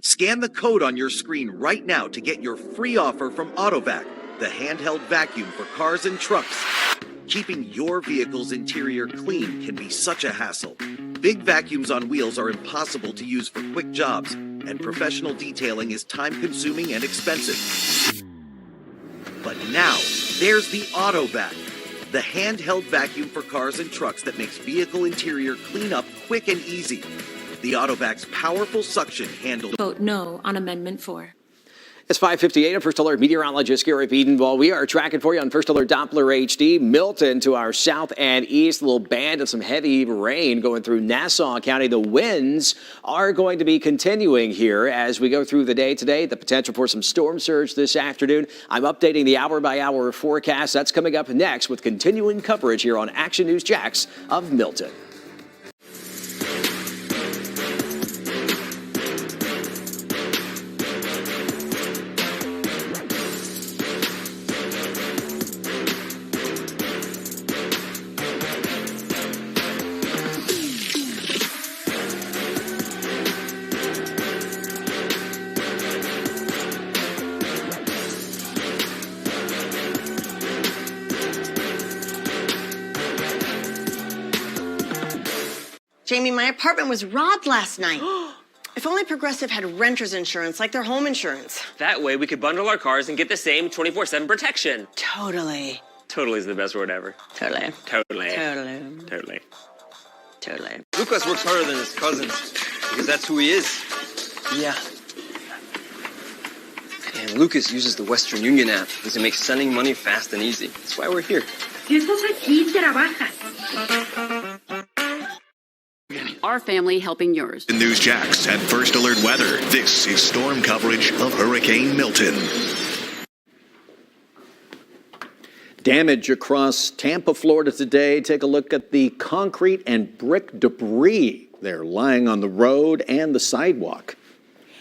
Scan the code on your screen right now to get your free offer from AutoVac, the handheld vacuum for cars and trucks. Keeping your vehicle's interior clean can be such a hassle. Big vacuums on wheels are impossible to use for quick jobs, and professional detailing is time-consuming and expensive. But now, there's the AutoVac, the handheld vacuum for cars and trucks that makes vehicle interior cleanup quick and easy. The AutoVac's powerful suction handle. Vote no on Amendment 4. It's 5:58. I'm First Alert meteorologist Garrett Edenwald. We are tracking for you on First Alert Doppler HD. Milton to our south and east, a little band of some heavy rain going through Nassau County. The winds are going to be continuing here as we go through the day today. The potential for some storm surge this afternoon. I'm updating the hour-by-hour forecast. That's coming up next with continuing coverage here on Action News WJAX of Milton. Jamie, my apartment was robbed last night. If only Progressive had renter's insurance like their home insurance. That way we could bundle our cars and get the same 24/7 protection. Totally. Totally is the best word ever. Totally. Totally. Totally. Totally. Totally. Lucas works harder than his cousins because that's who he is. Yeah. And Lucas uses the Western Union app because it makes sending money fast and easy. That's why we're here. Our family helping yours. News WJAX at First Alert Weather. This is storm coverage of Hurricane Milton. Damage across Tampa, Florida today. Take a look at the concrete and brick debris. They're lying on the road and the sidewalk.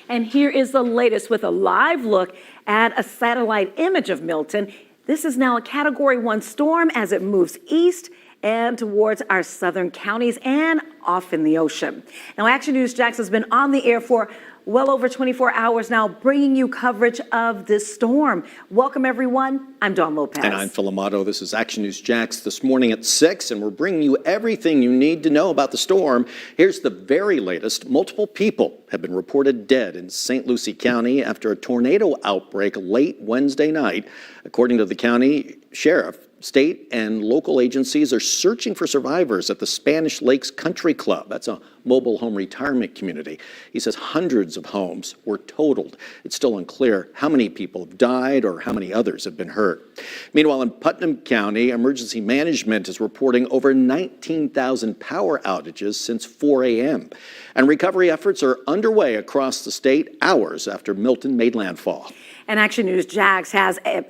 And here is the latest with a live look at a satellite image of Milton. This is now a Category 1 storm as it moves east and towards our southern counties and off in the ocean. Now, Action News WJAX has been on the air for well over 24 hours now, bringing you coverage of this storm. Welcome, everyone. I'm Dawn Lopez. And I'm Phil Amato. This is Action News WJAX this morning at 6, and we're bringing you everything you need to know about the storm. Here's the very latest. Multiple people have been reported dead in St. Lucie County after a tornado outbreak late Wednesday night. According to the county sheriff, state and local agencies are searching for survivors at the Spanish Lakes Country Club. That's a mobile home retirement community. He says hundreds of homes were totaled. It's still unclear how many people have died or how many others have been hurt. Meanwhile, in Putnam County, emergency management is reporting over 19,000 power outages since 4 a.m. And recovery efforts are underway across the state hours after Milton made landfall. And Action News WJAX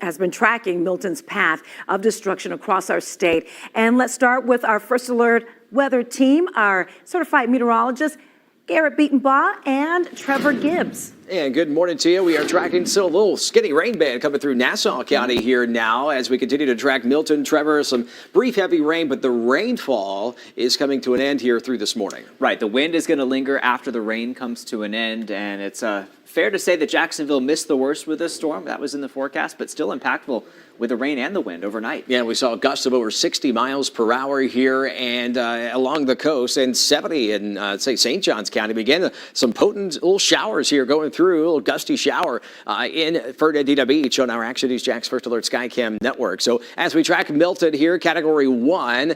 has been tracking Milton's path of destruction across our state. And let's start with our First Alert weather team, our certified meteorologist, Garrett Edenwald and Trevor Gibbs. And good morning to you. We are tracking still a little skinny rain band coming through Nassau County here now as we continue to track Milton. Trevor, some brief heavy rain, but the rainfall is coming to an end here through this morning. Right. The wind is going to linger after the rain comes to an end, and it's fair to say that Jacksonville missed the worst with this storm. That was in the forecast, but still impactful with the rain and the wind overnight. Yeah, we saw gusts of over 60 miles per hour here and along the coast, and 70 in, say, St. Johns County. Again, some potent little showers here going through, a little gusty shower in Fernandina Beach on our Action News WJAX First Alert Skycam network. So as we track Milton here, Category 1,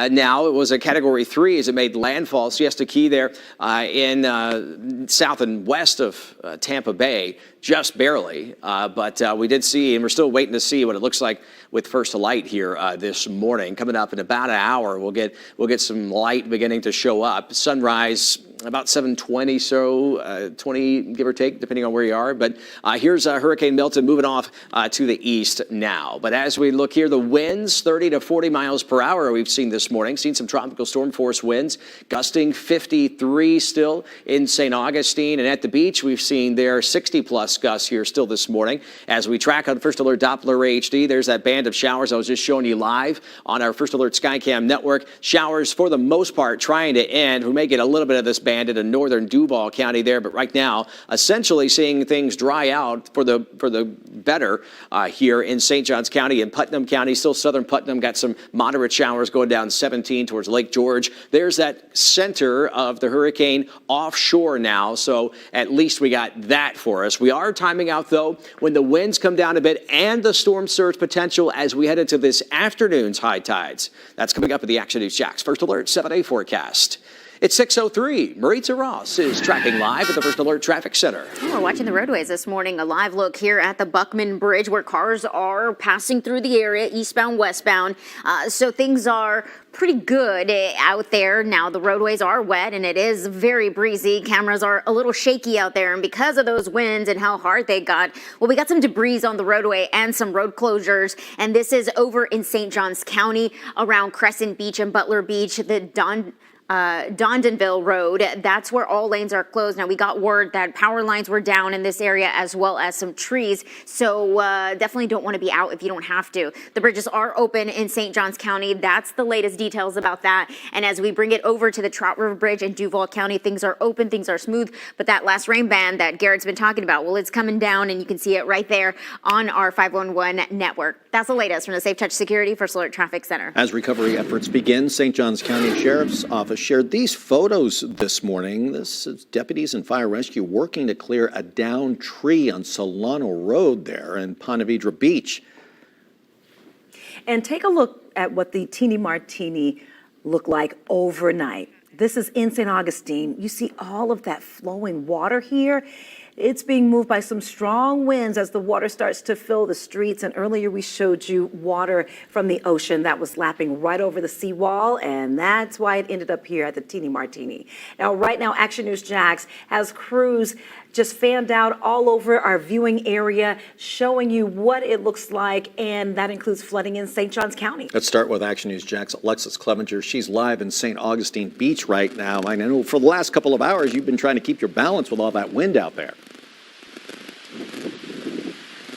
now it was a Category 3 as it made landfall. Siesta Key there in south and west of Tampa Bay, just barely. But we did see, and we're still waiting to see what it looks like with first light here this morning. Coming up in about an hour, we'll get some light beginning to show up. Sunrise about 7:20, so 20 give or take, depending on where you are. But here's Hurricane Milton moving off to the east now. But as we look here, the winds 30 to 40 miles per hour we've seen this morning. Seen some tropical storm force winds gusting 53 still in St. Augustine, and at the beach we've seen there 60 plus plus gusts here still this morning. As we track on First Alert Doppler HD, there's that band of showers I was just showing you live on our First Alert Skycam network. Showers, for the most part, trying to end. We may get a little bit of this band into northern Duval County there, but right now, essentially seeing things dry out for the better here in St. Johns County and Putnam County. Still southern Putnam got some moderate showers going down 17 towards Lake George. There's that center of the hurricane offshore now, so at least we got that for us. We are timing out, though, when the winds come down a bit and the storm surge potential as we head into this afternoon's high tides. That's coming up at the Action News Jax First Alert 7-day forecast. It's 6:03. Maritza Ross is tracking live at the First Alert Traffic Center. We're watching the roadways this morning. A live look here at the Buckman Bridge where cars are passing through the area, eastbound, westbound. So things are pretty good out there. Now the roadways are wet and it is very breezy. Cameras are a little shaky out there. And because of those winds and how hard they got, well, we got some debris on the roadway and some road closures. And this is over in St. Johns County around Crescent Beach and Butler Beach, the Dondonville Road. That's where all lanes are closed. Now, we got word that power lines were down in this area as well as some trees. So definitely don't want to be out if you don't have to. The bridges are open in St. Johns County. That's the latest details about that. And as we bring it over to the Trout River Bridge in Duval County, things are open, things are smooth. But that last rain band that Garrett's been talking about, well, it's coming down and you can see it right there on our 511 network. That's the latest from the Safe Touch Security First Alert Traffic Center. As recovery efforts begin, St. Johns County Sheriff's Office shared these photos this morning. This is deputies and fire rescue working to clear a downed tree on Solano Road there in Ponte Vedra Beach. And take a look at what the Teeny Martini looked like overnight. This is in St. Augustine. You see all of that flowing water here. It's being moved by some strong winds as the water starts to fill the streets. And earlier we showed you water from the ocean that was lapping right over the seawall. And that's why it ended up here at the Teeny Martini. Now, right now, Action News Jax has crews just fanned out all over our viewing area, showing you what it looks like. And that includes flooding in St. Johns County. Let's start with Action News Jax. Alexis Clevenger, she's live in St. Augustine Beach right now. I know for the last couple of hours, you've been trying to keep your balance with all that wind out there.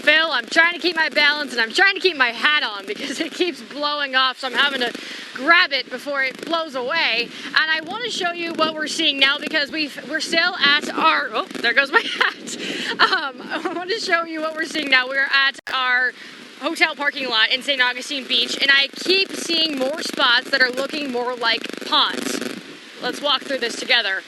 Phil, I'm trying to keep my balance and I'm trying to keep my hat on because it keeps blowing off, so I'm having to grab it before it blows away. And I want to show you what we're seeing now because we're still at our, oh, there goes my hat. I want to show you what we're seeing now. We're at our hotel parking lot in St. Augustine Beach, and I keep seeing more spots that are looking more like ponds. Let's walk through this together.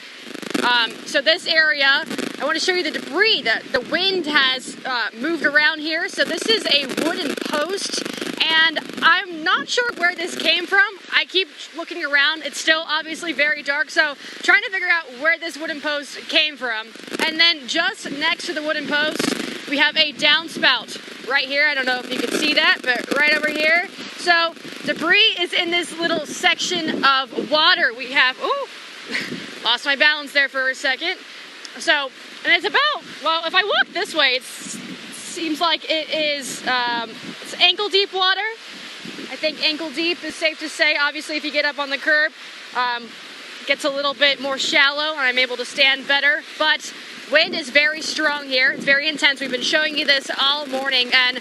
So this area, I want to show you the debris that the wind has moved around here. So this is a wooden post, and I'm not sure where this came from. I keep looking around. It's still obviously very dark, so trying to figure out where this wooden post came from. And then just next to the wooden post, we have a downspout right here. I don't know if you can see that, but right over here. So debris is in this little section of water. We have, ooh, lost my balance there for a second. So, and it's about, well, if I walk this way, it seems like it is, it's ankle deep water. I think ankle deep is safe to say. Obviously, if you get up on the curb, gets a little bit more shallow and I'm able to stand better. But wind is very strong here. It's very intense. We've been showing you this all morning, and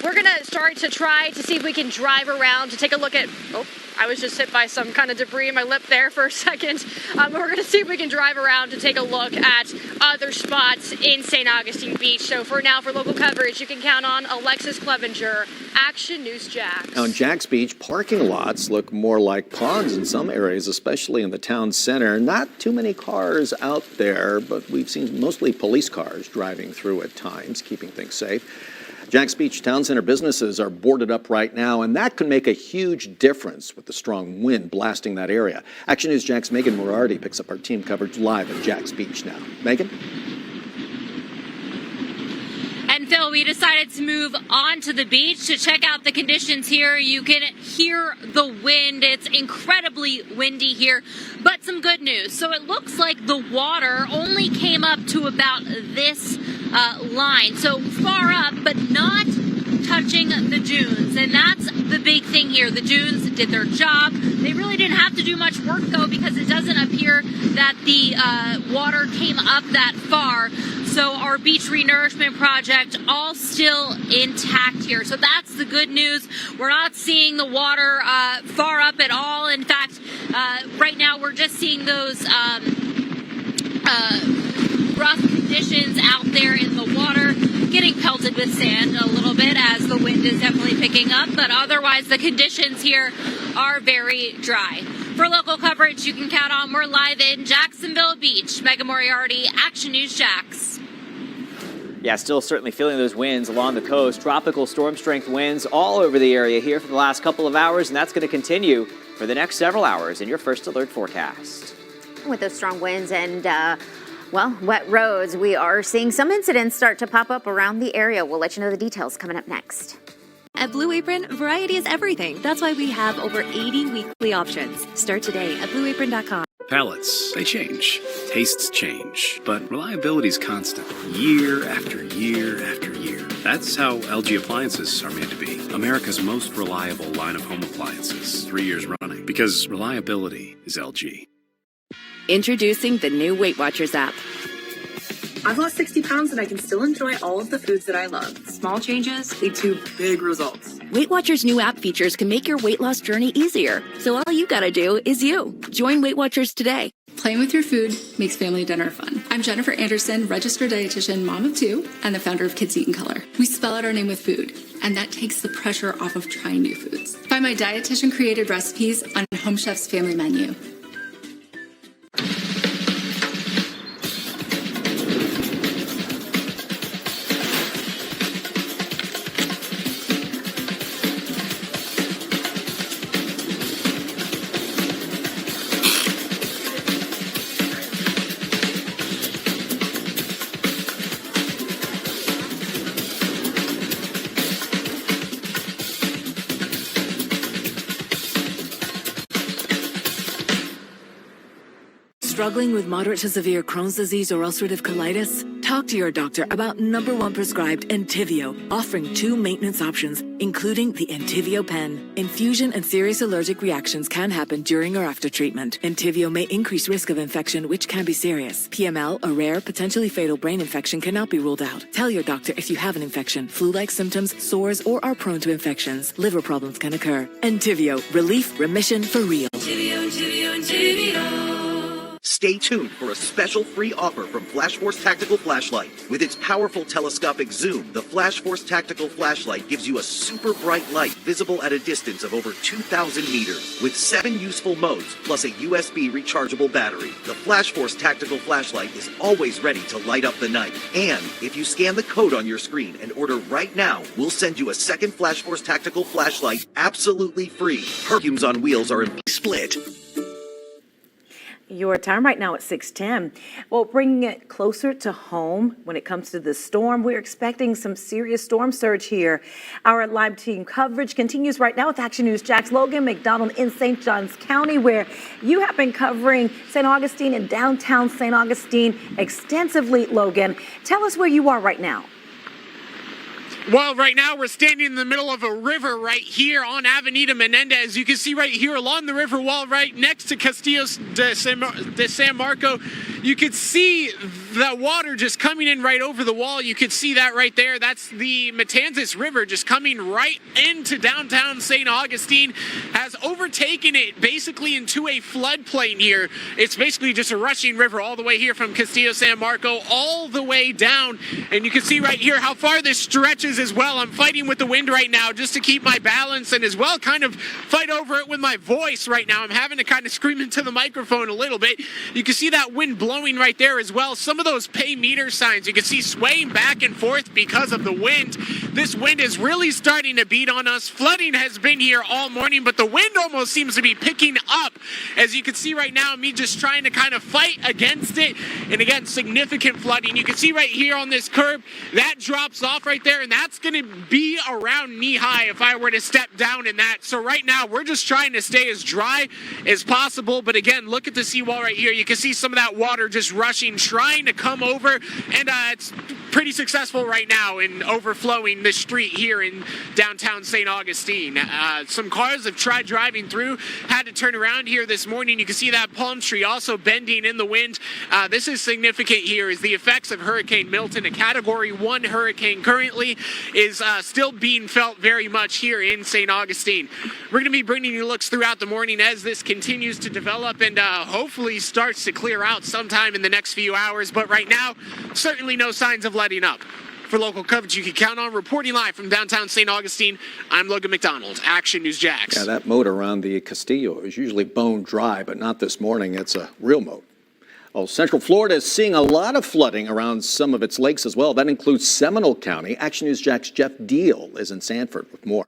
we're gonna start to try to see if we can drive around to take a look at, oh, I was just hit by some kind of debris in my lip there for a second. We're going to see if we can drive around to take a look at other spots in St. Augustine Beach. So for now, for local coverage, you can count on Alexis Clevenger, Action News Jax. Now in Jax Beach, parking lots look more like ponds in some areas, especially in the town center. Not too many cars out there, but we've seen mostly police cars driving through at times, keeping things safe. Jax Beach Town Center businesses are boarded up right now, and that could make a huge difference with the strong wind blasting that area. Action News Jax' Megan Moriarty picks up our team coverage live at Jax Beach now. Megan? And Phil, we decided to move on to the beach to check out the conditions here. You can hear the wind. It's incredibly windy here, but some good news. So it looks like the water only came up to about this line. So far up, but not touching the dunes. And that's the big thing here. The dunes did their job. They really didn't have to do much work, though, because it doesn't appear that the water came up that far. So our beach renourishment project all still intact here. So that's the good news. We're not seeing the water far up at all. In fact, right now we're just seeing those rough conditions out there in the water, getting pelted with sand a little bit as the wind is definitely picking up, but otherwise the conditions here are very dry. For local coverage, you can count on we're live in Jacksonville Beach. Megan Moriarty, Action News Jax. Yeah, still certainly feeling those winds along the coast. Tropical storm strength winds all over the area here for the last couple of hours, and that's going to continue for the next several hours in your first alert forecast. With those strong winds and wet roads, we are seeing some incidents start to pop up around the area. We'll let you know the details coming up next. At Blue Apron, variety is everything. That's why we have over 80 weekly options. Start today at blueapron.com. Palates, they change. Tastes change. But reliability's constant. Year after year after year. That's how LG appliances are made to be. America's most reliable line of home appliances. 3 years running. Because reliability is LG. Introducing the new Weight Watchers app. I've lost 60 pounds and I can still enjoy all of the foods that I love. Small changes lead to big results. Weight Watchers' new app features can make your weight loss journey easier. So all you gotta do is you. Join Weight Watchers today. Playing with your food makes family dinner fun. I'm Jennifer Anderson, registered dietitian, mom of 2, and the founder of Kids Eat in Color. We spell out our name with food, and that takes the pressure off of trying new foods. Find my dietitian-created recipes on Home Chef's family menu. Struggling with moderate to severe Crohn's disease or ulcerative colitis? Talk to your doctor about #1 prescribed Entyvio, offering 2 maintenance options, including the Entyvio pen. Infusion and serious allergic reactions can happen during or after treatment. Entyvio may increase risk of infection, which can be serious. PML, a rare, potentially fatal brain infection, cannot be ruled out. Tell your doctor if you have an infection, flu-like symptoms, sores, or are prone to infections. Liver problems can occur. Entyvio, relief, remission for real. Stay tuned for a special free offer from Flash Force Tactical Flashlight. With its powerful telescopic zoom, the Flash Force Tactical Flashlight gives you a super bright light visible at a distance of over 2,000 meters. With 7 useful modes, plus a USB rechargeable battery, the Flash Force Tactical Flashlight is always ready to light up the night. And if you scan the code on your screen and order right now, we'll send you a second Flash Force Tactical Flashlight absolutely free. Perfumes on wheels are in split. Your time right now at 6:10. Well, bringing it closer to home when it comes to the storm, we're expecting some serious storm surge here. Our live team coverage continues right now with Action News Jax. Logan McDonald in St. Johns County, where you have been covering St. Augustine and downtown St. Augustine extensively. Logan, tell us where you are right now. Well, right now we're standing in the middle of a river right here on Avenida Menendez. You can see right here along the river wall right next to Castillos de San Marco. You could see the water just coming in right over the wall. You could see that right there. That's the Matanzas River just coming right into downtown St. Augustine. Has overtaken it basically into a floodplain here. It's basically just a rushing river all the way here from Castillo San Marco all the way down. And you can see right here how far this stretches as well. I'm fighting with the wind right now just to keep my balance and as well kind of fight over it with my voice right now. I'm having to kind of scream into the microphone a little bit. You can see that wind blowing right there as well. Some of those pay meter signs you can see swaying back and forth because of the wind. This wind is really starting to beat on us. Flooding has been here all morning, but the wind almost seems to be picking up. As you can see right now, me just trying to kind of fight against it. And again, significant flooding. You can see right here on this curb, that drops off right there, and that's going to be around knee-high if I were to step down in that. So right now, we're just trying to stay as dry as possible. But again, look at the seawall right here. You can see some of that water just rushing, trying to come over, and it's pretty successful right now in overflowing the street here in downtown St. Augustine. Some cars have tried driving through, had to turn around here this morning. You can see that palm tree also bending in the wind. This is significant here as the effects of Hurricane Milton, a Category 1 hurricane currently, is still being felt very much here in St. Augustine. We're going to be bringing you looks throughout the morning as this continues to develop and hopefully starts to clear out sometime in the next few hours. But right now, certainly no signs of letting up. For local coverage you can count on, reporting live from downtown St. Augustine, I'm Logan McDonald, Action News Jax. Yeah, that moat around the Castillo is usually bone dry, but not this morning. It's a real moat. Well, Central Florida is seeing a lot of flooding around some of its lakes as well. That includes Seminole County. Action News Jax Jeff Deal is in Sanford with more.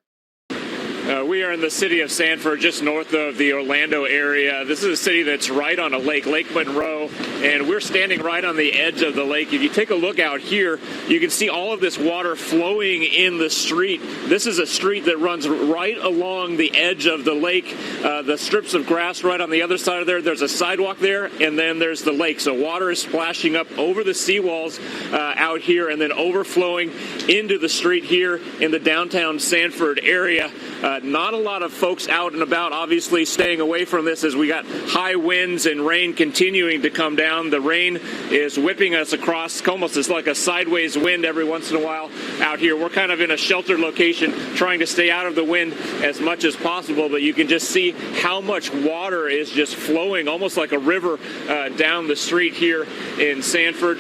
We are in the city of Sanford, just north of the Orlando area. This is a city that's right on a lake, Lake Monroe, and we're standing right on the edge of the lake. If you take a look out here, you can see all of this water flowing in the street. This is a street that runs right along the edge of the lake. The strips of grass right on the other side of there, there's a sidewalk there, and then there's the lake. So water is splashing up over the seawalls out here and then overflowing into the street here in the downtown Sanford area. Not a lot of folks out and about, obviously staying away from this as we got high winds and rain continuing to come down. The rain is whipping us across, almost as like a sideways wind every once in a while out here. We're kind of in a sheltered location trying to stay out of the wind as much as possible, but you can just see how much water is just flowing almost like a river down the street here in Sanford.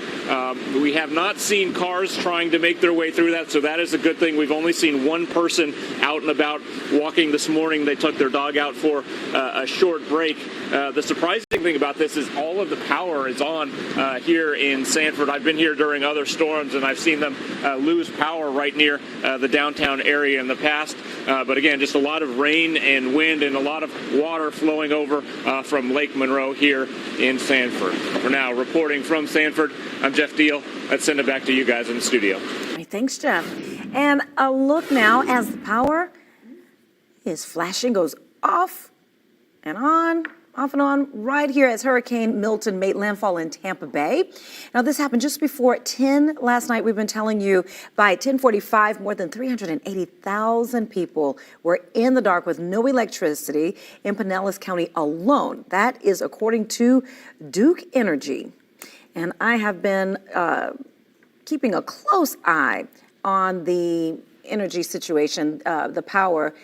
We have not seen cars trying to make their way through that, so that is a good thing. We've only seen one person out and about walking this morning. They took their dog out for a short break. The surprising thing about this is all of the power is on here in Sanford. I've been here during other storms and I've seen them lose power right near the downtown area in the past. But again, just a lot of rain and wind and a lot of water flowing over from Lake Monroe here in Sanford. For now, reporting from Sanford, I'm Jeff Deal. Let's send it back to you guys in the studio. Thanks, Jeff. And a look now as the power is flashing, goes off and on, off and on, right here as Hurricane Milton made landfall in Tampa Bay. Now, this happened just before 10 last night. We've been telling you by 10:45, more than 380,000 people were in the dark with no electricity in Pinellas County alone. That is according to Duke Energy. And I have been keeping a close eye on the energy situation, the power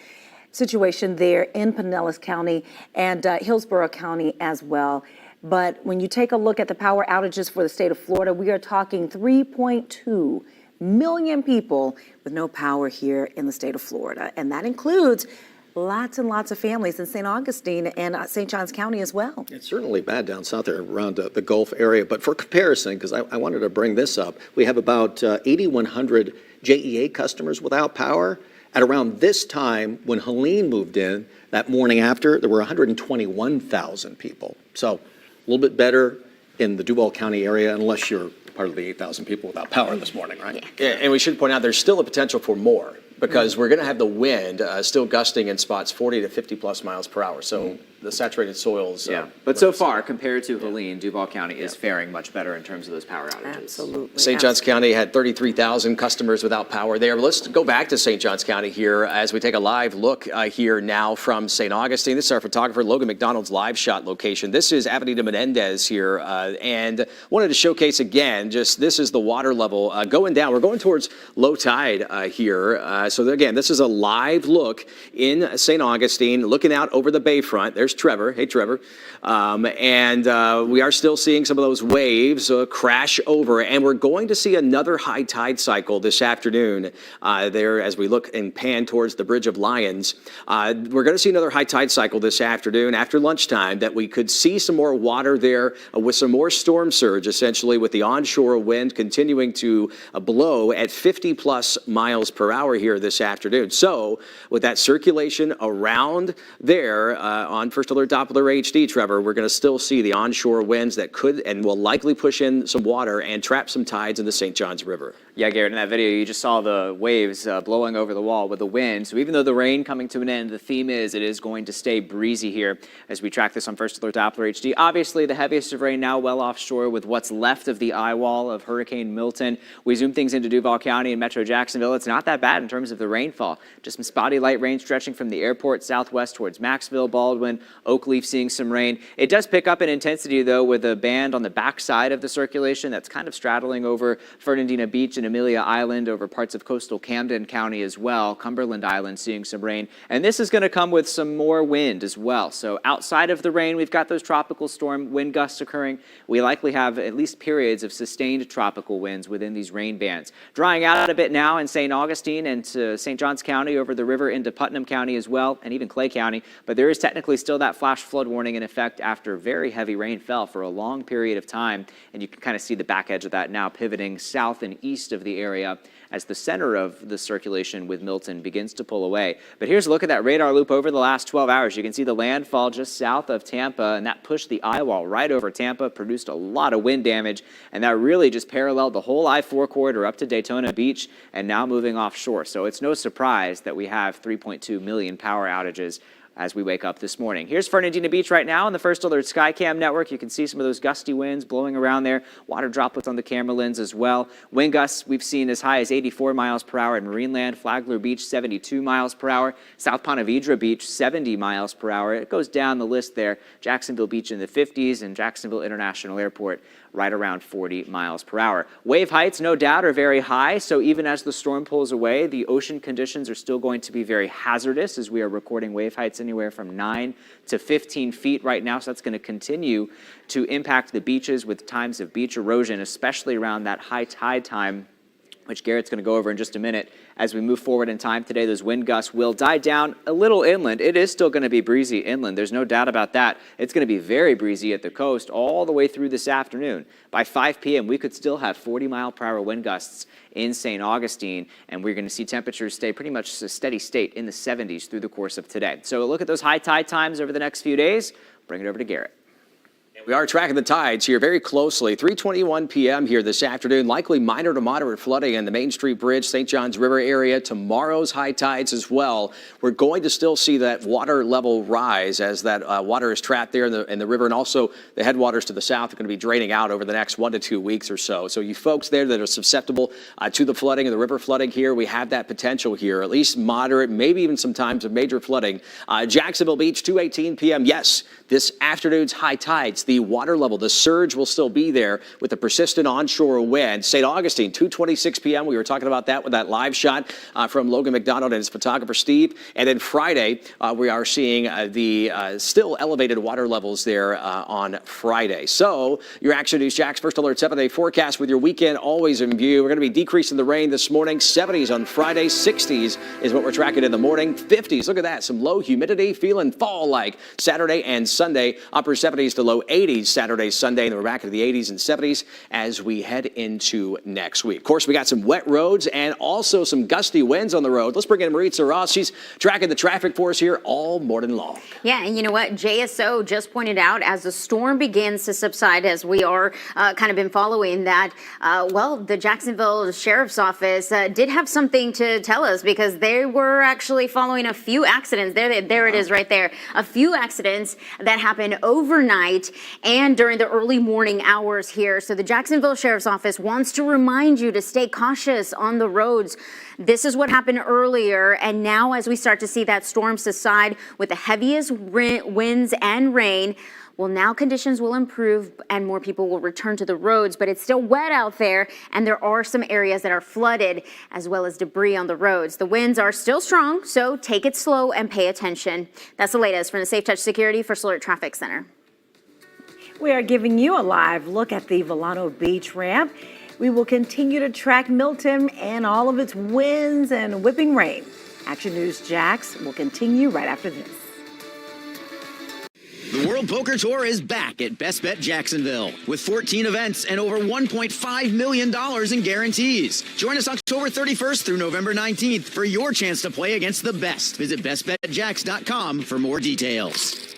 situation there in Pinellas County and Hillsborough County as well. But when you take a look at the power outages for the state of Florida, we are talking 3.2 million people with no power here in the state of Florida. And that includes lots and lots of families in St. Augustine and St. Johns County as well. It's certainly bad down south there around the Gulf area. But for comparison, because I wanted to bring this up, we have about 8,100 JEA customers without power. At around this time, when Helene moved in, that morning after, there were 121,000 people. So a little bit better in the Duval County area, unless you're part of the 8,000 people without power this morning, right? Yeah, and we should point out there's still a potential for more because we're going to have the wind still gusting in spots 40 to 50 plus miles per hour. So the saturated soils. But so far, compared to Helene, Duval County is faring much better in terms of those power outages. Absolutely. St. Johns County had 33,000 customers without power there. Let's go back to St. Johns County here as we take a live look here now from St. Augustine. This is our photographer, Logan McDonald's live shot location. This is Avenida Menendez here, and wanted to showcase again, just this is the water level going down. We're going towards low tide here. So again, this is a live look in St. Augustine, looking out over the bayfront. There's Trevor. Hey, Trevor. And we are still seeing some of those waves crash over, and we're going to see another high tide cycle this afternoon there as we look and pan towards the Bridge of Lions. We're going to see another high tide cycle this afternoon after lunchtime that we could see some more water there with some more storm surge, essentially, with the onshore wind continuing to blow at 50 plus miles per hour here this afternoon. So with that circulation around there on First Alert Doppler HD, Trevor, we're going to still see the onshore winds that could and will likely push in some water and trap some tides in the St. Johns River. Yeah, Garrett, in that video, you just saw the waves blowing over the wall with the wind. So even though the rain coming to an end, the theme is it is going to stay breezy here as we track this on First Alert Doppler HD. Obviously, the heaviest of rain now well offshore with what's left of the eye wall of Hurricane Milton. We zoom things into Duval County and Metro Jacksonville. It's not that bad in terms of the rainfall. Just some spotty light rain stretching from the airport southwest towards Maxville, Baldwin, Oakleaf seeing some rain. It does pick up in intensity, though, with a band on the backside of the circulation that's kind of straddling over Fernandina Beach and Amelia Island, over parts of coastal Camden County as well. Cumberland Island seeing some rain. And this is going to come with some more wind as well. So outside of the rain, we've got those tropical storm wind gusts occurring. We likely have at least periods of sustained tropical winds within these rain bands. Drying out a bit now in St. Augustine and to St. Johns County, over the river into Putnam County as well, and even Clay County. But there is technically still that flash flood warning in effect after very heavy rain fell for a long period of time. And you can kind of see the back edge of that now pivoting south and east of the area as the center of the circulation with Milton begins to pull away. But here's a look at that radar loop over the last 12 hours. You can see the landfall just south of Tampa, and that pushed the eye wall right over Tampa, produced a lot of wind damage, and that really just paralleled the whole I-4 corridor up to Daytona Beach and now moving offshore. So it's no surprise that we have 3.2 million power outages as we wake up this morning. Here's Fernandina Beach right now on the First Alert Skycam network. You can see some of those gusty winds blowing around there. Water droplets on the camera lens as well. Wind gusts we've seen as high as 84 miles per hour at Marineland. Flagler Beach, 72 miles per hour. South Ponte Vedra Beach, 70 miles per hour. It goes down the list there. Jacksonville Beach in the 50s and Jacksonville International Airport right around 40 miles per hour. Wave heights, no doubt, are very high, so even as the storm pulls away, the ocean conditions are still going to be very hazardous as we are recording wave heights anywhere from 9 to 15 feet right now, so that's going to continue to impact the beaches with times of beach erosion, especially around that high tide time, which Garrett's going to go over in just a minute. As we move forward in time today, those wind gusts will die down a little inland. It is still going to be breezy inland. There's no doubt about that. It's going to be very breezy at the coast all the way through this afternoon. By 5 p.m., we could still have 40-mile-per-hour wind gusts in St. Augustine, and we're going to see temperatures stay pretty much a steady state in the 70s through the course of today. So look at those high tide times over the next few days. Bring it over to Garrett. We are tracking the tides here very closely. 3:21 p.m. here this afternoon. Likely minor to moderate flooding in the Main Street Bridge, St. Johns River area. Tomorrow's high tides as well. We're going to still see that water level rise as that water is trapped there in the river, and also the headwaters to the south are going to be draining out over the next 1 to 2 weeks or so. So you folks there that are susceptible to the flooding and the river flooding here, we have that potential here, at least moderate, maybe even some times of major flooding. Jacksonville Beach, 2:18 p.m. Yes, this afternoon's high tides. The water level, the surge will still be there with the persistent onshore wind. St. Augustine, 2:26 p.m. We were talking about that with that live shot from Logan McDonald and his photographer Steve. And then Friday, we are seeing the still elevated water levels there on Friday. So your Action News Jax First Alert 7-day forecast with your weekend always in view. We're going to be decreasing the rain this morning. 70s on Friday, 60s is what we're tracking in the morning. 50s, look at that, some low humidity, feeling fall-like Saturday and Sunday. Upper 70s to low 80s Saturday, Sunday, and we're back into the 80s and 70s as we head into next week. Of course, we got some wet roads and also some gusty winds on the road. Let's bring in Maritza Ross. She's tracking the traffic for us here all morning long. Yeah, and you know what? JSO just pointed out as the storm begins to subside, as we are kind of been following that, well, the Jacksonville Sheriff's Office did have something to tell us because they were actually following a few accidents. There it is right there. A few accidents that happened overnight and during the early morning hours here. So the Jacksonville Sheriff's Office wants to remind you to stay cautious on the roads. This is what happened earlier, and now as we start to see that storm subside with the heaviest winds and rain, well, now conditions will improve and more people will return to the roads, but it's still wet out there, and there are some areas that are flooded as well as debris on the roads. The winds are still strong, so take it slow and pay attention. That's the latest from the Safe Touch Security First Alert Traffic Center. We are giving you a live look at the Volano Beach ramp. We will continue to track Milton and all of its winds and whipping rain. Action News Jax will continue right after this. The World Poker Tour is back at Best Bet Jacksonville with 14 events and over $1.5 million in guarantees. Join us October 31st through November 19th for your chance to play against the best. Visit bestbetjax.com for more details.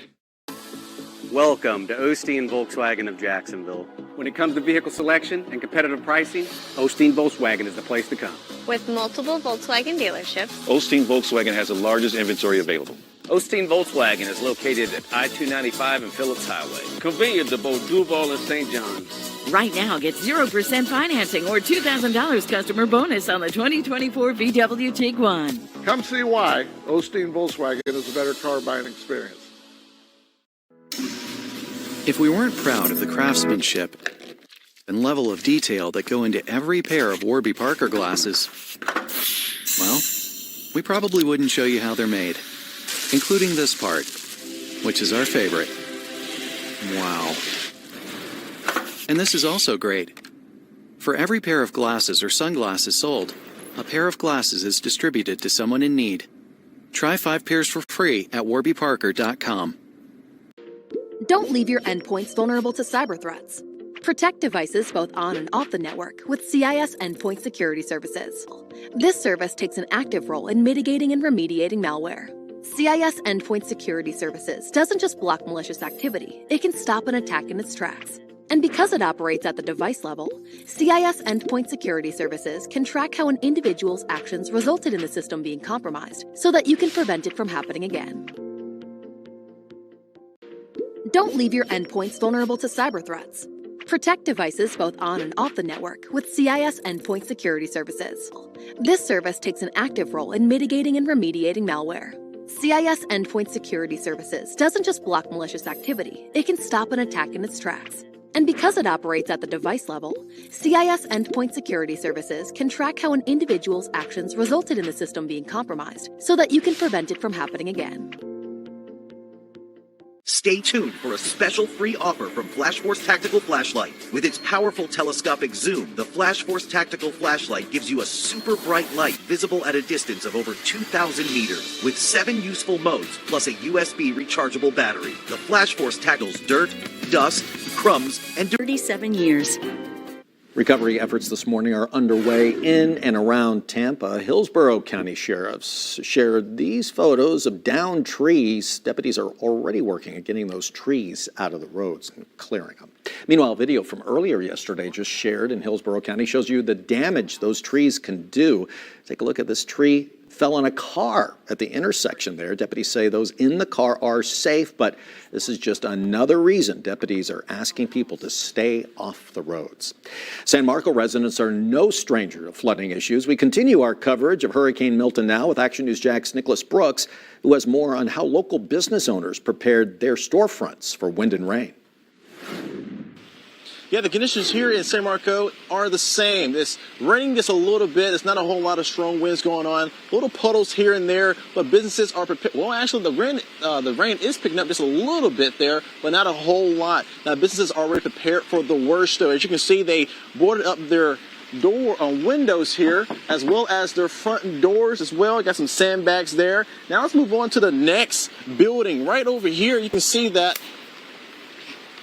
Welcome to Osteen Volkswagen of Jacksonville. When it comes to vehicle selection and competitive pricing, Osteen Volkswagen is the place to come. With multiple Volkswagen dealerships, Osteen Volkswagen has the largest inventory available. Osteen Volkswagen is located at I-295 and Phillips Highway. Convenient to both Duval and St. John's. Right now, get 0% financing or $2,000 customer bonus on the 2024 VW Tiguan. Come see why Osteen Volkswagen is a better car buying experience. If we weren't proud of the craftsmanship and level of detail that go into every pair of Warby Parker glasses, well, we probably wouldn't show you how they're made, including this part, which is our favorite. Wow. And this is also great. For every pair of glasses or sunglasses sold, a pair of glasses is distributed to someone in need. Try 5 pairs for free at warbyparker.com. Don't leave your endpoints vulnerable to cyber threats. Protect devices both on and off the network with CIS Endpoint Security Services. This service takes an active role in mitigating and remediating malware. CIS Endpoint Security Services doesn't just block malicious activity, it can stop an attack in its tracks. And because it operates at the device level, CIS Endpoint Security Services can track how an individual's actions resulted in the system being compromised so that you can prevent it from happening again. Don't leave your endpoints vulnerable to cyber threats. Protect devices both on and off the network with CIS Endpoint Security Services. This service takes an active role in mitigating and remediating malware. CIS Endpoint Security Services doesn't just block malicious activity, it can stop an attack in its tracks. And because it operates at the device level, CIS Endpoint Security Services can track how an individual's actions resulted in the system being compromised so that you can prevent it from happening again. Stay tuned for a special free offer from Flash Force Tactical Flashlight. With its powerful telescopic zoom, the Flash Force Tactical Flashlight gives you a super bright light visible at a distance of over 2,000 meters. With 7 useful modes, plus a USB rechargeable battery, the Flash Force tackles dirt, dust, crumbs, and 37 years. Recovery efforts this morning are underway in and around Tampa. Hillsborough County sheriffs shared these photos of downed trees. Deputies are already working at getting those trees out of the roads and clearing them. Meanwhile, video from earlier yesterday just shared in Hillsborough County shows you the damage those trees can do. Take a look at this tree. Fell on a car at the intersection there. Deputies say those in the car are safe, but this is just another reason deputies are asking people to stay off the roads. San Marco residents are no stranger to flooding issues. We continue our coverage of Hurricane Milton now with Action News Jack's Nicholas Brooks, who has more on how local business owners prepared their storefronts for wind and rain. Yeah, the conditions here in San Marco are the same. It's raining just a little bit. It's not a whole lot of strong winds going on. Little puddles here and there, but businesses are prepared. Well, actually, the rain is picking up just a little bit there, but not a whole lot. Now, businesses are already prepared for the worst, though. As you can see, they boarded up their windows here, as well as their front doors as well. Got some sandbags there. Now, let's move on to the next building. Right over here, you can see that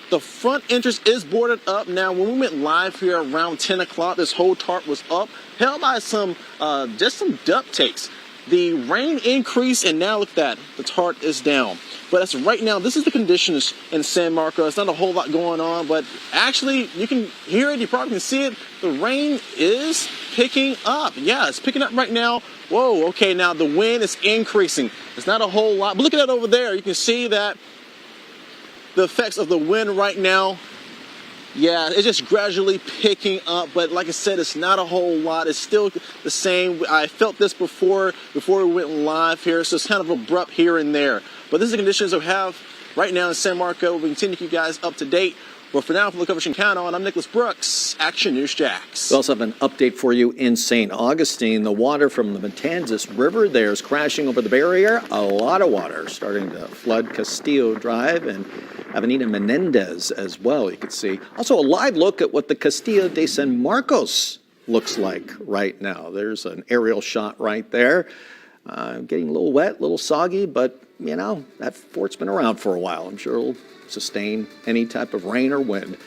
the front entrance is boarded up. Now, when we went live here around 10 o'clock, this whole tarp was up, held by some duct tapes. The rain increased, and now look at that. The tarp is down. But as right now, this is the conditions in San Marco. It's not a whole lot going on, but actually, you can hear it. You probably can see it. The rain is picking up. Yeah, it's picking up right now. Whoa, okay, now the wind is increasing. It's not a whole lot. But look at that over there. You can see that the effects of the wind right now, yeah, it's just gradually picking up. But like I said, it's not a whole lot. It's still the same. I felt this before we went live here, so it's kind of abrupt here and there. But this is the conditions we have right now in San Marco. We continue to keep you guys up to date. But for now, from the coverage you can count on, I'm Nicholas Brooks, Action News Jax. We also have an update for you in St. Augustine. The water from the Matanzas River there is crashing over the barrier. A lot of water starting to flood Castillo Drive and Avenida Menendez as well, you can see. Also a live look at what the Castillo de San Marcos looks like right now. There's an aerial shot right there. Getting a little wet, a little soggy, but, you know, that fort's been around for a while. I'm sure it'll sustain any type of rain or wind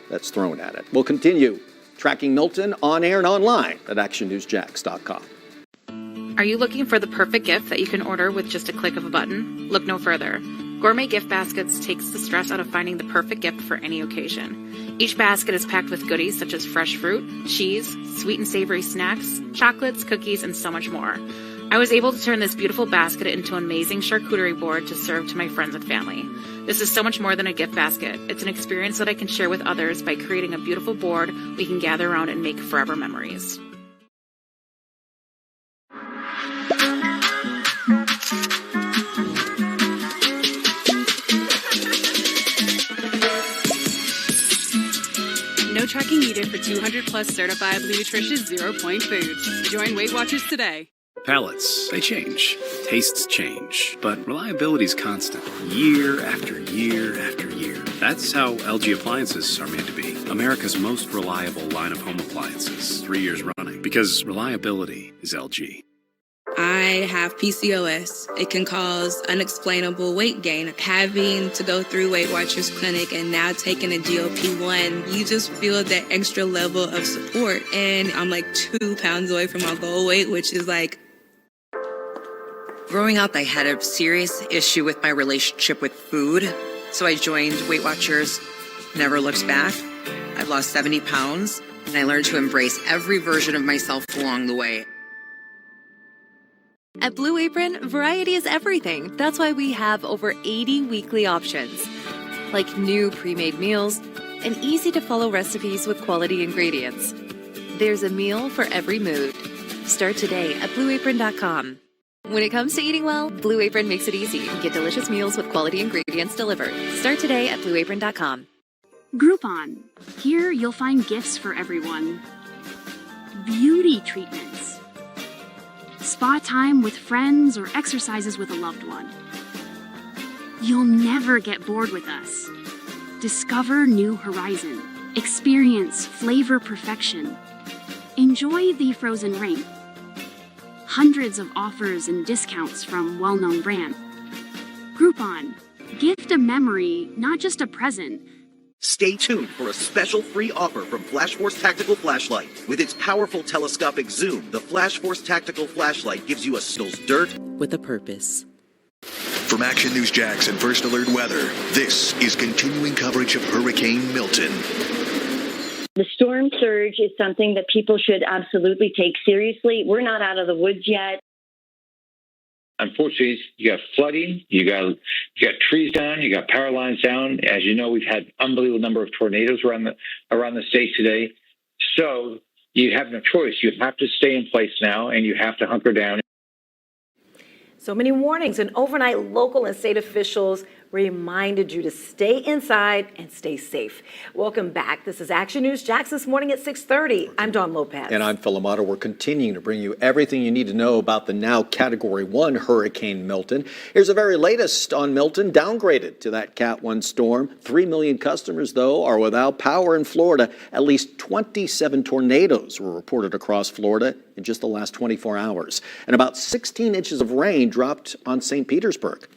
that's thrown at it. We'll continue tracking Milton on air and online at actionnewsjax.com. Are you looking for the perfect gift that you can order with just a click of a button? Look no further. Gourmet gift baskets takes the stress out of finding the perfect gift for any occasion. Each basket is packed with goodies such as fresh fruit, cheese, sweet and savory snacks, chocolates, cookies, and so much more. I was able to turn this beautiful basket into an amazing charcuterie board to serve to my friends and family. This is so much more than a gift basket. It's an experience that I can share with others by creating a beautiful board we can gather around and make forever memories. No tracking needed for 200 plus certifiably nutritious 0-point foods. Join Weight Watchers today. Palates, they change. Tastes change. But reliability's constant. Year after year after year. That's how LG appliances are made to be. America's most reliable line of home appliances. 3 years running. Because reliability is LG. I have PCOS. It can cause unexplainable weight gain. Having to go through Weight Watchers Clinic and now taking a GLP-1, you just feel that extra level of support. And I'm like 2 pounds away from my goal weight, which is like... Growing up, I had a serious issue with my relationship with food. So I joined Weight Watchers, never looked back. I've lost 70 pounds, and I learned to embrace every version of myself along the way. At Blue Apron, variety is everything. That's why we have over 80 weekly options, like new pre-made meals and easy-to-follow recipes with quality ingredients. There's a meal for every mood. Start today at blueapron.com. When it comes to eating well, Blue Apron makes it easy. Get delicious meals with quality ingredients delivered. Start today at blueapron.com. Groupon. Here you'll find gifts for everyone. Beauty treatments. Spa time with friends or exercises with a loved one. You'll never get bored with us. Discover new horizon. Experience flavor perfection. Enjoy the frozen rain. Hundreds of offers and discounts from well-known brands. Groupon. Gift a memory, not just a present. Stay tuned for a special free offer from Flash Force Tactical Flashlight. With its powerful telescopic zoom, the Flash Force Tactical Flashlight gives you a snow's dirt with a purpose. From Action News Jax and First Alert Weather, this is continuing coverage of Hurricane Milton. The storm surge is something that people should absolutely take seriously. We're not out of the woods yet. Unfortunately, you got flooding, you got trees down, you got power lines down. As you know, we've had unbelievable number of tornadoes around the state today. So you have no choice. You have to stay in place now, and you have to hunker down. So many warnings, and overnight local and state officials reminded you to stay inside and stay safe. Welcome back. This is Action News Jax this morning at 6:30. I'm Dawn Lopez. And I'm Phil Amato. We're continuing to bring you everything you need to know about the now Category 1 Hurricane Milton. Here's the very latest on Milton, downgraded to that Cat 1 storm. 3 million customers, though, are without power in Florida. At least 27 tornadoes were reported across Florida in just the last 24 hours. And about 16 inches of rain dropped on St. Petersburg.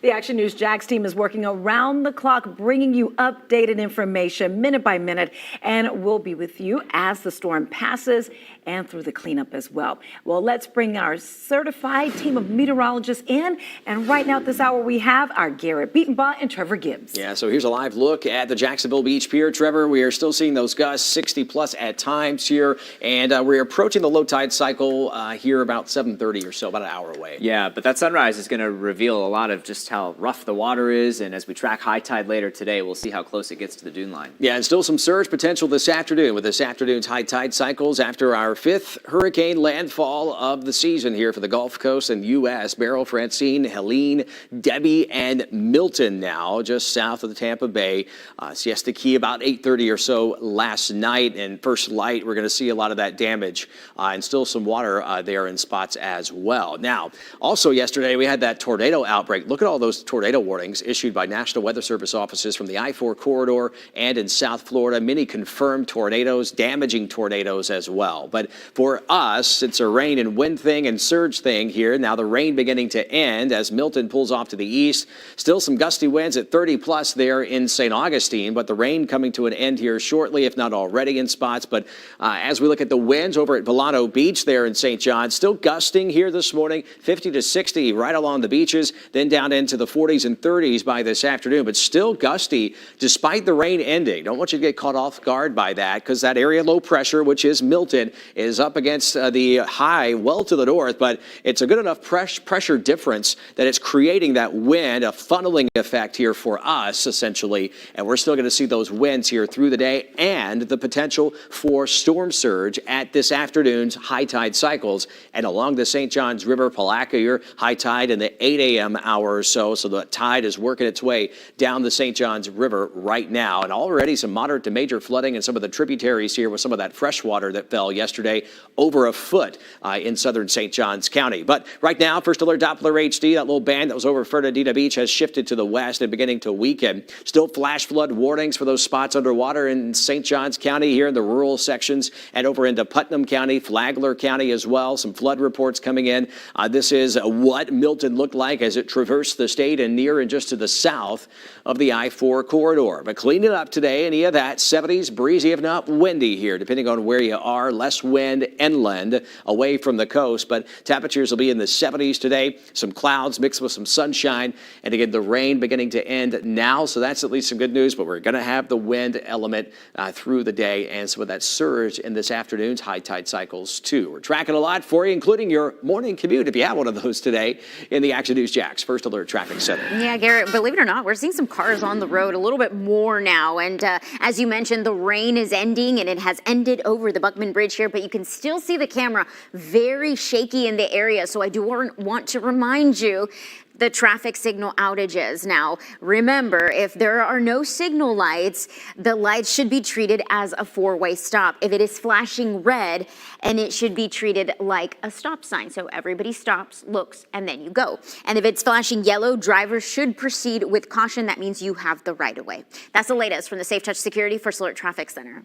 The Action News Jax team is working around the clock, bringing you updated information minute by minute, and we'll be with you as the storm passes and through the cleanup as well. Well, let's bring our certified team of meteorologists in, and right now at this hour we have our Garrett Beatonbaugh and Trevor Gibbs. Yeah, so here's a live look at the Jacksonville Beach Pier. Trevor, we are still seeing those gusts, 60 plus at times here, and we're approaching the low tide cycle here about 7:30 or so, about an hour away. Yeah, but that sunrise is going to reveal a lot of just how rough the water is, and as we track high tide later today, we'll see how close it gets to the dune line. Yeah, and still some surge potential this afternoon with this afternoon's high tide cycles after our 5th hurricane landfall of the season here for the Gulf Coast and U.S. Beryl, Francine, Helene, Debbie, and Milton now just south of the Tampa Bay. Siesta Key about 8:30 or so last night, and first light, we're going to see a lot of that damage and still some water there in spots as well. Now, also yesterday, we had that tornado outbreak. Look at all those tornado warnings issued by National Weather Service offices from the I-4 corridor and in South Florida. Many confirmed tornadoes, damaging tornadoes as well. But for us, it's a rain and wind thing and surge thing here. Now the rain beginning to end as Milton pulls off to the east. Still some gusty winds at 30 plus there in St. Augustine, but the rain coming to an end here shortly, if not already in spots. But as we look at the winds over at Volano Beach there in St. John, still gusting here this morning, 50 to 60 right along the beaches, then down into into the 40s and 30s by this afternoon, but still gusty despite the rain ending. Don't want you to get caught off guard by that, because that area low pressure, which is Milton, is up against the high well to the north, but it's a good enough pressure difference that it's creating that wind, a funneling effect here for us, essentially, and we're still going to see those winds here through the day and the potential for storm surge at this afternoon's high tide cycles. And along the St. Johns River, Palaca, your high tide in the 8 a.m. hour or so the tide is working its way down the St. Johns River right now. And already some moderate to major flooding in some of the tributaries here with some of that fresh water that fell yesterday, over a foot in southern St. Johns County. But right now, First Alert Doppler HD, that little band that was over Fernandina Beach, has shifted to the west and beginning to weaken. Still flash flood warnings for those spots underwater in St. Johns County here in the rural sections and over into Putnam County, Flagler County as well. Some flood reports coming in. This is what Milton looked like as it traversed the state and near and just to the south of the I-4 corridor. But clean it up today, any of that. 70s, breezy if not windy here, depending on where you are. Less wind inland away from the coast, but temperatures will be in the 70s today. Some clouds mixed with some sunshine. And again, the rain beginning to end now, so that's at least some good news, but we're going to have the wind element through the day and some of that surge in this afternoon's high tide cycles too. We're tracking a lot for you, including your morning commute if you have one of those today in the Action News Jax First Alert Traffic Center. Yeah, Garrett, believe it or not, we're seeing some cars on the road a little bit more now. And as you mentioned, the rain is ending and it has ended over the Buckman Bridge here, but you can still see the camera very shaky in the area. So I do want to remind you the traffic signal outages. Now, remember, if there are no signal lights, the lights should be treated as a four-way stop. If it is flashing red, and it should be treated like a stop sign. So everybody stops, looks, and then you go. And if it's flashing yellow, drivers should proceed with caution. That means you have the right of way. That's the latest from the Safe Touch Security First Alert Traffic Center.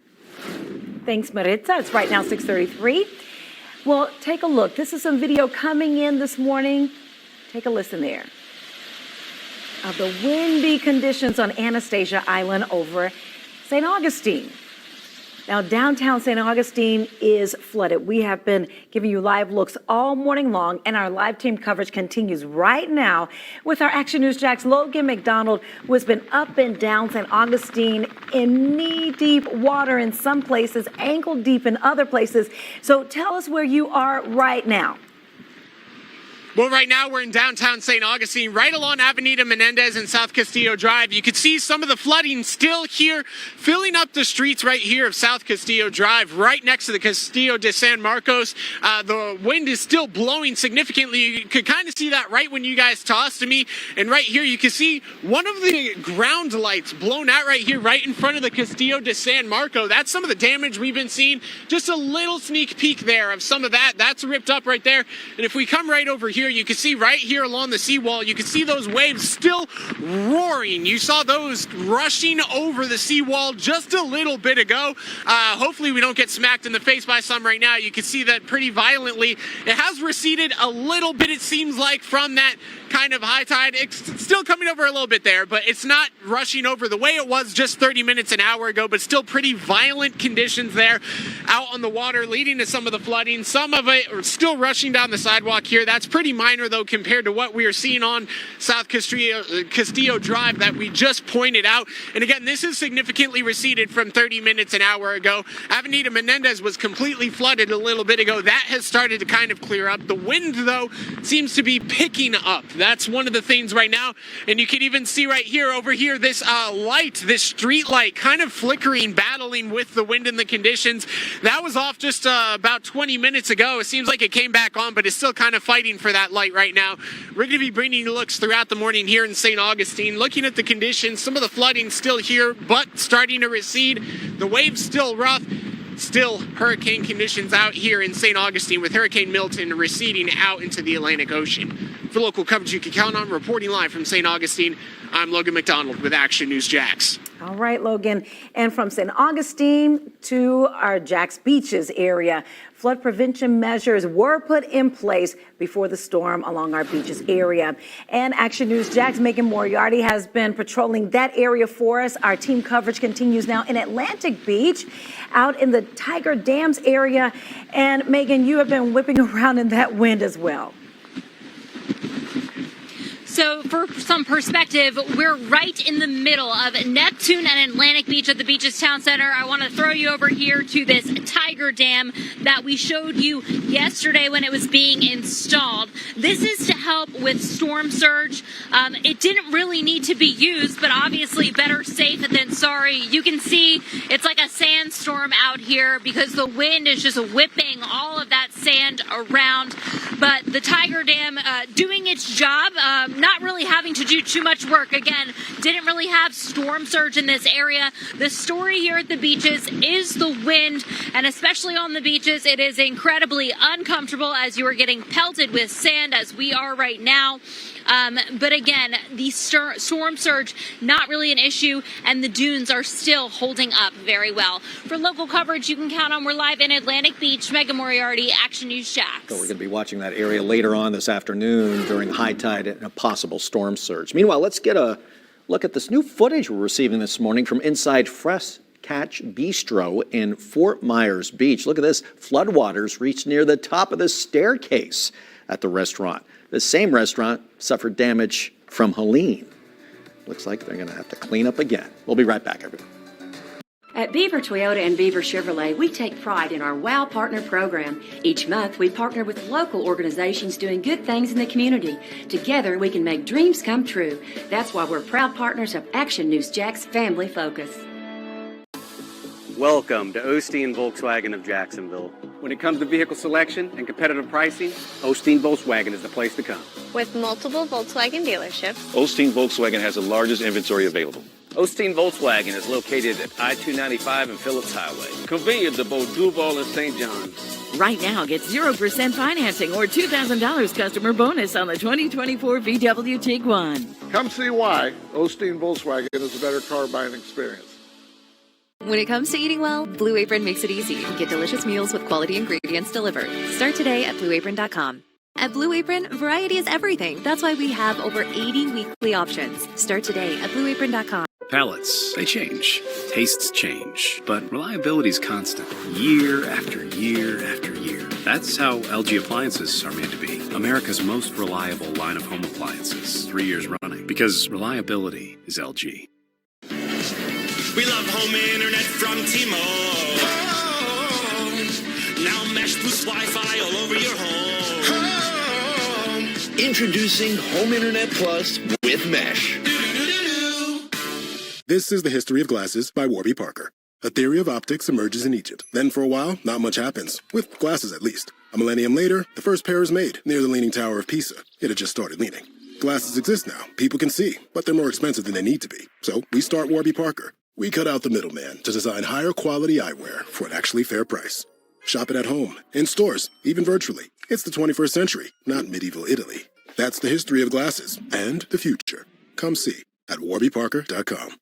Thanks, Maritza. It's right now 6:33. Well, take a look. This is some video coming in this morning. Take a listen there of the windy conditions on Anastasia Island over St. Augustine. Now, downtown St. Augustine is flooded. We have been giving you live looks all morning long, and our live team coverage continues right now with our Action News Jax Logan McDonald, who has been up and down St. Augustine in knee-deep water in some places, ankle-deep in other places. So tell us where you are right now. Well, right now we're in downtown St. Augustine, right along Avenida Menendez and South Castillo Drive. You can see some of the flooding still here, filling up the streets right here of South Castillo Drive, right next to the Castillo de San Marcos. The wind is still blowing significantly. You could kind of see that right when you guys tossed to me. And right here, you can see one of the ground lights blown out right here, right in front of the Castillo de San Marco. That's some of the damage we've been seeing. Just a little sneak peek there of some of that. That's ripped up right there. And if we come right over here, you can see right here along the seawall, you can see those waves still roaring. You saw those rushing over the seawall just a little bit ago. Hopefully we don't get smacked in the face by some right now. You can see that pretty violently. It has receded a little bit, it seems like, from that kind of high tide. It's still coming over a little bit there, but it's not rushing over the way it was just 30 minutes an hour ago, but still pretty violent conditions there out on the water, leading to some of the flooding. Some of it are still rushing down the sidewalk here. That's pretty minor, though, compared to what we are seeing on South Castillo Drive that we just pointed out. And again, this is significantly receded from 30 minutes an hour ago. Avenida Menendez was completely flooded a little bit ago. That has started to kind of clear up. The wind, though, seems to be picking up. That's one of the things right now. And you can even see right here, over here, this light, this street light kind of flickering, battling with the wind and the conditions. That was off just about 20 minutes ago. It seems like it came back on, but it's still kind of fighting for that light right now. We're going to be bringing you looks throughout the morning here in St. Augustine, looking at the conditions. Some of the flooding still here, but starting to recede. The waves still rough. Still hurricane conditions out here in St. Augustine, with Hurricane Milton receding out into the Atlantic Ocean. For local coverage you can count on, reporting live from St. Augustine, I'm Logan McDonald with Action News Jax. All right, Logan. And from St. Augustine to our Jax Beaches area, flood prevention measures were put in place before the storm along our beaches area. And Action News Jax, Megan Moriarty, has been patrolling that area for us. Our team coverage continues now in Atlantic Beach, out in the Tiger Dams area. And Megan, you have been whipping around in that wind as well. So for some perspective, we're right in the middle of Neptune and Atlantic Beach at the Beaches Town Center. I want to throw you over here to this Tiger Dam that we showed you yesterday when it was being installed. This is to help with storm surge. It didn't really need to be used, but obviously better safe than sorry. You can see it's like a sandstorm out here because the wind is just whipping all of that sand around. But the Tiger Dam doing its job, not really having to do too much work. Again, didn't really have storm surge in this area. The story here at the beaches is the wind, and especially on the beaches, it is incredibly uncomfortable as you are getting pelted with sand as we are right now. But again, the storm surge, not really an issue, and the dunes are still holding up very well. For local coverage, you can count on we're live in Atlantic Beach. Megan Moriarty, Action News Jax. So we're going to be watching that area later on this afternoon during high tide and a possible storm surge. Meanwhile, let's get a look at this new footage we're receiving this morning from inside Fresh Catch Bistro in Fort Myers Beach. Look at this. Floodwaters reached near the top of the staircase at the restaurant. The same restaurant suffered damage from Helene. Looks like they're going to have to clean up again. We'll be right back, everyone. At Beaver Toyota and Beaver Chevrolet, we take pride in our WOW Partner program. Each month, we partner with local organizations doing good things in the community. Together, we can make dreams come true. That's why we're proud partners of Action News Jax Family Focus. Welcome to Osteen Volkswagen of Jacksonville. When it comes to vehicle selection and competitive pricing, Osteen Volkswagen is the place to come. With multiple Volkswagen dealerships, Osteen Volkswagen has the largest inventory available. Osteen Volkswagen is located at I-295 and Phillips Highway. Convenient to both Duval and St. John's. Right now, get 0% financing or $2,000 customer bonus on the 2024 VW Tiguan. Come see why Osteen Volkswagen is a better car buying experience. When it comes to eating well, Blue Apron makes it easy. Get delicious meals with quality ingredients delivered. Start today at blueapron.com. At Blue Apron, variety is everything. That's why we have over 80 weekly options. Start today at blueapron.com. Palates, they change. Tastes change. But reliability's constant. Year after year after year. That's how LG appliances are made to be. America's most reliable line of home appliances. 3 years running. Because reliability is LG. We love home internet from T-Mobile. Oh, now Mesh boosts Wi-Fi all over your home. Introducing Home Internet Plus with Mesh. This is the history of glasses by Warby Parker. A theory of optics emerges in Egypt. Then for a while, not much happens. With glasses, at least. A millennium later, the first pair is made near the Leaning Tower of Pisa. It had just started leaning. Glasses exist now. People can see, but they're more expensive than they need to be. So we start Warby Parker. We cut out the middleman to design higher quality eyewear for an actually fair price. Shop it at home, in stores, even virtually. It's the 21st century, not medieval Italy. That's the history of glasses and the future. Come see at warbyparker.com.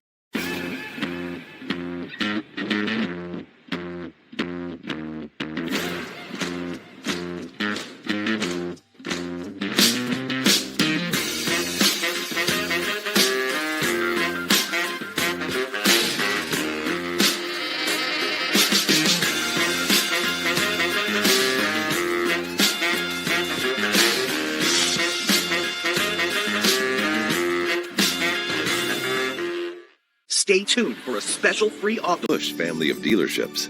Stay tuned for a special free offer. Bush family of dealerships.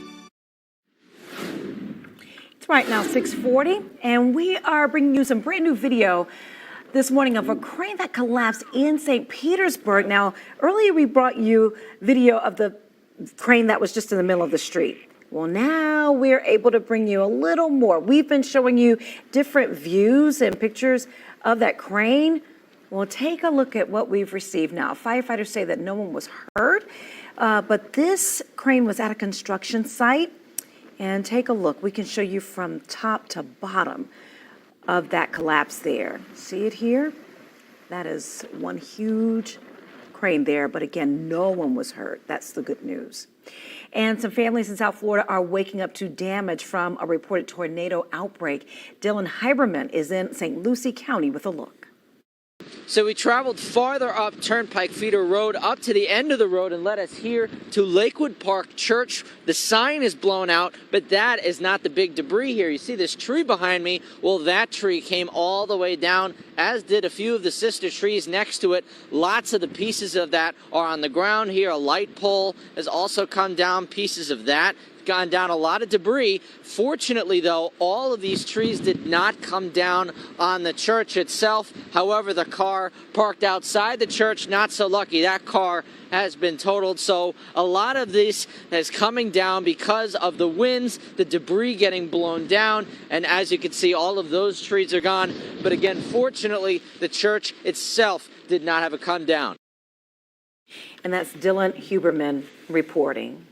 It's right now 6:40, and we are bringing you some brand new video this morning of a crane that collapsed in St. Petersburg. Now, earlier we brought you video of the crane that was just in the middle of the street. Well, now we're able to bring you a little more. We've been showing you different views and pictures of that crane. Well, take a look at what we've received now. Firefighters say that no one was hurt, but this crane was at a construction site. And take a look. We can show you from top to bottom of that collapse there. See it here? That is one huge crane there, but again, no one was hurt. That's the good news. And some families in South Florida are waking up to damage from a reported tornado outbreak. Dylan Heiberman is in St. Lucie County with a look. So we traveled farther up Turnpike Feeder Road up to the end of the road and led us here to Lakewood Park Church. The sign is blown out, but that is not the big debris here. You see this tree behind me? Well, that tree came all the way down, as did a few of the sister trees next to it. Lots of the pieces of that are on the ground here. A light pole has also come down, pieces of that. Gone down, a lot of debris. Fortunately, though, all of these trees did not come down on the church itself. However, the car parked outside the church, not so lucky. That car has been totaled. So a lot of this is coming down because of the winds, the debris getting blown down. And as you can see, all of those trees are gone. But again, fortunately, the church itself did not have it come down. And that's Dylan Huberman reporting.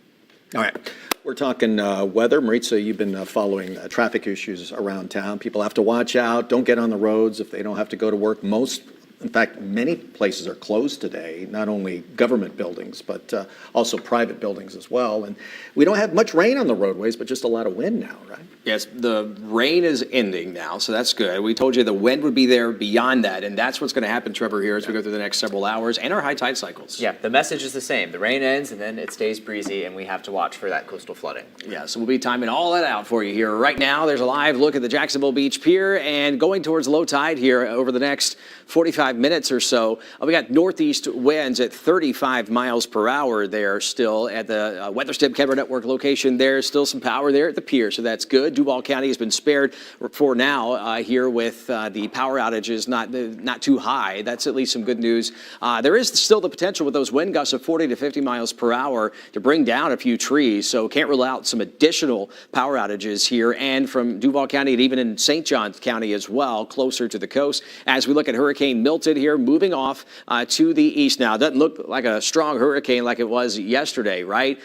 All right. We're talking weather. Maritza, you've been following traffic issues around town. People have to watch out. Don't get on the roads if they don't have to go to work. In fact, many places are closed today, not only government buildings, but also private buildings as well. And we don't have much rain on the roadways, but just a lot of wind now, right? Yes, the rain is ending now, so that's good. We told you the wind would be there beyond that, and that's what's going to happen, Trevor, here as we go through the next several hours and our high tide cycles. Yeah, the message is the same. The rain ends, and then it stays breezy, and we have to watch for that coastal flooding. Yeah, so we'll be timing all that out for you here. Right now, there's a live look at the Jacksonville Beach Pier and going towards low tide here over the next 45 minutes or so. We got northeast winds at 35 miles per hour there still at the Weather Stim Camera Network location. There's still some power there at the pier, so that's good. Duval County has been spared for now here with the power outages not too high. That's at least some good news. There is still the potential with those wind gusts of 40 to 50 miles per hour to bring down a few trees, so can't rule out some additional power outages here and from Duval County and even in St. Johns County as well, closer to the coast. As we look at Hurricane Milton here, moving off to the east now. Doesn't look like a strong hurricane like it was yesterday, right?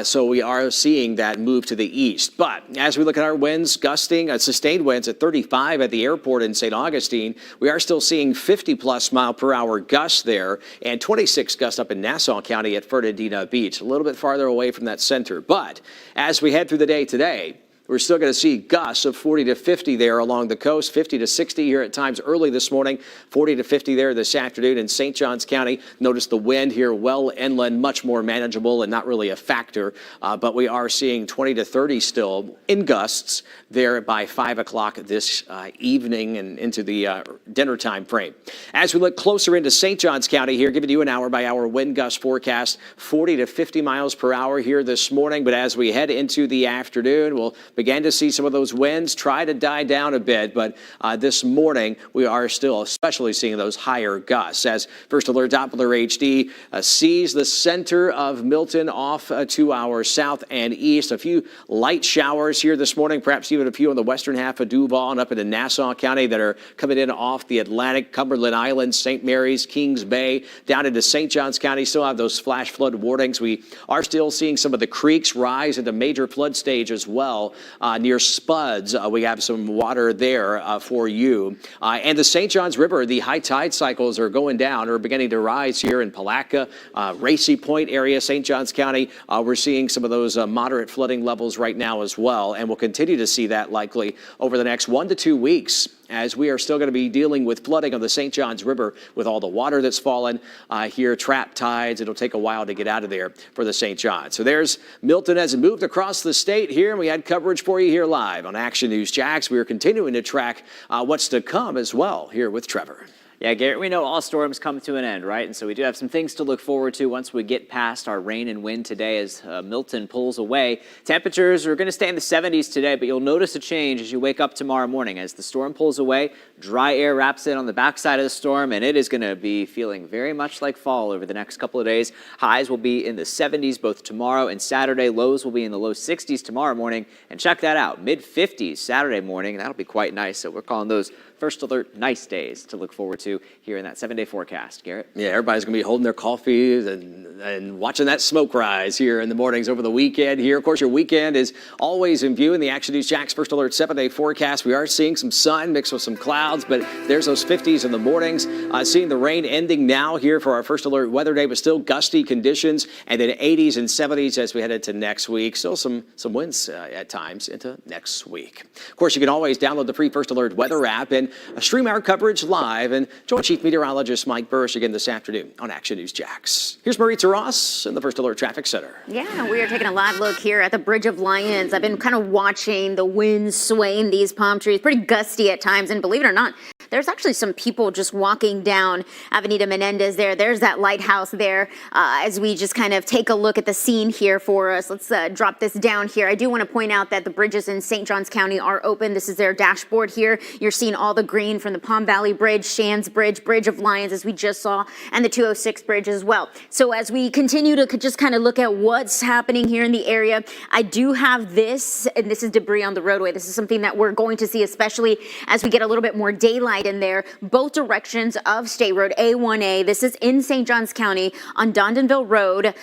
So we are seeing that move to the east. But as we look at our winds, gusting, sustained winds at 35 at the airport in St. Augustine, we are still seeing 50-plus mile per hour gusts there and 26 gusts up in Nassau County at Fernandina Beach, a little bit farther away from that center. But as we head through the day today, we're still going to see gusts of 40 to 50 there along the coast, 50 to 60 here at times early this morning, 40 to 50 there this afternoon in St. Johns County. Notice the wind here well inland, much more manageable and not really a factor, but we are seeing 20 to 30 still in gusts there by 5 o'clock this evening and into the dinner time frame. As we look closer into St. Johns County here, giving you an hour-by-hour wind gust forecast, 40 to 50 miles per hour here this morning, but as we head into the afternoon, we'll began to see some of those winds try to die down a bit, but this morning we are still especially seeing those higher gusts as First Alert Doppler HD sees the center of Milton off to our south and east. A few light showers here this morning, perhaps even a few on the western half of Duval and up into Nassau County that are coming in off the Atlantic, Cumberland Islands, St. Mary's, Kings Bay, down into St. Johns County. Still have those flash flood warnings. We are still seeing some of the creeks rise into major flood stage as well. Near Spuds, we have some water there for you. And the St. Johns River, the high tide cycles are going down or beginning to rise here in Palatka, Racy Point area, St. Johns County. We're seeing some of those moderate flooding levels right now as well, and we'll continue to see that likely over the next 1 to 2 weeks, as we are still going to be dealing with flooding on the St. Johns River with all the water that's fallen here, trapped tides. It'll take a while to get out of there for the St. Johns. So there's Milton as it moved across the state here, and we had coverage for you here live on Action News Jax. We are continuing to track what's to come as well here with Trevor. Yeah, Garrett, we know all storms come to an end, right? And so we do have some things to look forward to once we get past our rain and wind today as Milton pulls away. Temperatures are going to stay in the 70s today, but you'll notice a change as you wake up tomorrow morning. As the storm pulls away, dry air wraps in on the backside of the storm, and it is going to be feeling very much like fall over the next couple of days. Highs will be in the 70s both tomorrow and Saturday. Lows will be in the low 60s tomorrow morning. And check that out, mid-50s Saturday morning. That'll be quite nice. So we're calling those First Alert nice days to look forward to here in that 7-day forecast. Garrett? Yeah, everybody's going to be holding their coffees and watching that smoke rise here in the mornings over the weekend here. Of course, your weekend is always in view in the Action News Jax First Alert 7-day forecast. We are seeing some sun mixed with some clouds, but there's those 50s in the mornings. Seeing the rain ending now here for our First Alert weather day, but still gusty conditions, and then 80s and 70s as we head into next week. Still some winds at times into next week. Of course, you can always download the free First Alert weather app, and stream our coverage live and join Chief Meteorologist Mike Burrish again this afternoon on Action News Jax. Here's Maritza Ross in the First Alert Traffic Center. Yeah, we are taking a live look here at the Bridge of Lions. I've been kind of watching the wind swaying these palm trees, pretty gusty at times, and believe it or not, there's actually some people just walking down Avenida Menendez there. There's that lighthouse there as we just kind of take a look at the scene here for us. Let's drop this down here. I do want to point out that the bridges in St. Johns County are open. This is their dashboard here. You're seeing all the green from the Palm Valley Bridge, Shands Bridge, Bridge of Lions as we just saw, and the 206 Bridge as well. So as we continue to just kind of look at what's happening here in the area, I do have this, and this is debris on the roadway. This is something that we're going to see, especially as we get a little bit more daylight in there. Both directions of State Road A1A. This is in St. Johns County on Dondonville Road.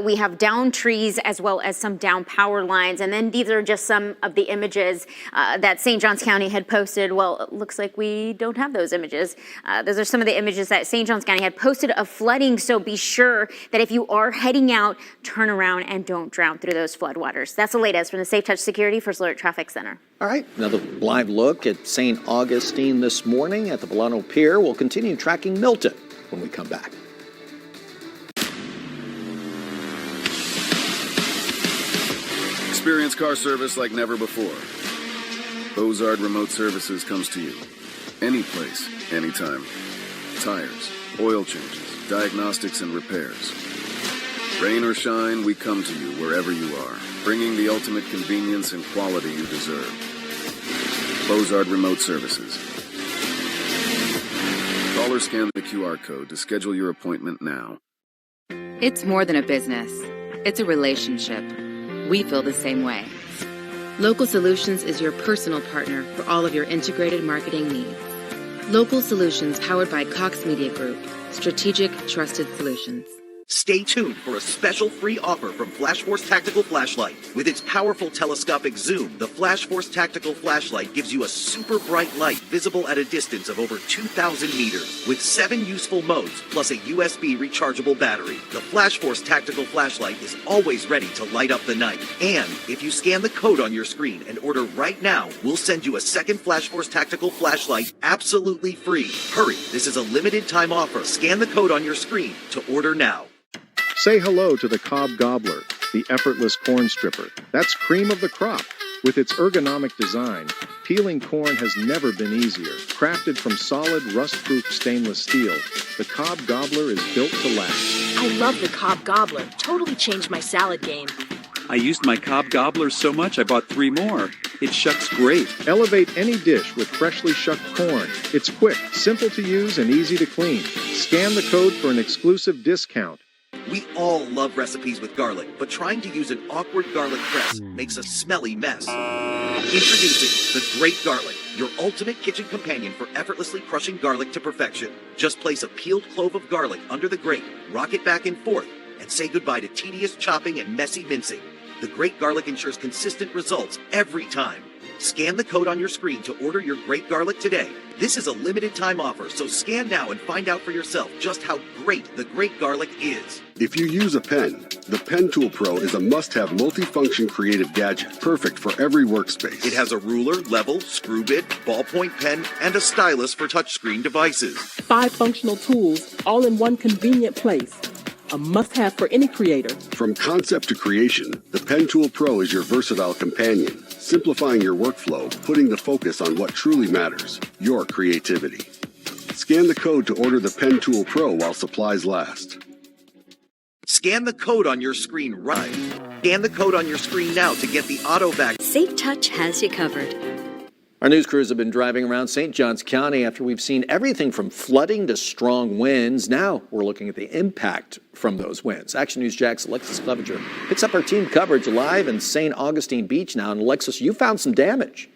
We have down trees as well as some down power lines. And then these are just some of the images that St. Johns County had posted. Well, it looks like we don't have those images. Those are some of the images that St. Johns County had posted of flooding. So be sure that if you are heading out, turn around and don't drown through those floodwaters. That's the latest from the Safe Touch Security First Alert Traffic Center. All right, another live look at St. Augustine this morning at the Bolano Pier. We'll continue tracking Milton when we come back. Experience car service like never before. Ozard Remote Services comes to you. Any place, anytime. Tires, oil changes, diagnostics and repairs. Rain or shine, we come to you wherever you are, bringing the ultimate convenience and quality you deserve. Ozard Remote Services. Call or scan the QR code to schedule your appointment now. It's more than a business. It's a relationship. We feel the same way. Local Solutions is your personal partner for all of your integrated marketing needs. Local Solutions powered by Cox Media Group. Strategic, trusted solutions. Stay tuned for a special free offer from Flash Force Tactical Flashlight. With its powerful telescopic zoom, the Flash Force Tactical Flashlight gives you a super bright light visible at a distance of over 2,000 meters. With 7 useful modes, plus a USB rechargeable battery, the Flash Force Tactical Flashlight is always ready to light up the night. And if you scan the code on your screen and order right now, we'll send you a second Flash Force Tactical Flashlight absolutely free. Hurry, this is a limited time offer. Scan the code on your screen to order now. Say hello to the Cobb Gobbler, the effortless corn stripper. That's cream of the crop. With its ergonomic design, peeling corn has never been easier. Crafted from solid, rust-proof stainless steel, the Cobb Gobbler is built to last. I love the Cobb Gobbler. Totally changed my salad game. I used my Cobb Gobbler so much I bought 3 more. It shucks great. Elevate any dish with freshly shucked corn. It's quick, simple to use, and easy to clean. Scan the code for an exclusive discount. We all love recipes with garlic, but trying to use an awkward garlic press makes a smelly mess. Introducing the Great Garlic, your ultimate kitchen companion for effortlessly crushing garlic to perfection. Just place a peeled clove of garlic under the grate, rock it back and forth, and say goodbye to tedious chopping and messy mincing. The Great Garlic ensures consistent results every time. Scan the code on your screen to order your Great Garlic today. This is a limited time offer, so scan now and find out for yourself just how great the Great Garlic is. If you use a pen, the Pen Tool Pro is a must-have multifunction creative gadget, perfect for every workspace. It has a ruler, level, screw bit, ballpoint pen, and a stylus for touchscreen devices. 5 functional tools, all in one convenient place. A must-have for any creator. From concept to creation, the Pen Tool Pro is your versatile companion, simplifying your workflow, putting the focus on what truly matters, your creativity. Scan the code to order the Pen Tool Pro while supplies last. Scan the code on your screen right. Scan the code on your screen now to get the AutoVac. Safe Touch has you covered. Our news crews have been driving around St. Johns County after we've seen everything from flooding to strong winds. Now we're looking at the impact from those winds. Action News Jax Alexis Clevenger picks up our team coverage live in St. Augustine Beach now. And Alexis, you found some damage.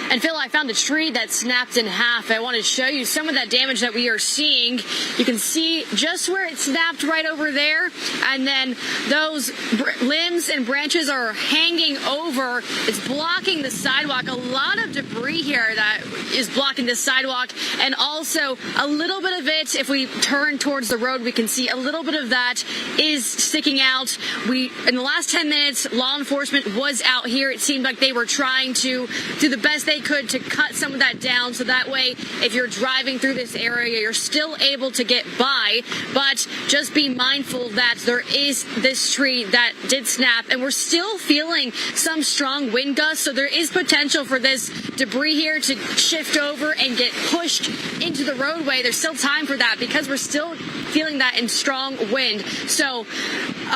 And Phil, I found a tree that snapped in half. I want to show you some of that damage that we are seeing. You can see just where it snapped right over there. And then those limbs and branches are hanging over. It's blocking the sidewalk. A lot of debris here that is blocking the sidewalk. And also a little bit of it, if we turn towards the road, we can see a little bit of that is sticking out. In the last 10 minutes, law enforcement was out here. It seemed like they were trying to do the best they could to cut some of that down, so that way if you're driving through this area, you're still able to get by. But just be mindful that there is this tree that did snap, and we're still feeling some strong wind gusts, so there is potential for this debris here to shift over and get pushed into the roadway. There's still time for that because we're still feeling that in strong wind. So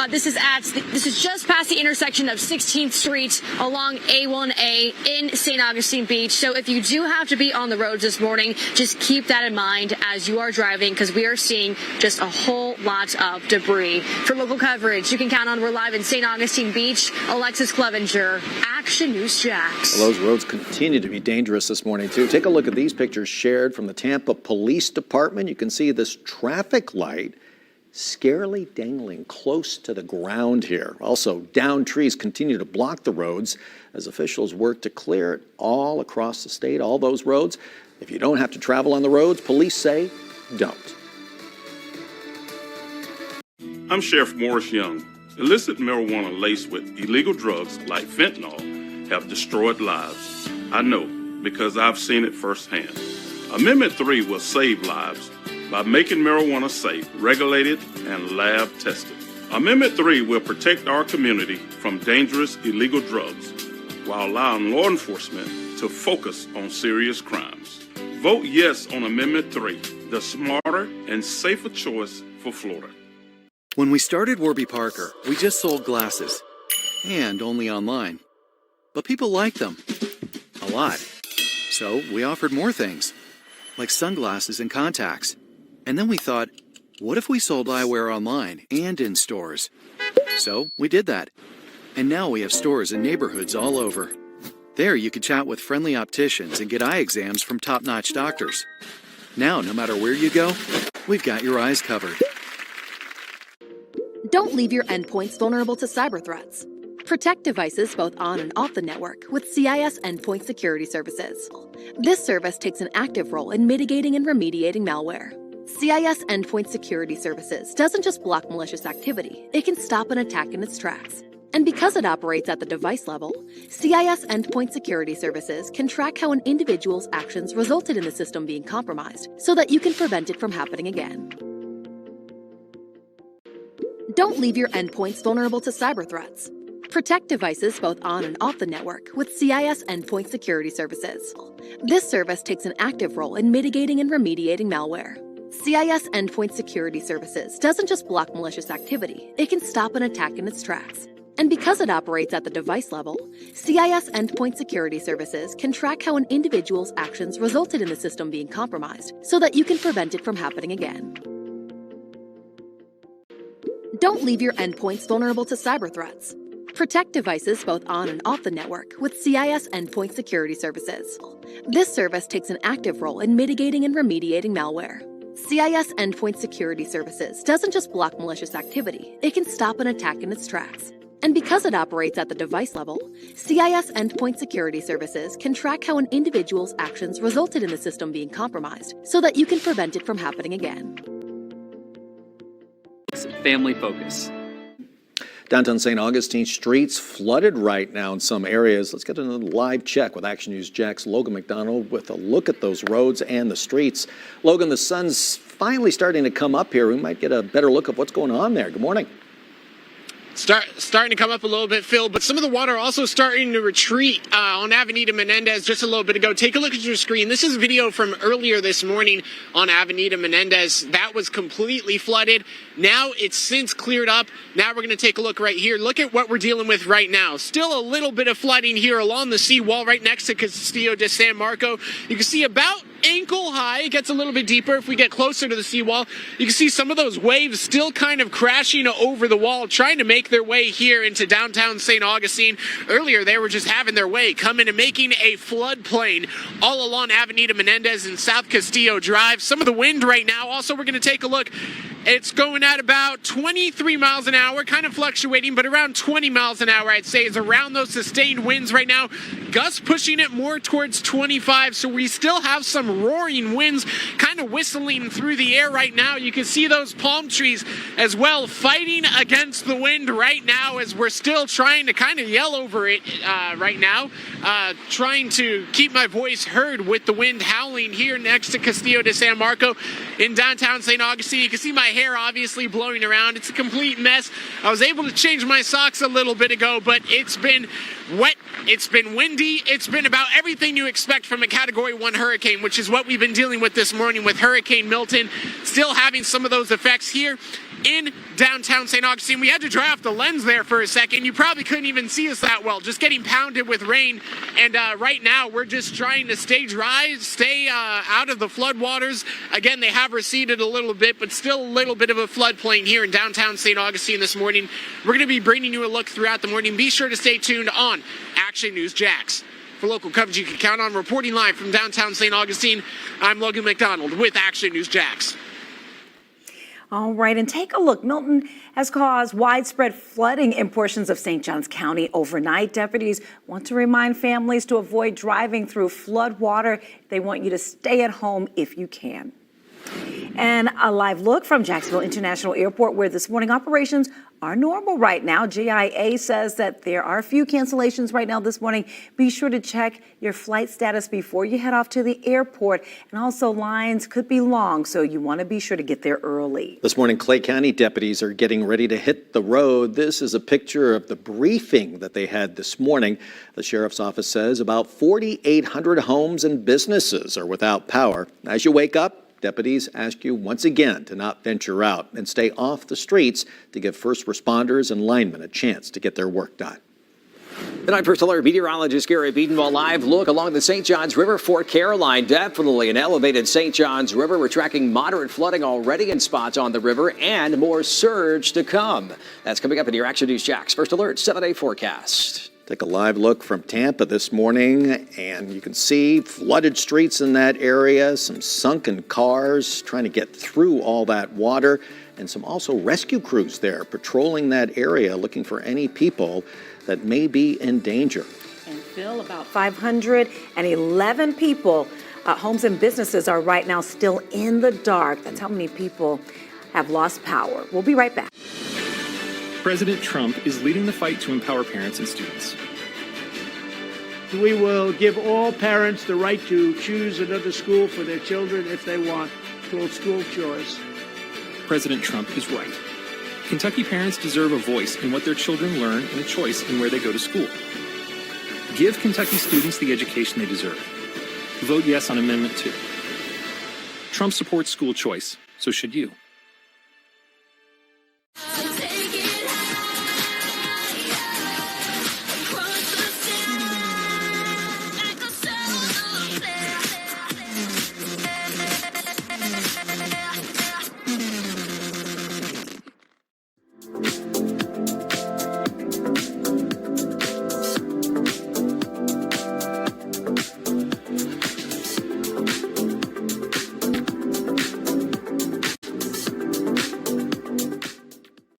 this is just past the intersection of 16th Street along A1A in St. Augustine Beach. So if you do have to be on the roads this morning, just keep that in mind as you are driving, because we are seeing just a whole lot of debris. For local coverage, you can count on we're live in St. Augustine Beach. Alexis Clevenger, Action News Jax. Well, those roads continue to be dangerous this morning, too. Take a look at these pictures shared from the Tampa Police Department. You can see this traffic light scarily dangling close to the ground here. Also, downed trees continue to block the roads as officials work to clear it all across the state, all those roads. If you don't have to travel on the roads, police say don't. I'm Sheriff Morris Young. Illicit marijuana laced with illegal drugs like fentanyl have destroyed lives. I know because I've seen it firsthand. Amendment 3 will save lives by making marijuana safe, regulated, and lab tested. Amendment 3 will protect our community from dangerous illegal drugs while allowing law enforcement to focus on serious crimes. Vote yes on Amendment 3, the smarter and safer choice for Florida. When we started Warby Parker, we just sold glasses, and only online. But people liked them a lot. So we offered more things, like sunglasses and contacts. And then we thought, what if we sold eyewear online and in stores? So we did that. And now we have stores in neighborhoods all over. There you could chat with friendly opticians and get eye exams from top-notch doctors. Now, no matter where you go, we've got your eyes covered. Don't leave your endpoints vulnerable to cyber threats. Protect devices both on and off the network with CIS Endpoint Security Services. This service takes an active role in mitigating and remediating malware. CIS Endpoint Security Services doesn't just block malicious activity, it can stop an attack in its tracks. And because it operates at the device level, CIS Endpoint Security Services can track how an individual's actions resulted in the system being compromised so that you can prevent it from happening again. Don't leave your endpoints vulnerable to cyber threats. Protect devices both on and off the network with CIS Endpoint Security Services. This service takes an active role in mitigating and remediating malware. CIS Endpoint Security Services doesn't just block malicious activity, it can stop an attack in its tracks. And because it operates at the device level, CIS Endpoint Security Services can track how an individual's actions resulted in the system being compromised so that you can prevent it from happening again. Don't leave your endpoints vulnerable to cyber threats. Protect devices both on and off the network with CIS Endpoint Security Services. This service takes an active role in mitigating and remediating malware. CIS Endpoint Security Services doesn't just block malicious activity, it can stop an attack in its tracks. And because it operates at the device level, CIS Endpoint Security Services can track how an individual's actions resulted in the system being compromised so that you can prevent it from happening again. Family Focus. Downtown St. Augustine streets flooded right now in some areas. Let's get another live check with Action News Jax Logan McDonald with a look at those roads and the streets. Logan, the sun's finally starting to come up here. We might get a better look at what's going on there. Good morning. Starting to come up a little bit, Phil, but some of the water also starting to retreat on Avenida Menendez just a little bit ago. Take a look at your screen. This is video from earlier this morning on Avenida Menendez. That was completely flooded. Now it's since cleared up. Now we're going to take a look right here. Look at what we're dealing with right now. Still a little bit of flooding here along the seawall right next to Castillo de San Marco. You can see about ankle high. It gets a little bit deeper if we get closer to the seawall. You can see some of those waves still kind of crashing over the wall, trying to make their way here into downtown St. Augustine. Earlier, they were just having their way, coming and making a floodplain all along Avenida Menendez and South Castillo Drive. Some of the wind right now. Also, we're going to take a look It's going at about 23 miles an hour, kind of fluctuating, but around 20 miles an hour, I'd say, is around those sustained winds right now. Gusts pushing it more towards 25, so we still have some roaring winds kind of whistling through the air right now. You can see those palm trees as well fighting against the wind right now as we're still trying to kind of yell over it right now, trying to keep my voice heard with the wind howling here next to Castillo de San Marco in downtown St. Augustine. You can see my hair obviously blowing around. It's a complete mess. I was able to change my socks a little bit ago, but it's been wet, it's been windy, it's been about everything you expect from a Category 1 hurricane, which is what we've been dealing with this morning with Hurricane Milton, still having some of those effects here in downtown St. Augustine. We had to dry off the lens there for a second. You probably couldn't even see us that well, just getting pounded with rain. And right now, we're just trying to stay dry, stay out of the floodwaters. Again, they have receded a little bit, but still a little bit of a floodplain here in downtown St. Augustine this morning. We're going to be bringing you a look throughout the morning. Be sure to stay tuned on Action News Jax. For local coverage you can count on, reporting live from downtown St. Augustine, I'm Logan McDonald with Action News Jax. All right, and take a look. Milton has caused widespread flooding in portions of St. Johns County overnight. Deputies want to remind families to avoid driving through flood water. They want you to stay at home if you can. And a live look from Jacksonville International Airport, where this morning operations are normal right now. GIA says that there are a few cancellations right now this morning. Be sure to check your flight status before you head off to the airport. And also, lines could be long, so you want to be sure to get there early. This morning, Clay County deputies are getting ready to hit the road. This is a picture of the briefing that they had this morning. The sheriff's office says about 4,800 homes and businesses are without power. As you wake up, deputies ask you once again to not venture out and stay off the streets to give first responders and linemen a chance to get their work done. Tonight, First Alert meteorologist Gary Beaton, live look along the St. Johns River, Fort Caroline. Definitely an elevated St. Johns River. We're tracking moderate flooding already in spots on the river and more surge to come. That's coming up in your Action News Jax First Alert 7-day forecast. Take a live look from Tampa this morning, and you can see flooded streets in that area, some sunken cars trying to get through all that water, and some also rescue crews there patrolling that area looking for any people that may be in danger. And Phil, about 511 people, homes and businesses are right now still in the dark. That's how many people have lost power. We'll be right back. President Trump is leading the fight to empower parents and students. We will give all parents the right to choose another school for their children if they want, called school choice. President Trump is right. Kentucky parents deserve a voice in what their children learn and a choice in where they go to school. Give Kentucky students the education they deserve. Vote yes on Amendment 2. Trump supports school choice, so should you.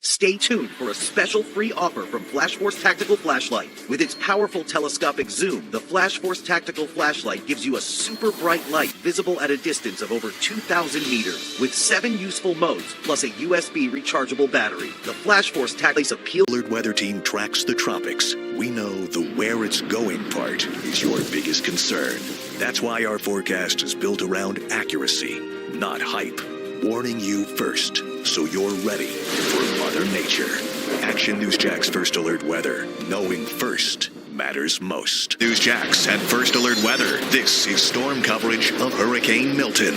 Stay tuned for a special free offer from Flash Force Tactical Flashlight. With its powerful telescopic zoom, the Flash Force Tactical Flashlight gives you a super bright light visible at a distance of over 2,000 meters. With 7 useful modes, plus a USB rechargeable battery, the Flash Force Tactical's appeal. Alert Weather Team tracks the tropics. We know the where it's going part is your biggest concern. That's why our forecast is built around accuracy, not hype. Warning you first, so you're ready for Mother Nature. Action News Jax First Alert Weather. Knowing first matters most. News Jax and First Alert Weather. This is storm coverage of Hurricane Milton.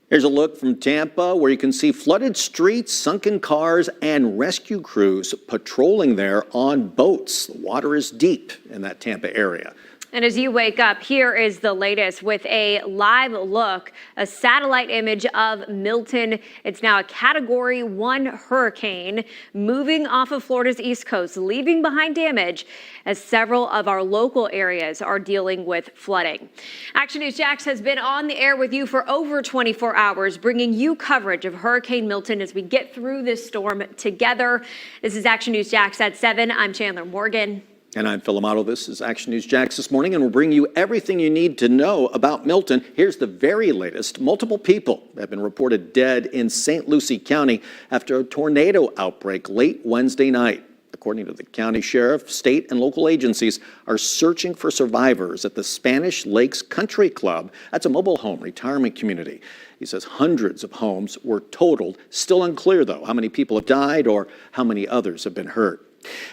Here's a look from Tampa where you can see flooded streets, sunken cars, and rescue crews patrolling there on boats. The water is deep in that Tampa area. And as you wake up, here is the latest with a live look, a satellite image of Milton. It's now a Category 1 hurricane moving off of Florida's east coast, leaving behind damage as several of our local areas are dealing with flooding. Action News Jax has been on the air with you for over 24 hours, bringing you coverage of Hurricane Milton as we get through this storm together. This is Action News Jax at 7. I'm Chandler Morgan. And I'm Phil Amato. This is Action News Jax this morning, and we'll bring you everything you need to know about Milton. Here's the very latest. Multiple people have been reported dead in St. Lucie County after a tornado outbreak late Wednesday night. According to the county sheriff, state and local agencies are searching for survivors at the Spanish Lakes Country Club. That's a mobile home retirement community. He says hundreds of homes were totaled. Still unclear, though, how many people have died or how many others have been hurt.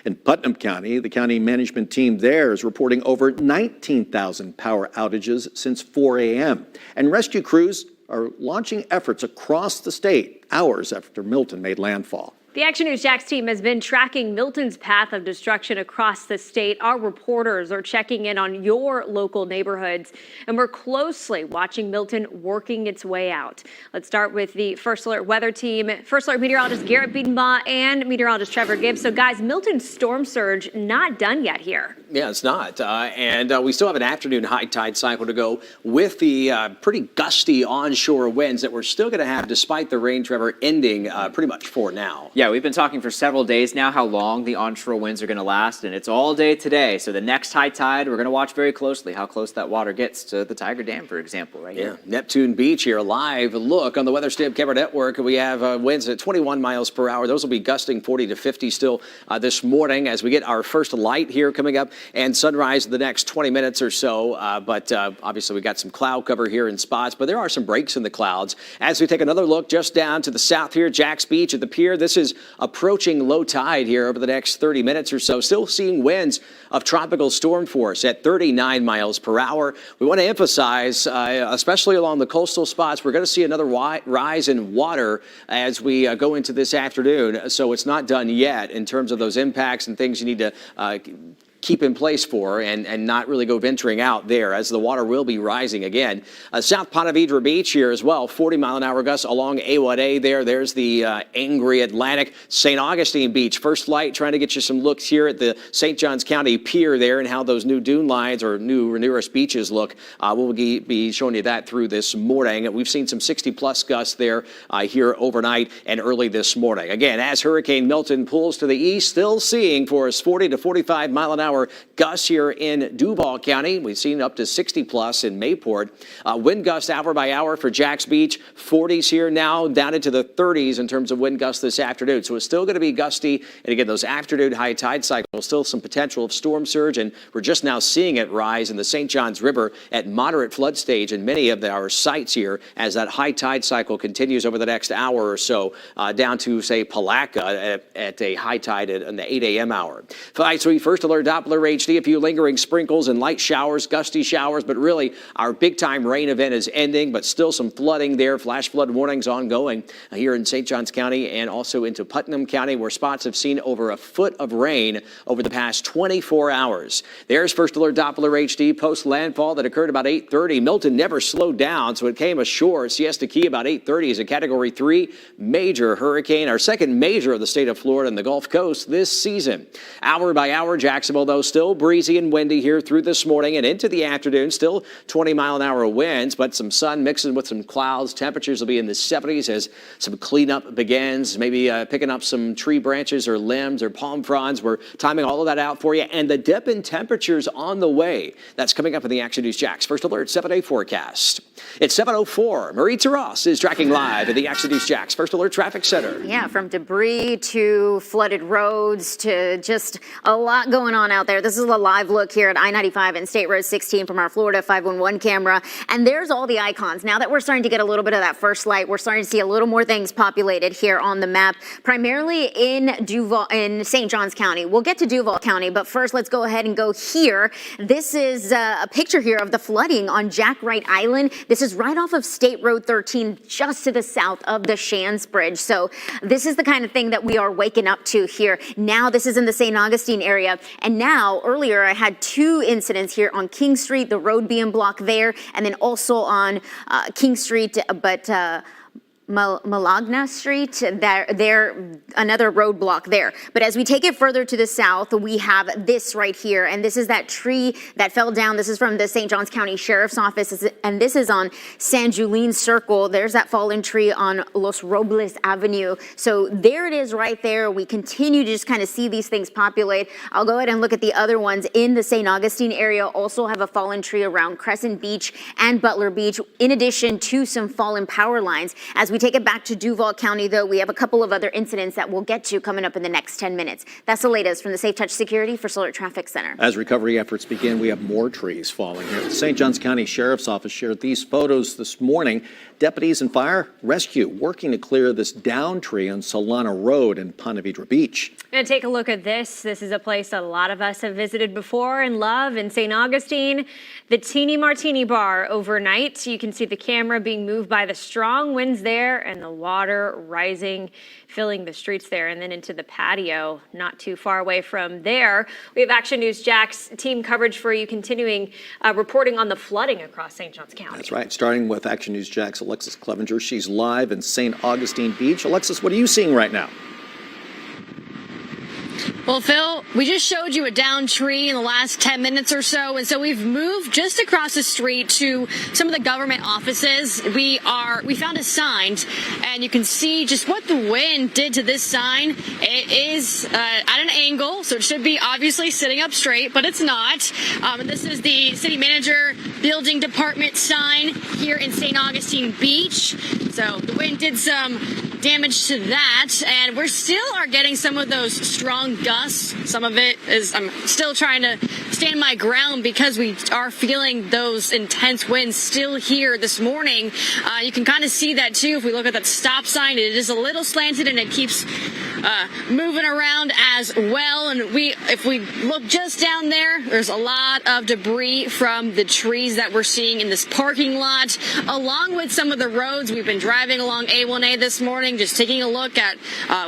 In Putnam County, the county management team there is reporting over 19,000 power outages since 4 a.m. And rescue crews are launching efforts across the state hours after Milton made landfall. The Action News Jax team has been tracking Milton's path of destruction across the state. Our reporters are checking in on your local neighborhoods, and we're closely watching Milton working its way out. Let's start with the First Alert weather team. First Alert meteorologist Garrett Biedenbaugh and meteorologist Trevor Gibbs. So guys, Milton's storm surge not done yet here. Yeah, it's not. And we still have an afternoon high tide cycle to go with the pretty gusty onshore winds that we're still going to have despite the rain, Trevor, ending pretty much for now. Yeah, we've been talking for several days now how long the onshore winds are going to last, and it's all day today. So the next high tide, we're going to watch very closely how close that water gets to the Tiger Dam, for example, right here. Neptune Beach here, live look on the Weather Stamp Camera Network. We have winds at 21 miles per hour. Those will be gusting 40 to 50 still this morning as we get our first light here coming up and sunrise in the next 20 minutes or so. But obviously we got some cloud cover here in spots, but there are some breaks in the clouds. As we take another look just down to the south here, Jax Beach at the pier, this is approaching low tide here over the next 30 minutes or so. Still seeing winds of tropical storm force at 39 miles per hour. We want to emphasize, especially along the coastal spots, we're going to see another rise in water as we go into this afternoon. So it's not done yet in terms of those impacts and things you need to keep in place for and not really go venturing out there as the water will be rising again. South Ponte Vedra Beach here as well, 40-mile-an-hour gusts along A1A there. There's the angry Atlantic. St. Augustine Beach, first light, trying to get you some looks here at the St. Johns County Pier there and how those new dune lines or nearest beaches look. We'll be showing you that through this morning. We've seen some 60-plus gusts there here overnight and early this morning. Again, as Hurricane Milton pulls to the east, still seeing for us 40 to 45-mile-an-hour gusts here in Duval County. We've seen up to 60-plus in Mayport. Wind gusts hour by hour for Jax Beach. 40s here now, down into the 30s in terms of wind gusts this afternoon. So it's still going to be gusty. And again, those afternoon high tide cycles, still some potential of storm surge. And we're just now seeing it rise in the St. Johns River at moderate flood stage in many of our sites here as that high tide cycle continues over the next hour or so down to, say, Palatka at a high tide in the 8 a.m. hour. 5-3 First Alert Doppler HD, a few lingering sprinkles and light showers, gusty showers, but really our big-time rain event is ending, but still some flooding there. Flash flood warnings ongoing here in St. Johns County and also into Putnam County, where spots have seen over a foot of rain over the past 24 hours. There's First Alert Doppler HD post-landfall that occurred about 8:30. Milton never slowed down, so it came ashore Siesta Key about 8:30 as a Category 3 major hurricane, our second major of the state of Florida and the Gulf Coast this season. Hour by hour, Jacksonville, though, still breezy and windy here through this morning and into the afternoon. Still 20-mile-an-hour winds, but some sun mixing with some clouds. Temperatures will be in the 70s as some cleanup begins, maybe picking up some tree branches or limbs or palm fronds. We're timing all of that out for you. And the dip in temperatures on the way. That's coming up in the Action News Jax First Alert 7-day forecast. It's 7:04. Maritza Ross is tracking live at the Action News Jax First Alert Traffic Center. Yeah, from debris to flooded roads to just a lot going on out there. This is a live look here at I-95 and State Road 16 from our Florida 511 camera. And there's all the icons. Now that we're starting to get a little bit of that first light, we're starting to see a little more things populated here on the map, primarily in St. Johns County. We'll get to Duval County, but first let's go ahead and go here. This is a picture here of the flooding on Jack Wright Island. This is right off of State Road 13, just to the south of the Shands Bridge. So this is the kind of thing that we are waking up to here. Now this is in the St. Augustine area. And now earlier I had 2 incidents here on King Street, the road being blocked there, and then also on King Street, but Malagna Street, there another roadblock there. But as we take it further to the south, we have this right here, and this is that tree that fell down. This is from the St. Johns County Sheriff's Office, and this is on San Julien Circle. There's that fallen tree on Los Robles Avenue. So there it is right there. We continue to just kind of see these things populate. I'll go ahead and look at the other ones in the St. Augustine area. Also have a fallen tree around Crescent Beach and Butler Beach, in addition to some fallen power lines. As we take it back to Duval County, though, we have a couple of other incidents that we'll get to coming up in the next 10 minutes. That's the latest from the Safe Touch Security for Solar Traffic Center. As recovery efforts begin, we have more trees falling here. The St. Johns County Sheriff's Office shared these photos this morning. Deputies and fire rescue working to clear this downed tree on Solana Road in Ponte Vedra Beach. And take a look at this. This is a place a lot of us have visited before and love in St. Augustine. The Teeny Martini Bar overnight. You can see the camera being moved by the strong winds there and the water rising, filling the streets there and then into the patio not too far away from there. We have Action News Jax team coverage for you, continuing reporting on the flooding across St. Johns County. That's right. Starting with Action News Jax, Alexis Clevenger. She's live in St. Augustine Beach. Alexis, what are you seeing right now? Well, Phil, we just showed you a downed tree in the last 10 minutes or so, and so we've moved just across the street to some of the government offices. We found a sign, and you can see just what the wind did to this sign. It is at an angle, so it should be obviously sitting up straight, but it's not. And this is the city manager building department sign here in St. Augustine Beach. So the wind did some damage to that, and we're still are getting some of those strong gusts. Some of it is, I'm still trying to stand my ground because we are feeling those intense winds still here this morning. You can kind of see that too if we look at that stop sign. It is a little slanted and it keeps moving around as well. And if we look just down there, there's a lot of debris from the trees that we're seeing in this parking lot, along with some of the roads. We've been driving along A1A this morning, just taking a look at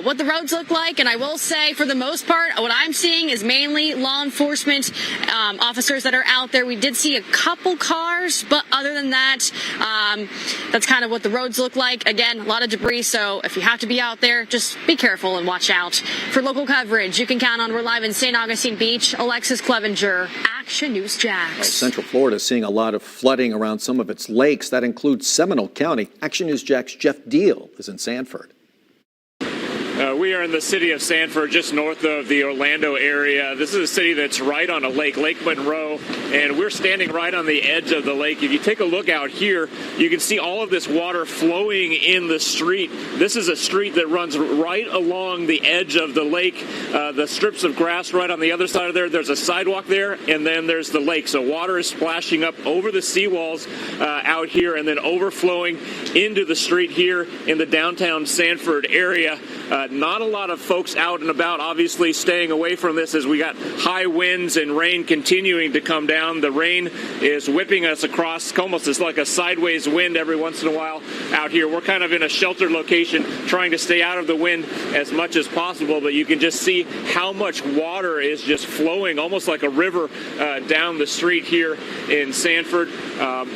what the roads look like. And I will say, for the most part, what I'm seeing is mainly law enforcement officers that are out there. We did see a couple cars, but other than that, that's kind of what the roads look like. Again, a lot of debris, so if you have to be out there, just be careful and watch out. For local coverage, you can count on. We're live in St. Augustine Beach. Alexis Clevenger, Action News Jax. Central Florida is seeing a lot of flooding around some of its lakes. That includes Seminole County. Action News Jax Jeff Deal is in Sanford. We are in the city of Sanford, just north of the Orlando area. This is a city that's right on a lake, Lake Monroe, and we're standing right on the edge of the lake. If you take a look out here, you can see all of this water flowing in the street. This is a street that runs right along the edge of the lake. The strips of grass right on the other side of there, there's a sidewalk there, and then there's the lake. So water is splashing up over the seawalls out here and then overflowing into the street here in the downtown Sanford area. Not a lot of folks out and about, obviously staying away from this as we got high winds and rain continuing to come down. The rain is whipping us across, almost as like a sideways wind every once in a while out here. We're kind of in a sheltered location trying to stay out of the wind as much as possible, but you can just see how much water is just flowing, almost like a river down the street here in Sanford.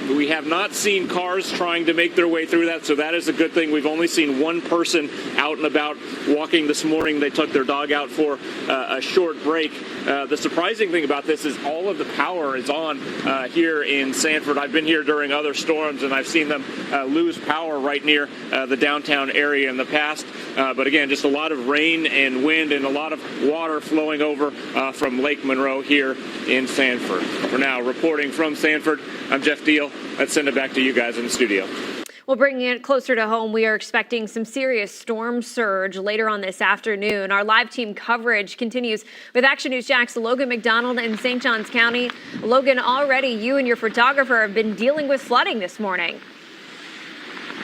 We have not seen cars trying to make their way through that, so that is a good thing. We've only seen one person out and about walking this morning. They took their dog out for a short break. The surprising thing about this is all of the power is on here in Sanford. I've been here during other storms and I've seen them lose power right near the downtown area in the past. But again, just a lot of rain and wind and a lot of water flowing over from Lake Monroe here in Sanford. For now, reporting from Sanford, I'm Jeff Deal. Let's send it back to you guys in the studio. Well, bringing it closer to home, we are expecting some serious storm surge later on this afternoon. Our live team coverage continues with Action News Jax, Logan McDonald in St. Johns County. Logan, already you and your photographer have been dealing with flooding this morning.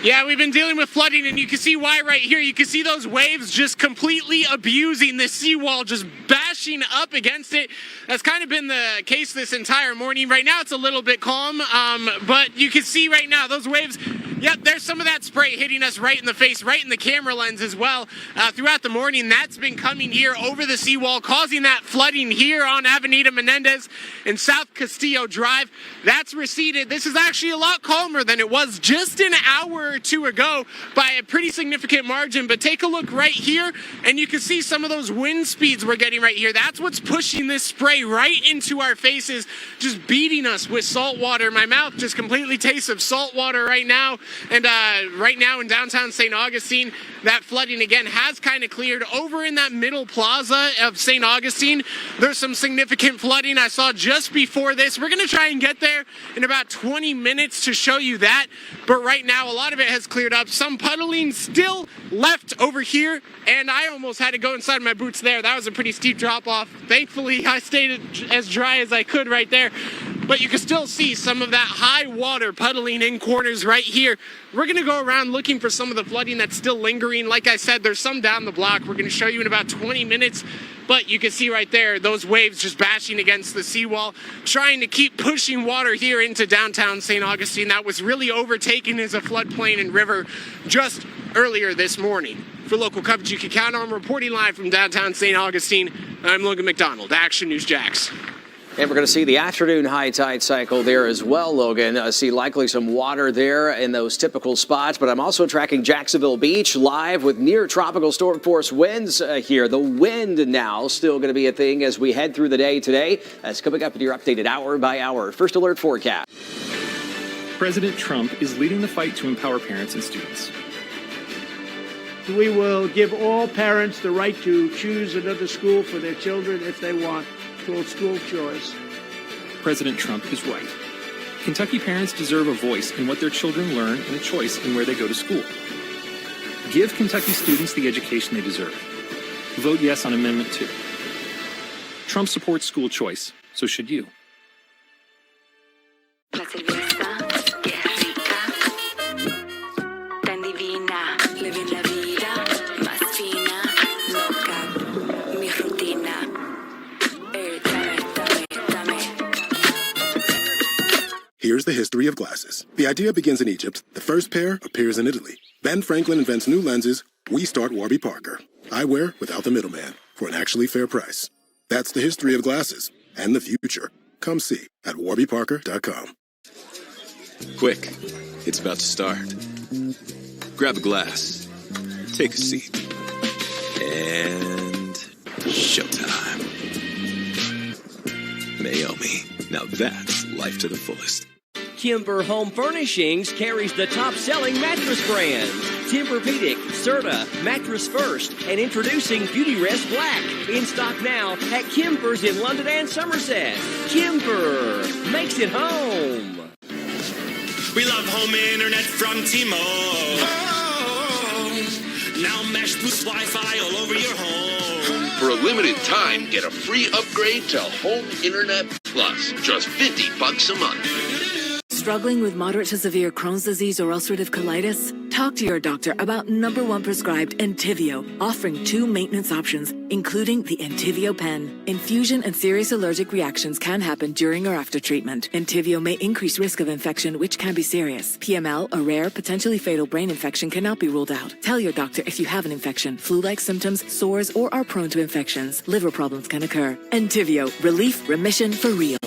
Yeah, we've been dealing with flooding, and you can see why right here. You can see those waves just completely abusing this seawall, just bashing up against it. That's kind of been the case this entire morning. Right now, it's a little bit calm, but you can see right now those waves. Yep, there's some of that spray hitting us right in the face, right in the camera lens as well. Throughout the morning, that's been coming here over the seawall, causing that flooding here on Avenida Menendez and South Castillo Drive. That's receded. This is actually a lot calmer than it was just an hour or two ago by a pretty significant margin. But take a look right here, and you can see some of those wind speeds we're getting right here. That's what's pushing this spray right into our faces, just beating us with salt water. My mouth just completely tastes of salt water right now. And right now in downtown St. Augustine, that flooding again has kind of cleared. Over in that middle plaza of St. Augustine, there's some significant flooding I saw just before this. We're going to try and get there in about 20 minutes to show you that. But right now, a lot of it has cleared up. Some puddling still left over here, and I almost had to go inside my boots there. That was a pretty steep drop off. Thankfully, I stayed as dry as I could right there. But you can still see some of that high water puddling in corners right here. We're going to go around looking for some of the flooding that's still lingering. Like I said, there's some down the block. We're going to show you in about 20 minutes. But you can see right there, those waves just bashing against the seawall, trying to keep pushing water here into downtown St. Augustine. That was really overtaken as a floodplain and river just earlier this morning. For local coverage you can count on, reporting live from downtown St. Augustine, I'm Logan McDonald, Action News Jax. And we're going to see the afternoon high tide cycle there as well, Logan. See likely some water there in those typical spots. But I'm also tracking Jacksonville Beach live with near tropical storm force winds here. The wind now still going to be a thing as we head through the day today. That's coming up in your updated hour by hour First Alert forecast. President Trump is leading the fight to empower parents and students. We will give all parents the right to choose another school for their children if they want. Called school choice. President Trump is right. Kentucky parents deserve a voice in what their children learn and a choice in where they go to school. Give Kentucky students the education they deserve. Vote yes on Amendment 2. Trump supports school choice, so should you. Here's the history of glasses. The idea begins in Egypt. The first pair appears in Italy. Ben Franklin invents new lenses. We start Warby Parker. Eyewear without the middleman for an actually fair price. That's the history of glasses and the future. Come see at warbyparker.com. Quick, it's about to start. Grab a glass. Take a seat. And showtime. Naomi. Now that's life to the fullest. Kimber Home Furnishings carries the top-selling mattress brands, Tempur-Pedic, Serta, Mattress First, and introducing Beauty Rest Black. In stock now at Kimber's in London and Somerset. Kimber makes it home. We love home internet from T-Mobile. Now Mesh boosts Wi-Fi all over your home. For a limited time, get a free upgrade to Home Internet Plus. Just $50 a month. Struggling with moderate to severe Crohn's disease or ulcerative colitis? Talk to your doctor about #1 prescribed Entyvio, offering 2 maintenance options, including the Entyvio pen. Infusion and serious allergic reactions can happen during or after treatment. Entyvio may increase risk of infection, which can be serious. PML, a rare, potentially fatal brain infection, cannot be ruled out. Tell your doctor if you have an infection, flu-like symptoms, sores, or are prone to infections. Liver problems can occur. Entyvio, relief, remission for real.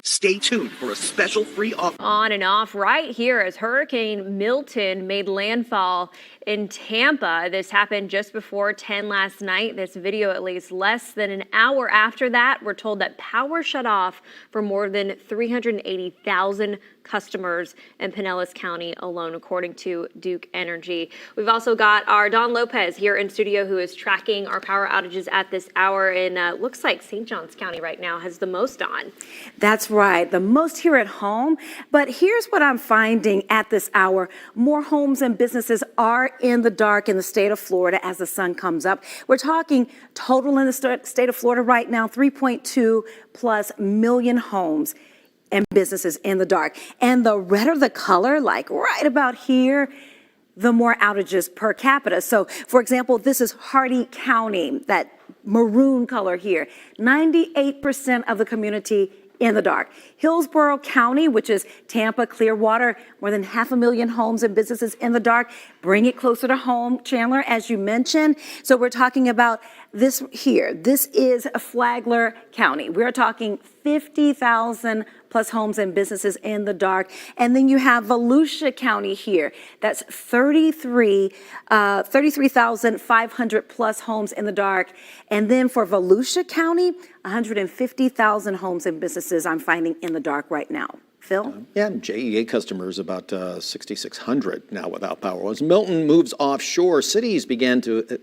Stay tuned for a special free offer. On and off right here as Hurricane Milton made landfall in Tampa. This happened just before 10 last night. This video, at least less than an hour after that, we're told that power shut off for more than 380,000 customers in Pinellas County alone, according to Duke Energy. We've also got our Don Lopez here in studio, who is tracking our power outages at this hour. And looks like St. Johns County right now has the most on. That's right, the most here at home. But here's what I'm finding at this hour. More homes and businesses are in the dark in the state of Florida as the sun comes up. We're talking total in the state of Florida right now, 3.2+ million homes. and businesses in the dark. And the redder the color, like right about here, the more outages per capita. So, for example, this is Hardee County, that maroon color here. 98% of the community in the dark. Hillsborough County, which is Tampa, Clearwater, more than 500,000 homes and businesses in the dark. Bring it closer to home, Chandler, as you mentioned. So we're talking about this here. This is Flagler County. We're talking 50,000 plus homes and businesses in the dark. And then you have Volusia County here. That's 33,500 plus homes in the dark. And then for Volusia County, 150,000 homes and businesses I'm finding in the dark right now. Phil? Yeah, JEA customers about 6,600 now without power. As Milton moves offshore, cities began to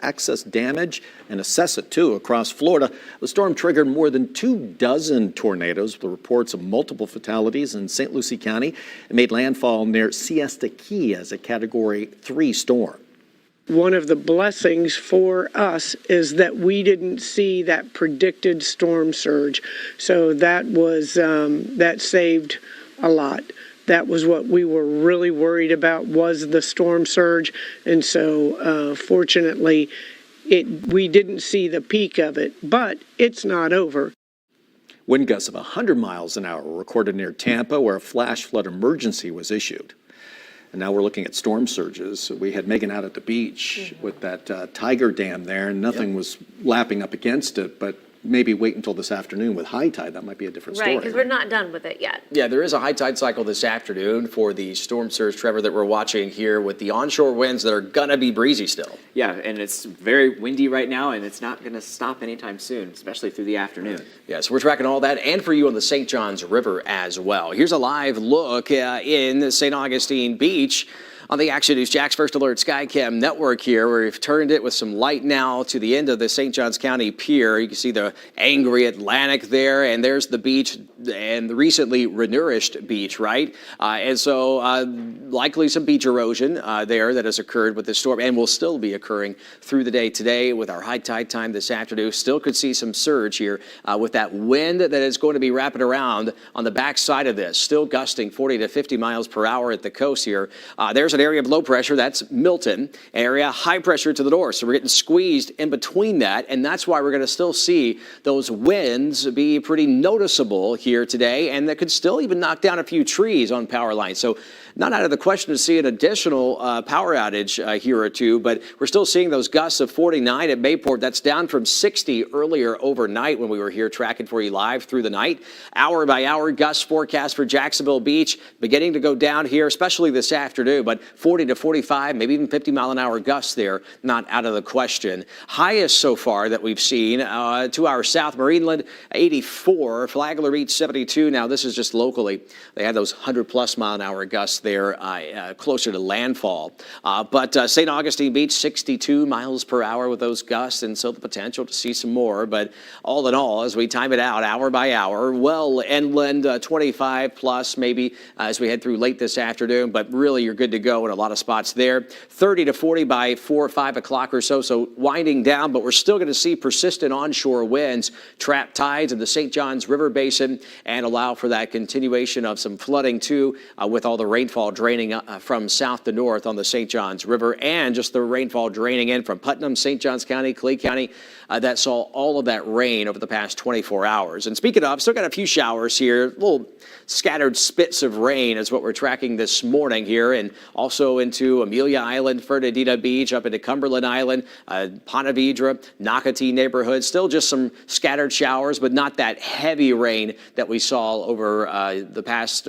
access damage and assess it too across Florida. The storm triggered more than 24 tornadoes with reports of multiple fatalities in St. Lucie County. It made landfall near Siesta Key as a Category 3 storm. One of the blessings for us is that we didn't see that predicted storm surge. So that was, that saved a lot. That was what we were really worried about, was the storm surge. And so fortunately, we didn't see the peak of it, but it's not over. Wind gusts of 100 miles an hour were recorded near Tampa, where a flash flood emergency was issued. And now we're looking at storm surges. We had Megan out at the beach with that Tiger Dam there, and nothing was lapping up against it, but maybe wait until this afternoon with high tide. That might be a different story. Right, because we're not done with it yet. Yeah, there is a high tide cycle this afternoon for the storm surge, Trevor, that we're watching here with the onshore winds that are going to be breezy still. Yeah, and it's very windy right now, and it's not going to stop anytime soon, especially through the afternoon. Yeah, so we're tracking all that and for you on the St. Johns River as well. Here's a live look in St. Augustine Beach on the Action News WJAX First Alert Skycam network here, where we've turned it with some light now to the end of the St. Johns County Pier. You can see the angry Atlantic there, and there's the beach and the recently renourished beach, right? And so likely some beach erosion there that has occurred with this storm and will still be occurring through the day today with our high tide time this afternoon. Still could see some surge here with that wind that is going to be wrapping around on the backside of this, still gusting 40 to 50 miles per hour at the coast here. There's an area of low pressure, that's Milton, area high pressure to the north. So we're getting squeezed in between that, and that's why we're going to still see those winds be pretty noticeable here today, and that could still even knock down a few trees on power lines. So not out of the question to see an additional power outage here or two, but we're still seeing those gusts of 49 at Bayport. That's down from 60 earlier overnight when we were here tracking for you live through the night. Hour by hour gust forecast for Jacksonville Beach beginning to go down here, especially this afternoon, but 40 to 45, maybe even 50 mile an hour gusts there, not out of the question. Highest so far that we've seen, 2 hours south, Marineland, 84, Flagler Beach, 72. Now this is just locally. They had those 100 plus mile an hour gusts there closer to landfall. But St. Augustine Beach, 62 miles per hour with those gusts, and so the potential to see some more. But all in all, as we time it out hour by hour, well, inland 25 plus maybe as we head through late this afternoon, but really you're good to go in a lot of spots there. 30 to 40 by 4 or 5 o'clock or so, so winding down, but we're still going to see persistent onshore winds, trap tides in the St. Johns River Basin, and allow for that continuation of some flooding too, with all the rainfall draining from south to north on the St. Johns River, and just the rainfall draining in from Putnam, St. Johns County, Clay County, that saw all of that rain over the past 24 hours. And speaking of, still got a few showers here, little scattered spits of rain is what we're tracking this morning here, and also into Amelia Island, Fernandina Beach, up into Cumberland Island, Ponte Vedra, Nocatee neighborhood. Still just some scattered showers, but not that heavy rain that we saw over the past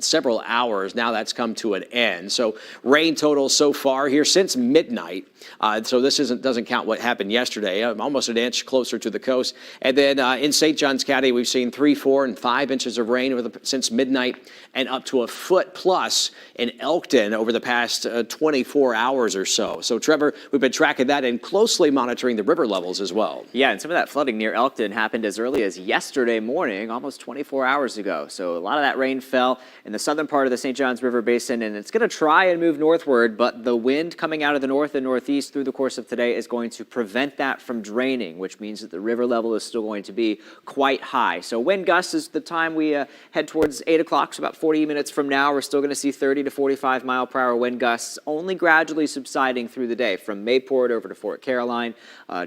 several hours. Now that's come to an end. So rain total so far here since midnight. So this doesn't count what happened yesterday. Almost an inch closer to the coast. And then in St. Johns County, we've seen 3, 4, and 5 inches of rain since midnight, and up to a foot plus in Elkton over the past 24 hours or so. So Trevor, we've been tracking that and closely monitoring the river levels as well. Yeah, and some of that flooding near Elkton happened as early as yesterday morning, almost 24 hours ago. So a lot of that rain fell in the southern part of the St. Johns River Basin, and it's going to try and move northward, but the wind coming out of the north and northeast through the course of today is going to prevent that from draining, which means that the river level is still going to be quite high. So wind gusts is the time we head towards 8 o'clock, so about 40 minutes from now, we're still going to see 30 to 45 mile per hour wind gusts, only gradually subsiding through the day from Mayport over to Fort Caroline,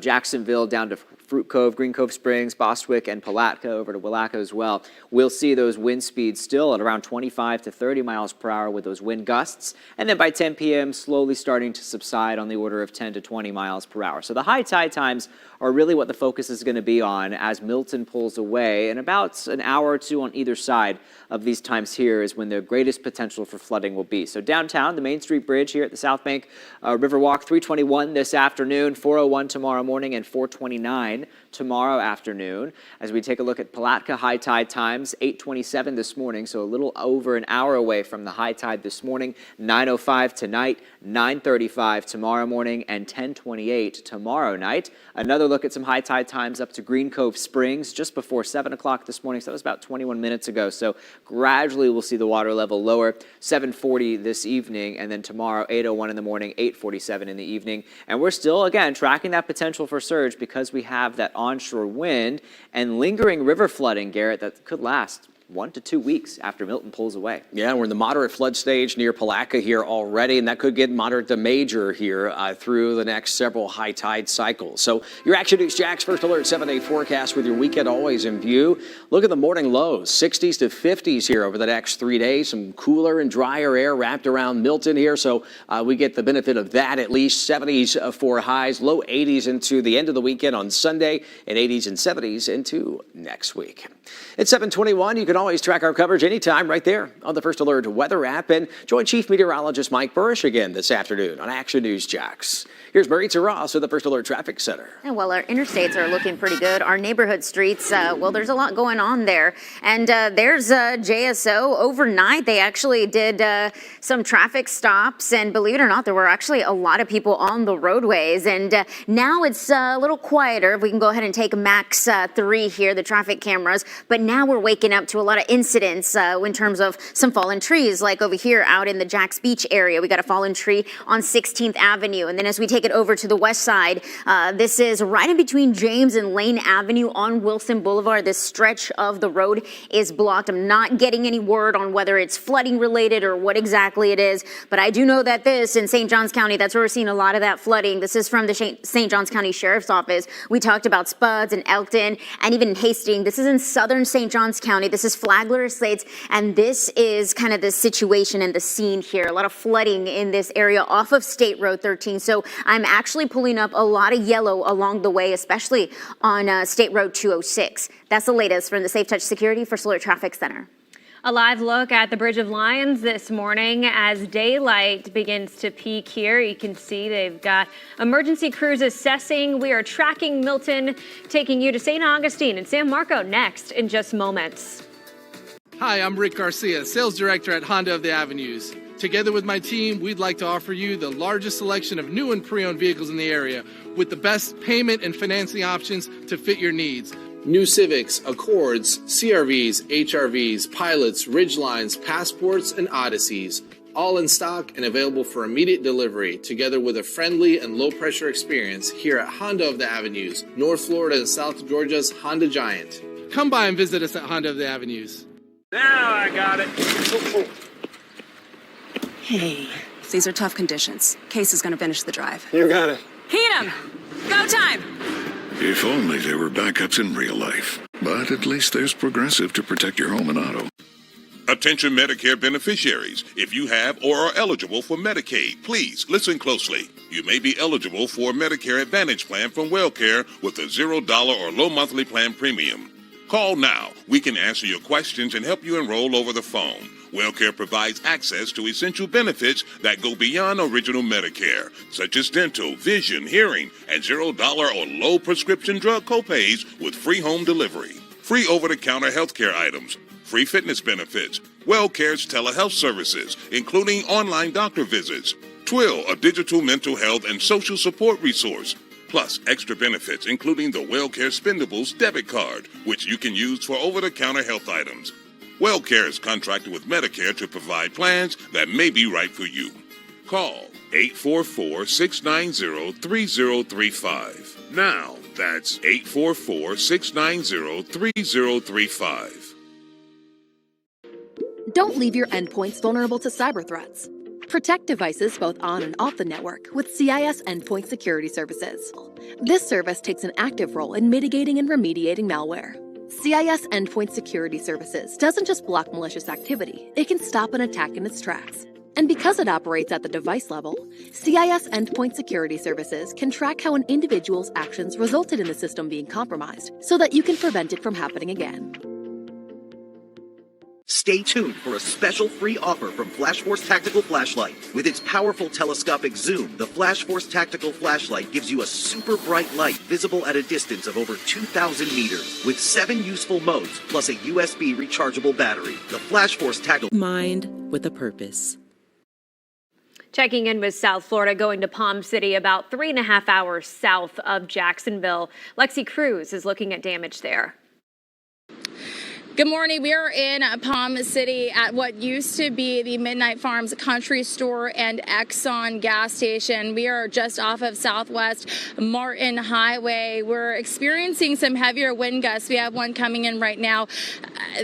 Jacksonville down to Fruit Cove, Green Cove Springs, Bostwick, and Palatka over to Willaca as well. We'll see those wind speeds still at around 25 to 30 miles per hour with those wind gusts. And then by 10 p.m., slowly starting to subside on the order of 10 to 20 miles per hour. So the high tide times are really what the focus is going to be on as Milton pulls away. And about an hour or two on either side of these times here is when the greatest potential for flooding will be. So downtown, the Main Street Bridge here at the South Bank Riverwalk, 321 this afternoon, 401 tomorrow morning, and 429 tomorrow afternoon. As we take a look at Palatka high tide times, 8:27 this morning, so a little over an hour away from the high tide this morning, 9:05 tonight, 9:35 tomorrow morning, and 10:28 tomorrow night. Another look at some high tide times up to Green Cove Springs just before 7 o'clock this morning, so that was about 21 minutes ago. So gradually we'll see the water level lower, 7:40 this evening, and then tomorrow 8:01 in the morning, 8:47 in the evening. And we're still, again, tracking that potential for surge because we have that onshore wind and lingering river flooding, Garrett, that could last 1 to 2 weeks after Milton pulls away. Yeah, we're in the moderate flood stage near Palatka here already, and that could get moderate to major here through the next several high tide cycles. So your Action News Jax First Alert 7-day forecast with your weekend always in view. Look at the morning lows, 60s to 50s here over the next 3 days. Some cooler and drier air wrapped around Milton here, so we get the benefit of that at least. 70s for highs, low 80s into the end of the weekend on Sunday, and 80s and 70s into next week. It's 7:21. You can always track our coverage anytime right there on the First Alert weather app, and join Chief Meteorologist Mike Burrish again this afternoon on Action News Jax. Here's Maritza Ross with the First Alert Traffic Center. And well, our interstates are looking pretty good. Our neighborhood streets, well, there's a lot going on there. And there's JSO. Overnight, they actually did some traffic stops. And believe it or not, there were actually a lot of people on the roadways. And now it's a little quieter. We can go ahead and take Max 3 here, the traffic cameras. But now we're waking up to a lot of incidents in terms of some fallen trees, like over here out in the Jax Beach area. We got a fallen tree on 16th Avenue. And then as we take it over to the west side, this is right in between James and Lane Avenue on Wilson Boulevard. This stretch of the road is blocked. I'm not getting any word on whether it's flooding related or what exactly it is, but I do know that this in St. Johns County, that's where we're seeing a lot of that flooding. This is from the St. Johns County Sheriff's Office. We talked about Spuds and Elkton and even Hastings. This is in southern St. Johns County. This is Flagler Estates, and this is kind of the situation and the scene here. A lot of flooding in this area off of State Road 13. So I'm actually pulling up a lot of yellow along the way, especially on State Road 206. That's the latest from the Safe Touch Security First Alert Traffic Center. A live look at the Bridge of Lions this morning as daylight begins to peak here. You can see they've got emergency crews assessing. We are tracking Milton, taking you to St. Augustine and San Marco next in just moments. Hi, I'm Rick Garcia, Sales Director at Honda of the Avenues. Together with my team, we'd like to offer you the largest selection of new and pre-owned vehicles in the area with the best payment and financing options to fit your needs. New Civics, Accords, CRVs, HRVs, Pilots, Ridgelines, Passports, and Odysseys. All in stock and available for immediate delivery, together with a friendly and low-pressure experience here at Honda of the Avenues, North Florida and South Georgia's Honda Giant. Come by and visit us at Honda of the Avenues. Now I got it. Hey, these are tough conditions. Case is going to finish the drive. You got it. Heat 'em! Go time! If only there were backups in real life. But at least there's Progressive to protect your home and auto. Attention Medicare beneficiaries. If you have or are eligible for Medicaid, please listen closely. You may be eligible for a Medicare Advantage plan from WellCare with a $0 or low monthly plan premium. Call now. We can answer your questions and help you enroll over the phone. WellCare provides access to essential benefits that go beyond original Medicare, such as dental, vision, hearing, and $0 or low prescription drug copays with free home delivery, free over-the-counter healthcare items, free fitness benefits, WellCare's telehealth services, including online doctor visits, Twill, a digital mental health and social support resource, Plus, extra benefits including the WellCare Spendables debit card, which you can use for over-the-counter health items. WellCare is contracted with Medicare to provide plans that may be right for you. Call 844-690-3035. Now, that's 844-690-3035. Don't leave your endpoints vulnerable to cyber threats. Protect devices both on and off the network with CIS Endpoint Security Services. This service takes an active role in mitigating and remediating malware. CIS Endpoint Security Services doesn't just block malicious activity, it can stop an attack in its tracks. And because it operates at the device level, CIS Endpoint Security Services can track how an individual's actions resulted in the system being compromised so that you can prevent it from happening again. Stay tuned for a special free offer from Flash Force Tactical Flashlight. With its powerful telescopic zoom, the Flash Force Tactical Flashlight gives you a super bright light visible at a distance of over 2,000 meters. With 7 useful modes, plus a USB rechargeable battery. The Flash Force Tactical Mind with a purpose. Checking in with South Florida, going to Palm City, about 3.5 hours south of Jacksonville. Lexi Cruz is looking at damage there. Good morning. We are in Palm City at what used to be the Midnight Farms Country Store and Exxon gas station. We are just off of Southwest Martin Highway. We're experiencing some heavier wind gusts. We have one coming in right now.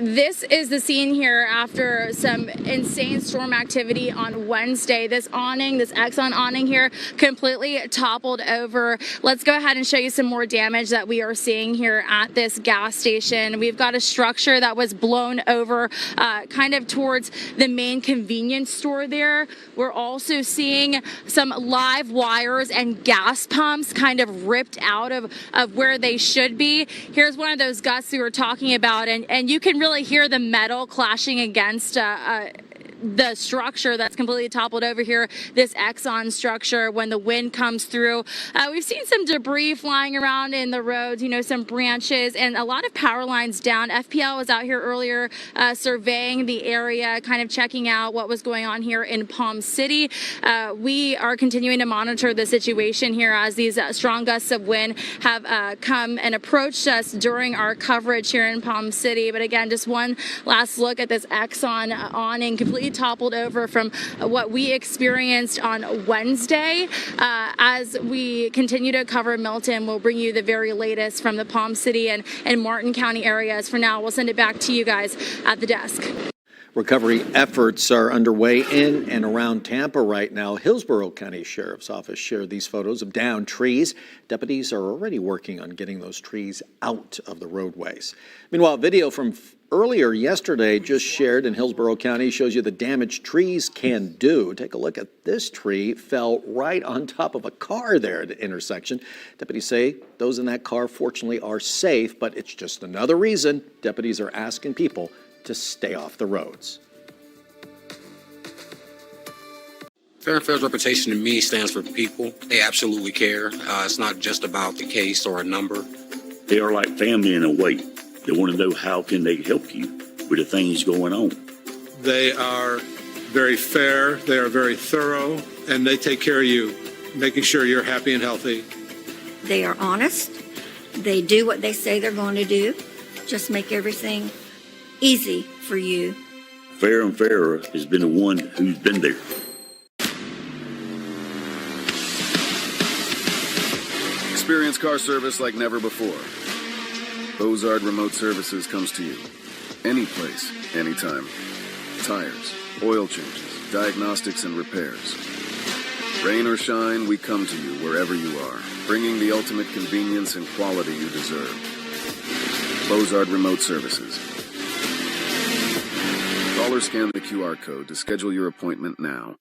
This is the scene here after some insane storm activity on Wednesday. This awning, this Exxon awning here, completely toppled over. Let's go ahead and show you some more damage that we are seeing here at this gas station. We've got a structure that was blown over kind of towards the main convenience store there. We're also seeing some live wires and gas pumps kind of ripped out of where they should be. Here's one of those gusts we were talking about, and you can really hear the metal clashing against the structure that's completely toppled over here, this Exxon structure, when the wind comes through. We've seen some debris flying around in the roads, some branches, and a lot of power lines down. FPL was out here earlier surveying the area, kind of checking out what was going on here in Palm City. We are continuing to monitor the situation here as these strong gusts of wind have come and approached us during our coverage here in Palm City. But again, just one last look at this Exxon awning, completely toppled over from what we experienced on Wednesday. As we continue to cover Milton, we'll bring you the very latest from the Palm City and Martin County areas. For now, we'll send it back to you guys at the desk. Recovery efforts are underway in and around Tampa right now. Hillsborough County Sheriff's Office shared these photos of downed trees. Deputies are already working on getting those trees out of the roadways. Meanwhile, video from earlier yesterday just shared in Hillsborough County shows you the damage trees can do. Take a look at this tree. Fell right on top of a car there at the intersection. Deputies say those in that car fortunately are safe, but it's just another reason deputies are asking people to stay off the roads. Fair and Fair's reputation to me stands for people. They absolutely care. It's not just about the case or a number. They are like family in a way. They want to know how can they help you with the things going on. They are very fair, they are very thorough, and they take care of you, making sure you're happy and healthy. They are honest. They do what they say they're going to do. Just make everything easy for you. Fair and Fair has been the one who's been there. Experience car service like never before. Ozard Remote Services comes to you. Any place, anytime. Tires, oil changes, diagnostics and repairs. Rain or shine, we come to you wherever you are, bringing the ultimate convenience and quality you deserve. Ozard Remote Services. Call or scan the QR code to schedule your appointment now.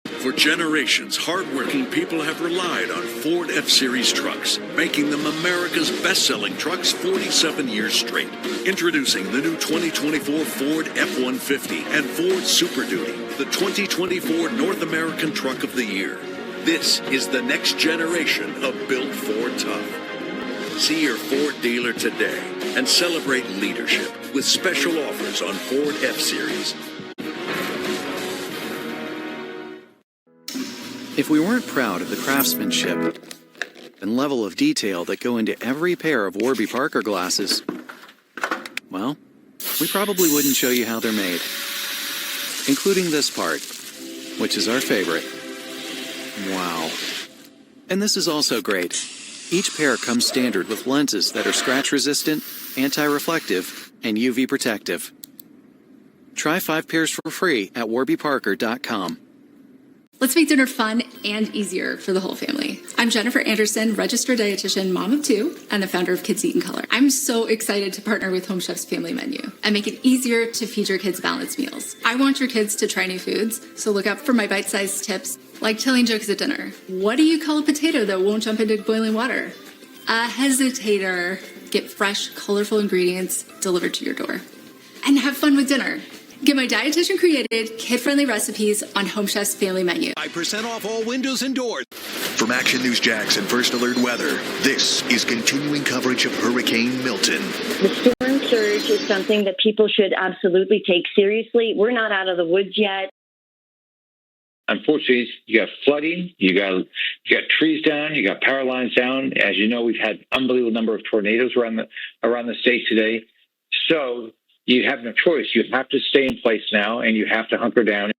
For generations, hardworking people have relied on Ford F-Series trucks, making them America's best-selling trucks 47 years straight. Introducing the new 2024 Ford F-150 and Ford Super Duty, the 2024 North American Truck of the Year. This is the next generation of built Ford tough. See your Ford dealer today and celebrate leadership with special offers on Ford F-Series. If we weren't proud of the craftsmanship and level of detail that go into every pair of Warby Parker glasses, well, we probably wouldn't show you how they're made, including this part, which is our favorite. Wow. And this is also great. Each pair comes standard with lenses that are scratch-resistant, anti-reflective, and UV protective. Try 5 pairs for free at warbyparker.com. Let's make dinner fun and easier for the whole family. I'm Jennifer Anderson, registered dietitian, mom of 2, and the founder of Kids Eat in Color. I'm so excited to partner with Home Chef's Family Menu and make it easier to feed your kids balanced meals. I want your kids to try new foods, so look out for my bite-sized tips, like telling jokes at dinner. What do you call a potato that won't jump into boiling water? A hesitator. Get fresh, colorful ingredients delivered to your door. And have fun with dinner. Get my dietitian-created, kid-friendly recipes on Home Chef's Family Menu. 5% off all windows and doors. From Action News Jax and First Alert Weather, this is continuing coverage of Hurricane Milton. The storm surge is something that people should absolutely take seriously. We're not out of the woods yet. Unfortunately, you got flooding, you got trees down, you got power lines down. As you know, we've had unbelievable number of tornadoes around the state today. So you have no choice. You have to stay in place now, and you have to hunker down.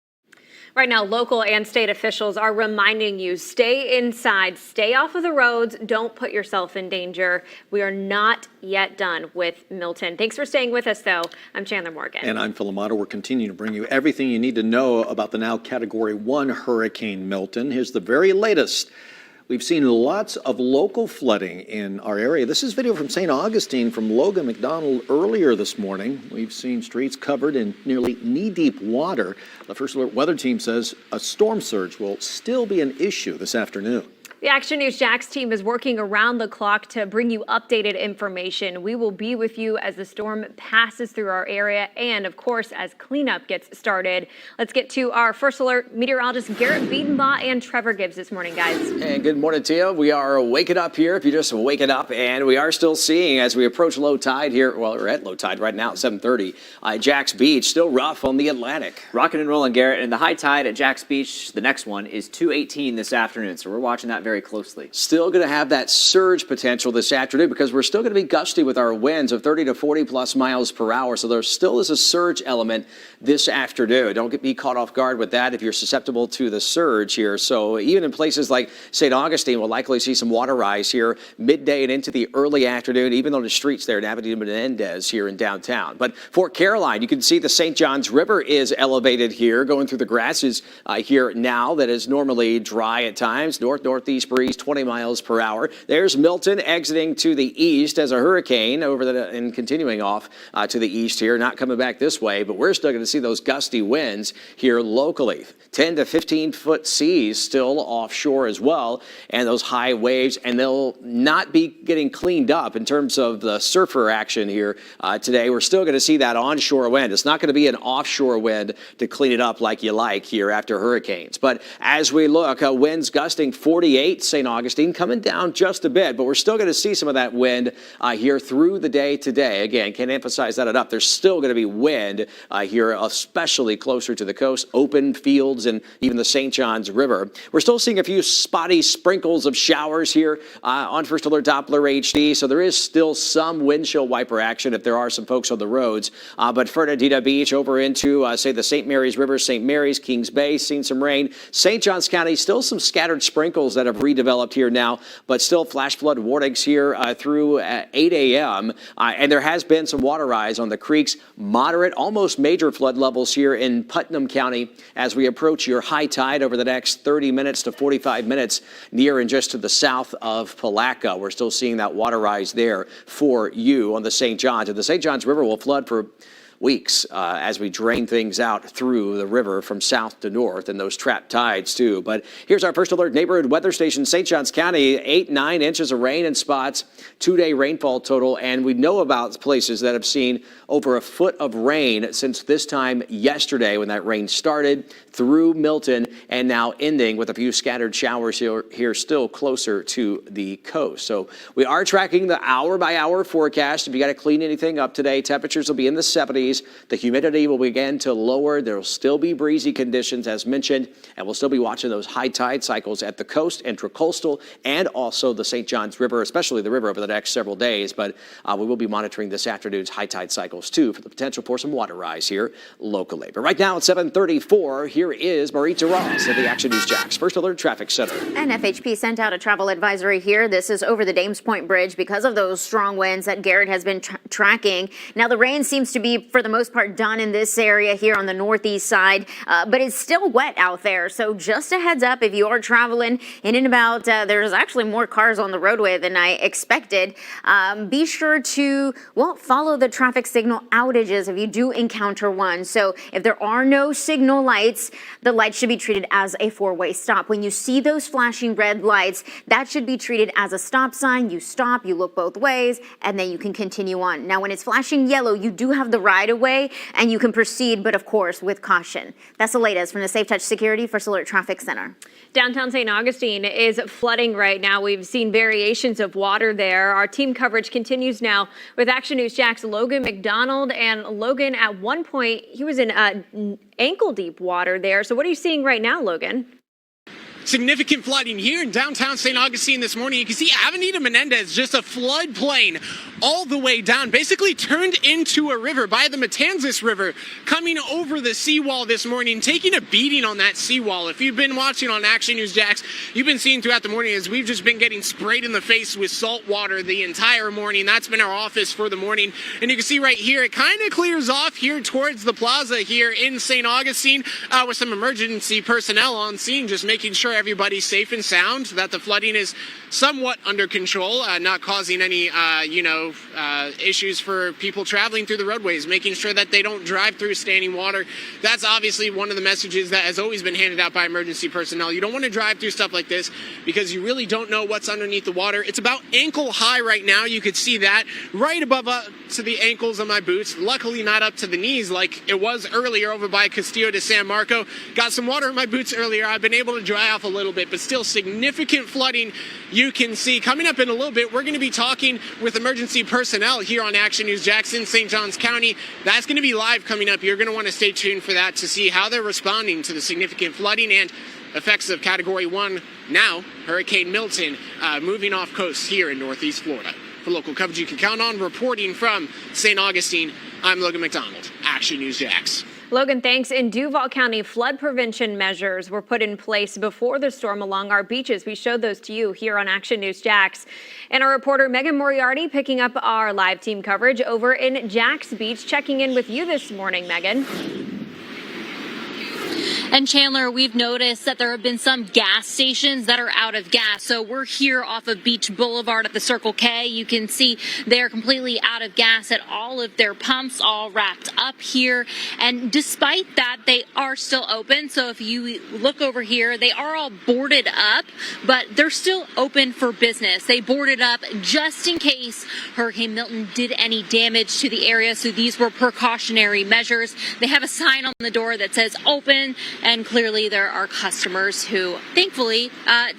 Right now, local and state officials are reminding you, stay inside, stay off of the roads, don't put yourself in danger. We are not yet done with Milton. Thanks for staying with us, though. I'm Chandler Morgan. And I'm Phil Amato. We're continuing to bring you everything you need to know about the now Category 1 Hurricane Milton. Here's the very latest. We've seen lots of local flooding in our area. This is video from St. Augustine from Logan McDonald earlier this morning. We've seen streets covered in nearly knee-deep water. The First Alert Weather Team says a storm surge will still be an issue this afternoon. The Action News Jax team is working around the clock to bring you updated information. We will be with you as the storm passes through our area and, of course, as cleanup gets started. Let's get to our First Alert meteorologists Garrett Biedenbaugh and Trevor Gibbs this morning, guys. And good morning to you. We are waking up here, if you're just waking up, and we are still seeing as we approach low tide here. Well, we're at low tide right now at 7:30. Jax Beach, still rough on the Atlantic. Rocking and rolling, Garrett. And the high tide at Jax Beach, the next one, is 2:18 this afternoon. So we're watching that very closely. Still going to have that surge potential this afternoon because we're still going to be gusty with our winds of 30 to 40 plus miles per hour. So there still is a surge element this afternoon. Don't be caught off guard with that if you're susceptible to the surge here. So even in places like St. Augustine, we'll likely see some water rise here midday and into the early afternoon, even on the streets there in Avenida Menendez here in downtown. But Fort Caroline, you can see the St. Johns River is elevated here, going through the grasses here now that is normally dry at times. North-northeast breeze, 20 miles per hour. There's Milton exiting to the east as a hurricane and continuing off to the east here, not coming back this way, but we're still going to see those gusty winds here locally. 10 to 15 foot seas still offshore as well, and those high waves, and they'll not be getting cleaned up in terms of the surfer action here today. We're still going to see that onshore wind. It's not going to be an offshore wind to clean it up like you like here after hurricanes. But as we look, winds gusting 48, St. Augustine coming down just a bit, but we're still going to see some of that wind here through the day today. Again, can't emphasize that enough. There's still going to be wind here, especially closer to the coast, open fields, and even the St. Johns River. We're still seeing a few spotty sprinkles of showers here on First Alert Doppler HD, so there is still some windshield wiper action if there are some folks on the roads. But Fernandina Beach over into, say, the St. Mary's River, St. Mary's, Kings Bay, seen some rain. St. Johns County, still some scattered sprinkles that have redeveloped here now, but still flash flood warnings here through 8 a.m. And there has been some water rise on the creeks, moderate, almost major flood levels here in Putnam County as we approach your high tide over the next 30 minutes to 45 minutes near and just to the south of Palatka. We're still seeing that water rise there for you on the St. Johns. And the St. Johns River will flood for weeks as we drain things out through the river from south to north and those trapped tides too. But here's our First Alert neighborhood weather station, St. Johns County, 8-9 inches of rain in spots, 2-day rainfall total. And we know about places that have seen over a foot of rain since this time yesterday when that rain started through Milton and now ending with a few scattered showers here still closer to the coast. So we are tracking the hour by hour forecast. If you got to clean anything up today, temperatures will be in the 70s. breeze. The humidity will begin to lower. There will still be breezy conditions as mentioned, and we'll still be watching those high tide cycles at the coast, intracoastal, and also the St. Johns River, especially the river over the next several days. But we will be monitoring this afternoon's high tide cycles too for the potential for some water rise here locally. But right now at 7:34, here is Maritza Ross at the Action News Jax First Alert Traffic Center. And FHP sent out a travel advisory here. This is over the Dames Point Bridge because of those strong winds that Garrett has been tracking. Now the rain seems to be for the most part done in this area here on the northeast side, but it's still wet out there. So just a heads up if you are traveling in and about, there's actually more cars on the roadway than I expected. Be sure to, follow the traffic signal outages if you do encounter one. So if there are no signal lights, the lights should be treated as a four-way stop. When you see those flashing red lights, that should be treated as a stop sign. You stop, you look both ways, and then you can continue on. Now, when it's flashing yellow, you do have the right-of-way, and you can proceed, but of course, with caution. That's the latest from the Safe Touch Security First Alert Traffic Center. Downtown St. Augustine is flooding right now. We've seen variations of water there. Our team coverage continues now with Action News Jax Logan McDonald. And Logan, at one point, he was in ankle-deep water there. So what are you seeing right now, Logan? Significant flooding here in downtown St. Augustine this morning. You can see Avenida Menendez, just a floodplain all the way down, basically turned into a river by the Matanzas River, coming over the seawall this morning, taking a beating on that seawall. If you've been watching on Action News Jax, you've been seeing throughout the morning as we've just been getting sprayed in the face with salt water the entire morning. That's been our office for the morning. And you can see right here, it kind of clears off here towards the plaza here in St. Augustine with some emergency personnel on scene, just making sure everybody's safe and sound, that the flooding is somewhat under control, not causing any, issues for people traveling through the roadways, making sure that they don't drive through standing water. That's obviously one of the messages that has always been handed out by emergency personnel. You don't want to drive through stuff like this because you really don't know what's underneath the water. It's about ankle high right now. You could see that right above to the ankles of my boots. Luckily not up to the knees like it was earlier over by Castillo de San Marco. Got some water in my boots earlier. I've been able to dry off a little bit, but still significant flooding you can see. Coming up in a little bit, we're going to be talking with emergency personnel here on Action News Jackson, St. Johns County. That's going to be live coming up. You're going to want to stay tuned for that to see how they're responding to the significant flooding and effects of Category 1 now, Hurricane Milton, moving off coast here in Northeast Florida. For local coverage you can count on, reporting from St. Augustine, I'm Logan McDonald, Action News Jax. Logan, thanks. In Duval County, flood prevention measures were put in place before the storm along our beaches. We showed those to you here on Action News Jax. And our reporter Megan Moriarty picking up our live team coverage over in Jax Beach, checking in with you this morning, Megan. And Chandler, we've noticed that there have been some gas stations that are out of gas. So we're here off of Beach Boulevard at the Circle K. You can see they're completely out of gas at all of their pumps, all wrapped up here. And despite that, they are still open. So if you look over here, they are all boarded up, but they're still open for business. They boarded up just in case Hurricane Milton did any damage to the area. So these were precautionary measures. They have a sign on the door that says open. And clearly there are customers who thankfully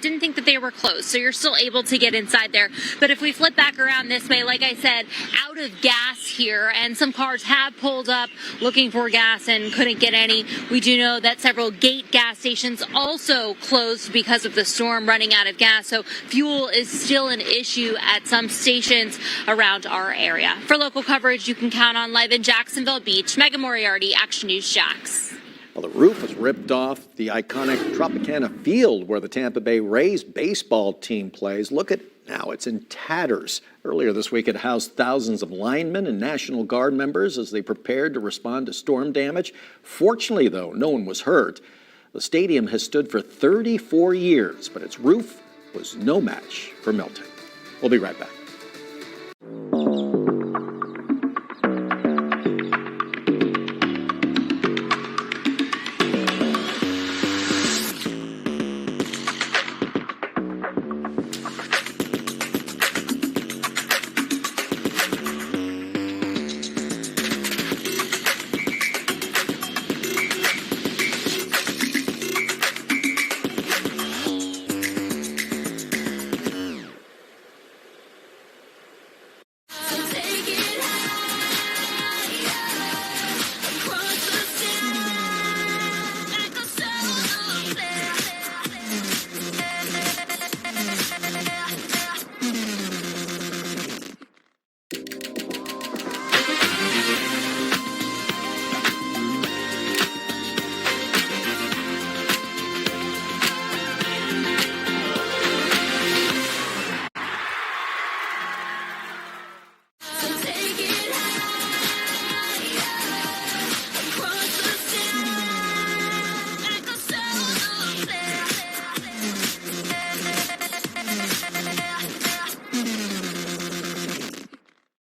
didn't think that they were closed. So you're still able to get inside there. But if we flip back around this way, like I said, out of gas here, and some cars have pulled up looking for gas and couldn't get any. We do know that several gate gas stations also closed because of the storm running out of gas. So fuel is still an issue at some stations around our area. For local coverage, you can count on live in Jacksonville Beach. Megan Moriarty, Action News Jax. Well, the roof was ripped off the iconic Tropicana Field where the Tampa Bay Rays baseball team plays. Look at now, it's in tatters. Earlier this week, it housed thousands of linemen and National Guard members as they prepared to respond to storm damage. Fortunately, though, no one was hurt. The stadium has stood for 34 years, but its roof was no match for Milton. We'll be right back.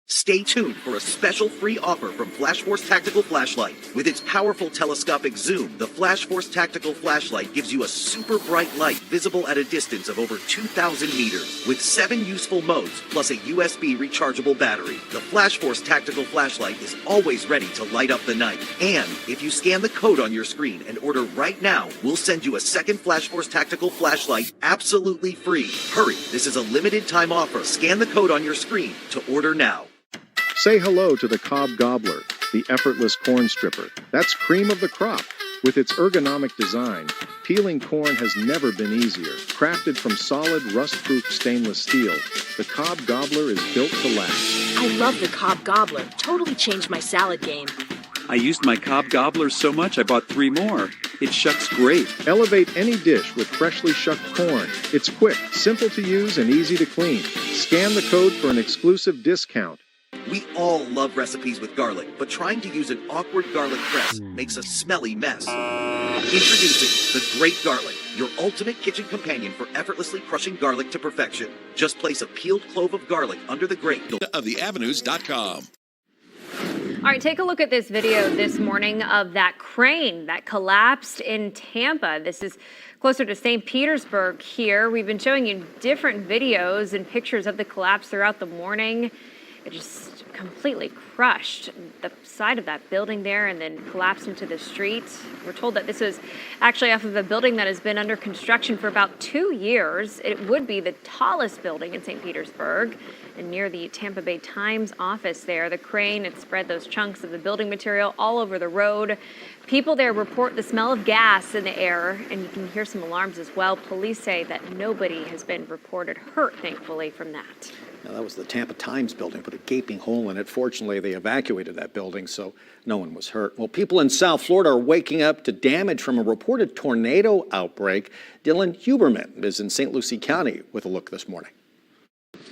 Stay tuned for a special free offer from Flash Force Tactical Flashlight. With its powerful telescopic zoom, the Flash Force Tactical Flashlight gives you a super bright light visible at a distance of over 2,000 meters. With 7 useful modes, plus a USB rechargeable battery, the Flash Force Tactical Flashlight is always ready to light up the night. And if you scan the code on your screen and order right now, we'll send you a second Flash Force Tactical Flashlight absolutely free. Hurry, this is a limited time offer. Scan the code on your screen to order now. Say hello to the Cob Gobbler, the effortless corn stripper. That's cream of the crop. With its ergonomic design, peeling corn has never been easier. Crafted from solid, rust-proof stainless steel, the Cob Gobbler is built to last. I love the Cob Gobbler. Totally changed my salad game. I used my Cob Gobbler so much I bought 3 more. It shucks great. Elevate any dish with freshly shucked corn. It's quick, simple to use, and easy to clean. Scan the code for an exclusive discount. We all love recipes with garlic, but trying to use an awkward garlic press makes a smelly mess. Introducing the Great Garlic, your ultimate kitchen companion for effortlessly crushing garlic to perfection. Just place a peeled clove of garlic under the grate. Of theavenues.com. All right, take a look at this video this morning of that crane that collapsed in Tampa. This is closer to St. Petersburg here. We've been showing you different videos and pictures of the collapse throughout the morning. It just completely crushed the side of that building there and then collapsed into the street. We're told that this was actually off of a building that has been under construction for about 2 years. It would be the tallest building in St. Petersburg and near the Tampa Bay Times office there. The crane had spread those chunks of the building material all over the road. People there report the smell of gas in the air, and you can hear some alarms as well. Police say that nobody has been reported hurt, thankfully, from that. Now, that was the Tampa Times building, put a gaping hole in it. Fortunately, they evacuated that building, so no one was hurt. Well, people in South Florida are waking up to damage from a reported tornado outbreak. Dylan Huberman is in St. Lucie County with a look this morning.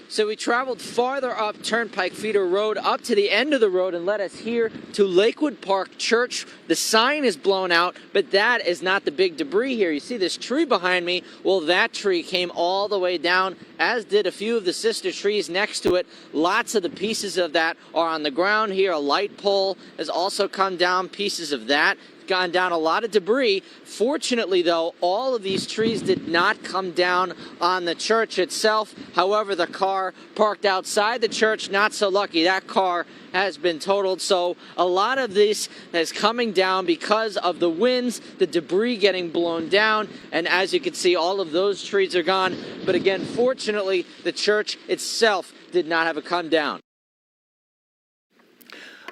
So we traveled farther up Turnpike Feeder Road up to the end of the road and led us here to Lakewood Park Church. The sign is blown out, but that is not the big debris here. You see this tree behind me? Well, that tree came all the way down, as did a few of the sister trees next to it. Lots of the pieces of that are on the ground here. A light pole has also come down, pieces of that. Gone down, a lot of debris. Fortunately, though, all of these trees did not come down on the church itself. However, the car parked outside the church, not so lucky. That car has been totaled. So a lot of this is coming down because of the winds, the debris getting blown down. And as you can see, all of those trees are gone. But again, fortunately, the church itself did not have a come down.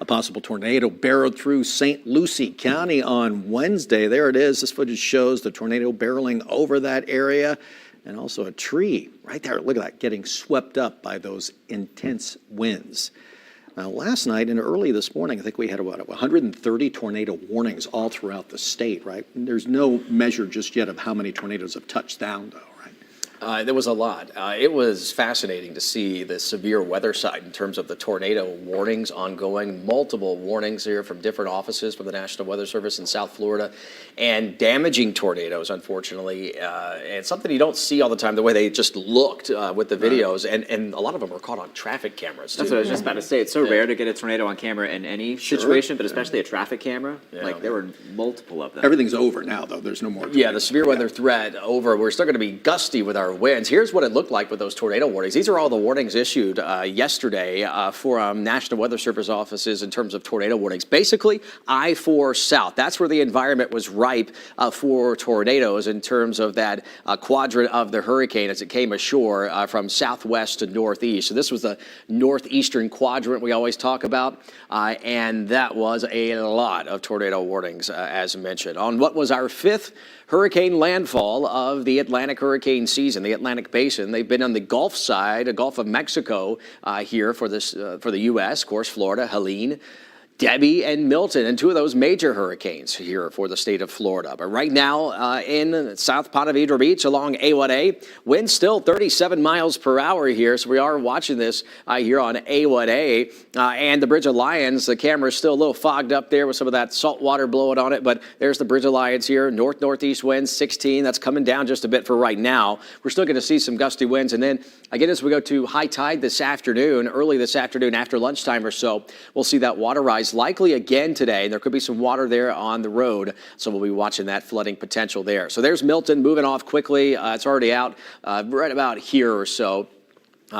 A possible tornado barreled through St. Lucie County on Wednesday. There it is. This footage shows the tornado barreling over that area and also a tree right there. Look at that, getting swept up by those intense winds. Now, last night and early this morning, I think we had about 130 tornado warnings all throughout the state, right? And there's no measure just yet of how many tornadoes have touched down, though. There was a lot. It was fascinating to see the severe weather side in terms of the tornado warnings ongoing. Multiple warnings here from different offices from the National Weather Service in South Florida, and damaging tornadoes, unfortunately. And something you don't see all the time, the way they just looked with the videos. And a lot of them were caught on traffic cameras, too. That's what I was just about to say. It's so rare to get a tornado on camera in any situation, but especially a traffic camera. Like, there were multiple of them. Everything's over now, though. There's no more. Yeah, the severe weather threat over. We're still going to be gusty with our winds. Here's what it looked like with those tornado warnings. These are all the warnings issued yesterday for National Weather Service offices in terms of tornado warnings. Basically, I-4 south. That's where the environment was ripe for tornadoes in terms of that quadrant of the hurricane as it came ashore from southwest to northeast. So this was the northeastern quadrant we always talk about, and that was a lot of tornado warnings, as mentioned. On what was our 5th hurricane landfall of the Atlantic hurricane season, the Atlantic Basin. They've been on the Gulf side, the Gulf of Mexico here for the U.S., of course, Florida, Helene. Debbie and Milton, and two of those major hurricanes here for the state of Florida. But right now in South Ponte Vedra Beach along A1A, wind still 37 miles per hour here. So we are watching this here on A1A and the Bridge of Lions. The camera is still a little fogged up there with some of that salt water blowing on it. But there's the Bridge of Lions here. Northeast winds 16. That's coming down just a bit for right now. We're still going to see some gusty winds. And then again, as we go to high tide this afternoon, early this afternoon after lunchtime or so, we'll see that water rise likely again today. There could be some water there on the road, so we'll be watching that flooding potential there. So there's Milton moving off quickly. It's already out right about here or so.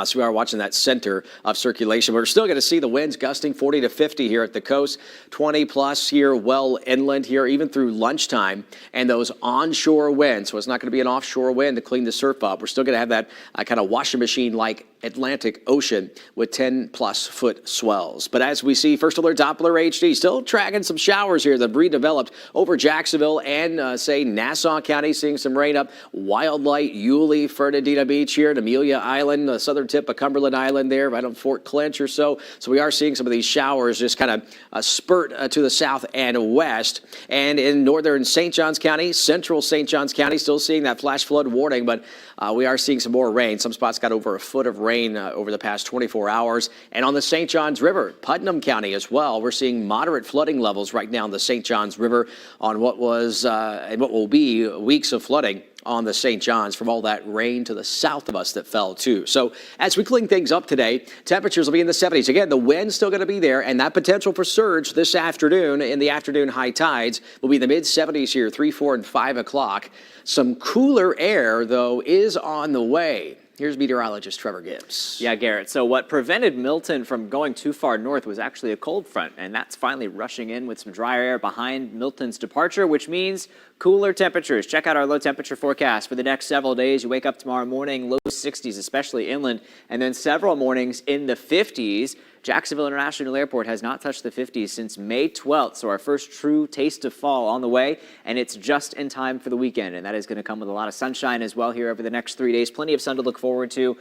So we are watching that center of circulation. We're still going to see the winds gusting 40 to 50 here at the coast, 20 plus here well inland here, even through lunchtime. And those onshore winds, so it's not going to be an offshore wind to clean the surf up. We're still going to have that kind of washing machine-like Atlantic Ocean with 10-plus foot swells. But as we see, First Alert Doppler HD still tracking some showers here that have redeveloped over Jacksonville and, say, Nassau County, seeing some rain up Wildlight, Yulee, Fernandina Beach here at Amelia Island, the southern tip of Cumberland Island there, right on Fort Clinch or so. So we are seeing some of these showers just kind of spurt to the south and west. And in northern St. Johns County, central St. Johns County, still seeing that flash flood warning, but we are seeing some more rain. Some spots got over a foot of rain over the past 24 hours. And on the St. Johns River, Putnam County as well, we're seeing moderate flooding levels right now in the St. Johns River on what was and what will be weeks of flooding on the St. Johns from all that rain to the south of us that fell too. So as we clean things up today, temperatures will be in the 70s. Again, the wind's still going to be there, and that potential for surge this afternoon in the afternoon high tides will be in the mid 70s here, 3, 4, and 5 o'clock. Some cooler air, though, is on the way. Here's meteorologist Trevor Gibbs. Yeah, Garrett. So what prevented Milton from going too far north was actually a cold front, and that's finally rushing in with some drier air behind Milton's departure, which means cooler temperatures. Check out our low temperature forecast for the next several days. You wake up tomorrow morning, low 60s, especially inland, and then several mornings in the 50s. Jacksonville International Airport has not touched the 50s since May 12th, so our first true taste of fall on the way, and it's just in time for the weekend, and that is going to come with a lot of sunshine as well here over the next 3 days. Plenty of sun to look forward to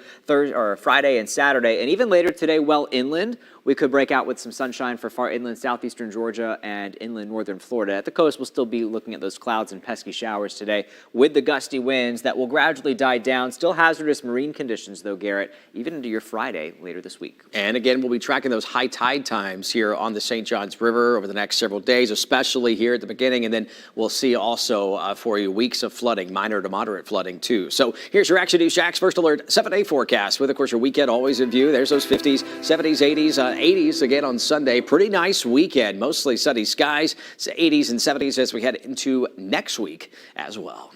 Friday and Saturday, and even later today, well inland, we could break out with some sunshine for far inland southeastern Georgia and inland northern Florida. At the coast, we'll still be looking at those clouds and pesky showers today with the gusty winds that will gradually die down. Still hazardous marine conditions, though, Garrett, even into your Friday later this week. And again, we'll be tracking those high tide times here on the St. Johns River over the next several days, especially here at the beginning. And then we'll see also for you weeks of flooding, minor to moderate flooding, too. So here's your Action News Jax First Alert 7-day forecast with, of course, your weekend always in view. There's those 50s, 70s, 80s, 80s again on Sunday. Pretty nice weekend, mostly sunny skies, 80s and 70s as we head into next week as well.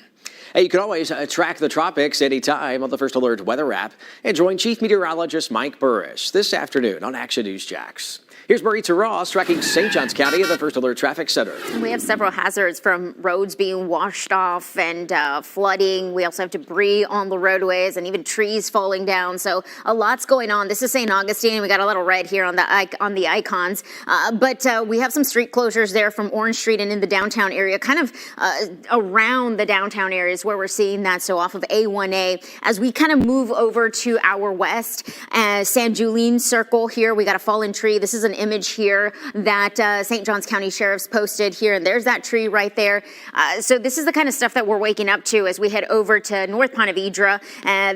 Hey, you can always track the tropics anytime on the First Alert weather app and join Chief Meteorologist Mike Burrish this afternoon on Action News Jax. Here's Maritza Ross tracking St. Johns County at the First Alert Traffic Center. We have several hazards from roads being washed off and flooding. We also have debris on the roadways and even trees falling down. So a lot's going on. This is St. Augustine. We got a little red here on the icons. But we have some street closures there from Orange Street and in the downtown area, kind of around the downtown areas where we're seeing that. So off of A1A, as we kind of move over to our west, San Julien Circle here, we got a fallen tree. This is an image here that St. Johns County Sheriff's posted here, and there's that tree right there. So this is the kind of stuff that we're waking up to as we head over to North Ponte Vedra.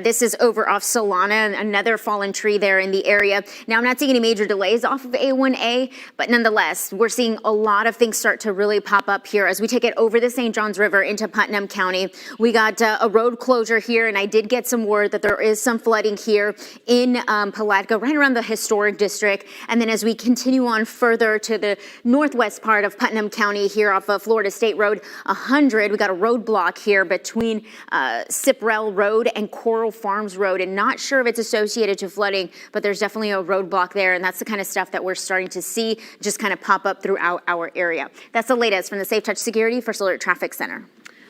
This is over off Solana, another fallen tree there in the area. Now, I'm not seeing any major delays off of A1A, but nonetheless, we're seeing a lot of things start to really pop up here as we take it over the St. Johns River into Putnam County. We got a road closure here, and I did get some word that there is some flooding here in Palatka, right around the historic district. And then as we continue on further to the northwest part of Putnam County here off of Florida State Road 100, we got a roadblock here between Cyprell Road and Coral Farms Road, and not sure if it's associated to flooding, but there's definitely a roadblock there, and that's the kind of stuff that we're starting to see just kind of pop up throughout our area. That's the latest from the Safe Touch Security First Alert Traffic Center.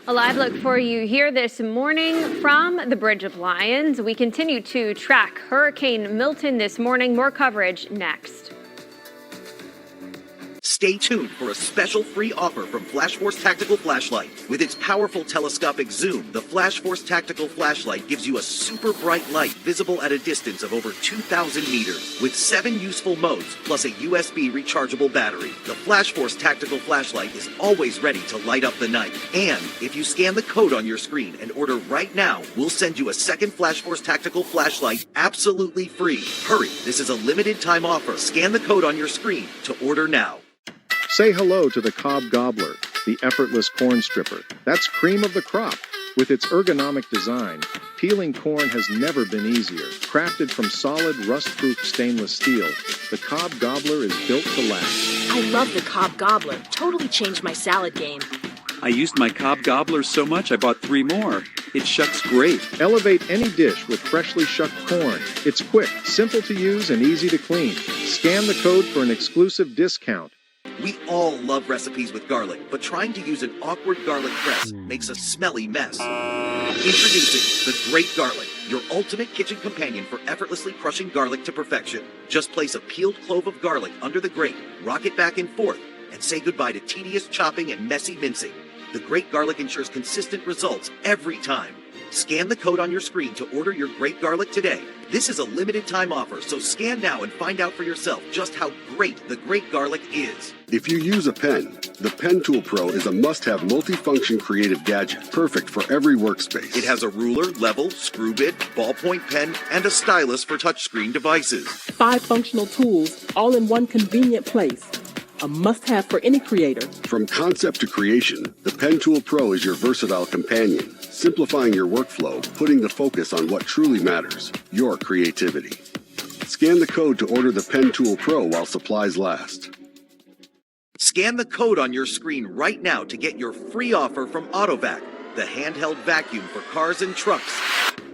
A live look for you here this morning from the Bridge of Lions. We continue to track Hurricane Milton this morning. More coverage next. Stay tuned for a special free offer from Flash Force Tactical Flashlight. With its powerful telescopic zoom, the Flash Force Tactical Flashlight gives you a super bright light visible at a distance of over 2,000 meters. With 7 useful modes, plus a USB rechargeable battery, the Flash Force Tactical Flashlight is always ready to light up the night. And if you scan the code on your screen and order right now, we'll send you a second Flash Force Tactical Flashlight absolutely free. Hurry, this is a limited time offer. Scan the code on your screen to order now. Say hello to the Cobb Gobbler, the effortless corn stripper. That's cream of the crop. With its ergonomic design, peeling corn has never been easier. Crafted from solid, rust-proof stainless steel, the Cobb Gobbler is built to last. I love the Cobb Gobbler. Totally changed my salad game. I used my Cobb Gobbler so much I bought 3 more. It shucks great. Elevate any dish with freshly shucked corn. It's quick, simple to use, and easy to clean. Scan the code for an exclusive discount. We all love recipes with garlic, but trying to use an awkward garlic press makes a smelly mess. Introducing the Great Garlic, your ultimate kitchen companion for effortlessly crushing garlic to perfection. Just place a peeled clove of garlic under the grate, rock it back and forth, and say goodbye to tedious chopping and messy mincing. The Great Garlic ensures consistent results every time. Scan the code on your screen to order your Great Garlic today. This is a limited time offer, so scan now and find out for yourself just how great the Great Garlic is. If you use a pen, the Pen Tool Pro is a must-have multifunction creative gadget, perfect for every workspace. It has a ruler, level, screw bit, ballpoint pen, and a stylus for touchscreen devices. 5 functional tools, all in one convenient place. A must-have for any creator. From concept to creation, the Pen Tool Pro is your versatile companion, simplifying your workflow, putting the focus on what truly matters, your creativity. Scan the code to order the Pen Tool Pro while supplies last. Scan the code on your screen right now to get your free offer from AutoVac, the handheld vacuum for cars and trucks.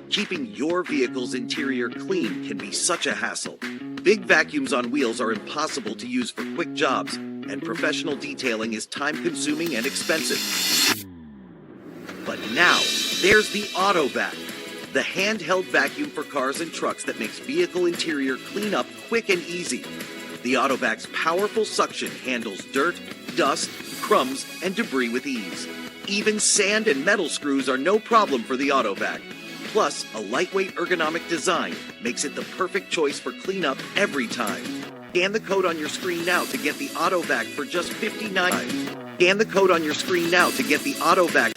Keeping your vehicle's interior clean can be such a hassle. Big vacuums on wheels are impossible to use for quick jobs, and professional detailing is time-consuming and expensive. But now, there's the AutoVac, the handheld vacuum for cars and trucks that makes vehicle interior cleanup quick and easy. The AutoVac's powerful suction handles dirt, dust, crumbs, and debris with ease. Even sand and metal screws are no problem for the AutoVac. Plus, a lightweight ergonomic design makes it the perfect choice for cleanup every time. Scan the code on your screen now to get the AutoVac for just $59. Scan the code on your screen now to get the AutoVac.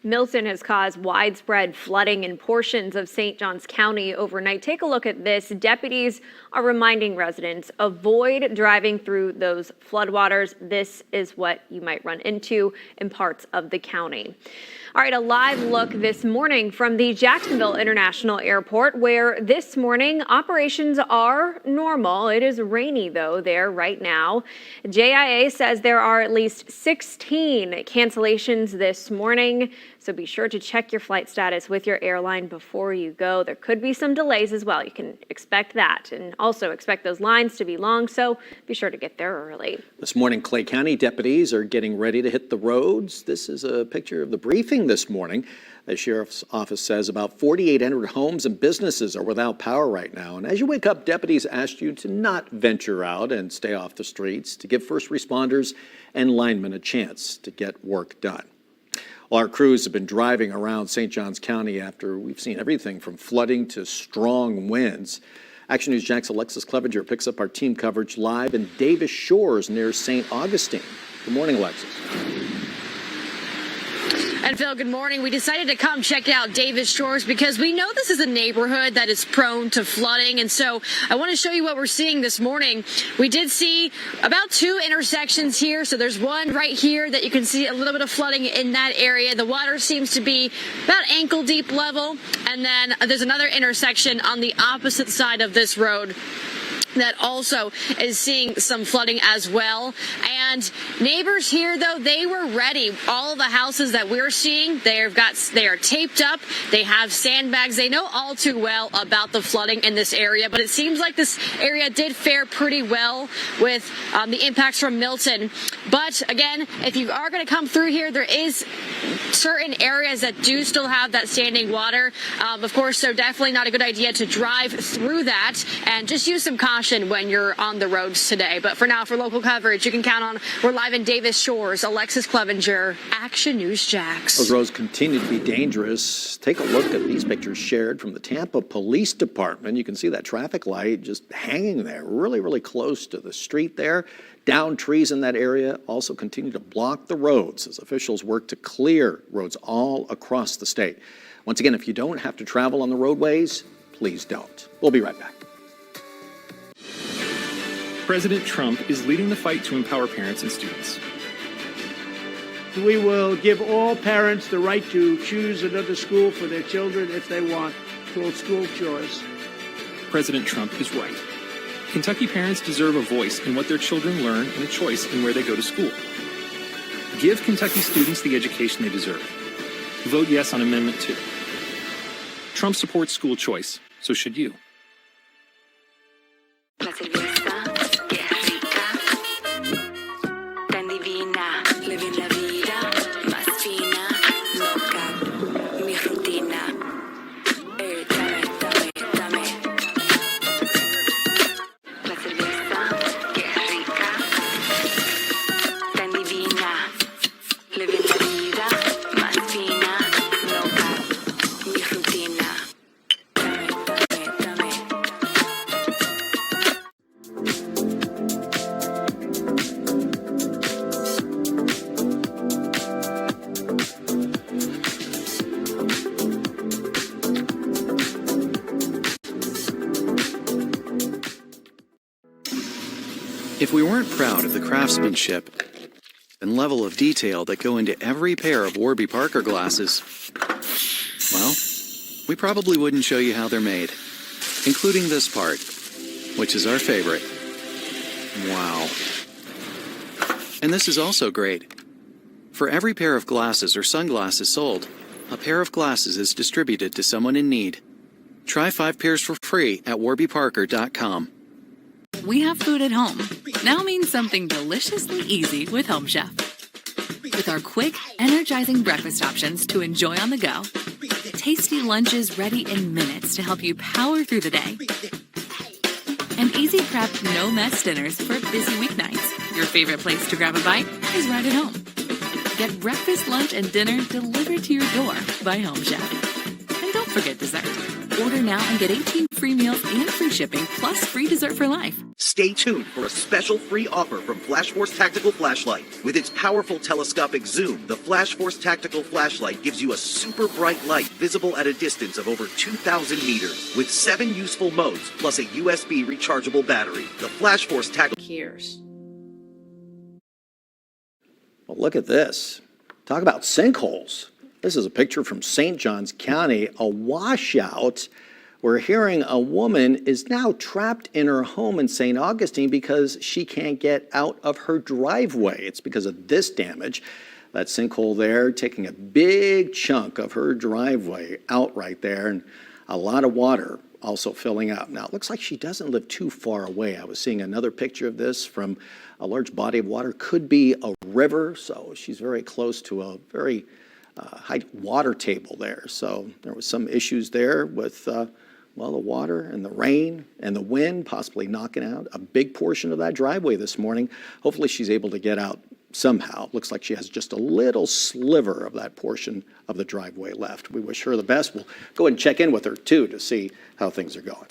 Milton has caused widespread flooding in portions of St. Johns County overnight. Take a look at this. Deputies are reminding residents, avoid driving through those floodwaters. This is what you might run into in parts of the county. All right, a live look this morning from the Jacksonville International Airport, where this morning operations are normal. It is rainy, though, there right now. JIA says there are at least 16 cancellations this morning, so be sure to check your flight status with your airline before you go. There could be some delays as well. You can expect that, and also expect those lines to be long, so be sure to get there early. This morning, Clay County deputies are getting ready to hit the roads. This is a picture of the briefing this morning. The sheriff's office says about 4,800 homes and businesses are without power right now. And as you wake up, deputies asked you to not venture out and stay off the streets, to give first responders and linemen a chance to get work done. Well, our crews have been driving around St. Johns County after we've seen everything from flooding to strong winds. Action News Jack's Alexis Clevenger picks up our team coverage live in Davis Shores near St. Augustine. Good morning, Alexis. And Phil, good morning. We decided to come check out Davis Shores because we know this is a neighborhood that is prone to flooding. And so I want to show you what we're seeing this morning. We did see about 2 intersections here. So there's one right here that you can see a little bit of flooding in that area. The water seems to be about ankle deep level. And then there's another intersection on the opposite side of this road that also is seeing some flooding as well. And neighbors here, though, they were ready. All of the houses that we're seeing, they are taped up. They have sandbags. They know all too well about the flooding in this area. But it seems like this area did fare pretty well with the impacts from Milton. But again, if you are going to come through here, there is certain areas that do still have that standing water. Of course, so definitely not a good idea to drive through that, and just use some caution. caution when you're on the roads today. But for now, for local coverage, you can count on, we're live in Davis Shores. Alexis Clevenger, Action News Jax. Those roads continue to be dangerous. Take a look at these pictures shared from the Tampa Police Department. You can see that traffic light just hanging there, really, really close to the street there. Down trees in that area also continue to block the roads as officials work to clear roads all across the state. Once again, if you don't have to travel on the roadways, please don't. We'll be right back. President Trump is leading the fight to empower parents and students. We will give all parents the right to choose another school for their children if they want, called school choice. President Trump is right. Kentucky parents deserve a voice in what their children learn and a choice in where they go to school. Give Kentucky students the education they deserve. Vote yes on Amendment 2. Trump supports school choice, so should you. If we weren't proud of the craftsmanship and level of detail that go into every pair of Warby Parker glasses, well, we probably wouldn't show you how they're made, including this part, which is our favorite. Wow. And this is also great. For every pair of glasses or sunglasses sold, a pair of glasses is distributed to someone in need. Try 5 pairs for free at warbyparker.com. We have food at home. Now means something deliciously easy with Home Chef. With our quick, energizing breakfast options to enjoy on the go, tasty lunches ready in minutes to help you power through the day, and easy prep, no mess dinners for busy weeknights. Your favorite place to grab a bite is right at home. Get breakfast, lunch, and dinner delivered to your door by Home Chef. And don't forget dessert. Order now and get 18 free meals and free shipping, plus free dessert for life. Stay tuned for a special free offer from Flash Force Tactical Flashlight. With its powerful telescopic zoom, the Flash Force Tactical Flashlight gives you a super bright light visible at a distance of over 2,000 meters with 7 useful modes plus a USB rechargeable battery. The Flash Force Tactical Cares. Well, look at this. Talk about sinkholes. This is a picture from St. Johns County, a washout. We're hearing a woman is now trapped in her home in St. Augustine because she can't get out of her driveway. It's because of this damage. That sinkhole there taking a big chunk of her driveway out right there, and a lot of water also filling out. Now, it looks like she doesn't live too far away. I was seeing another picture of this from a large body of water. Could be a river, so she's very close to a very high water table there. So there was some issues there with, well, the water and the rain and the wind possibly knocking out a big portion of that driveway this morning. Hopefully she's able to get out somehow. Looks like she has just a little sliver of that portion of the driveway left. We wish her the best. We'll go ahead and check in with her, too, to see how things are going.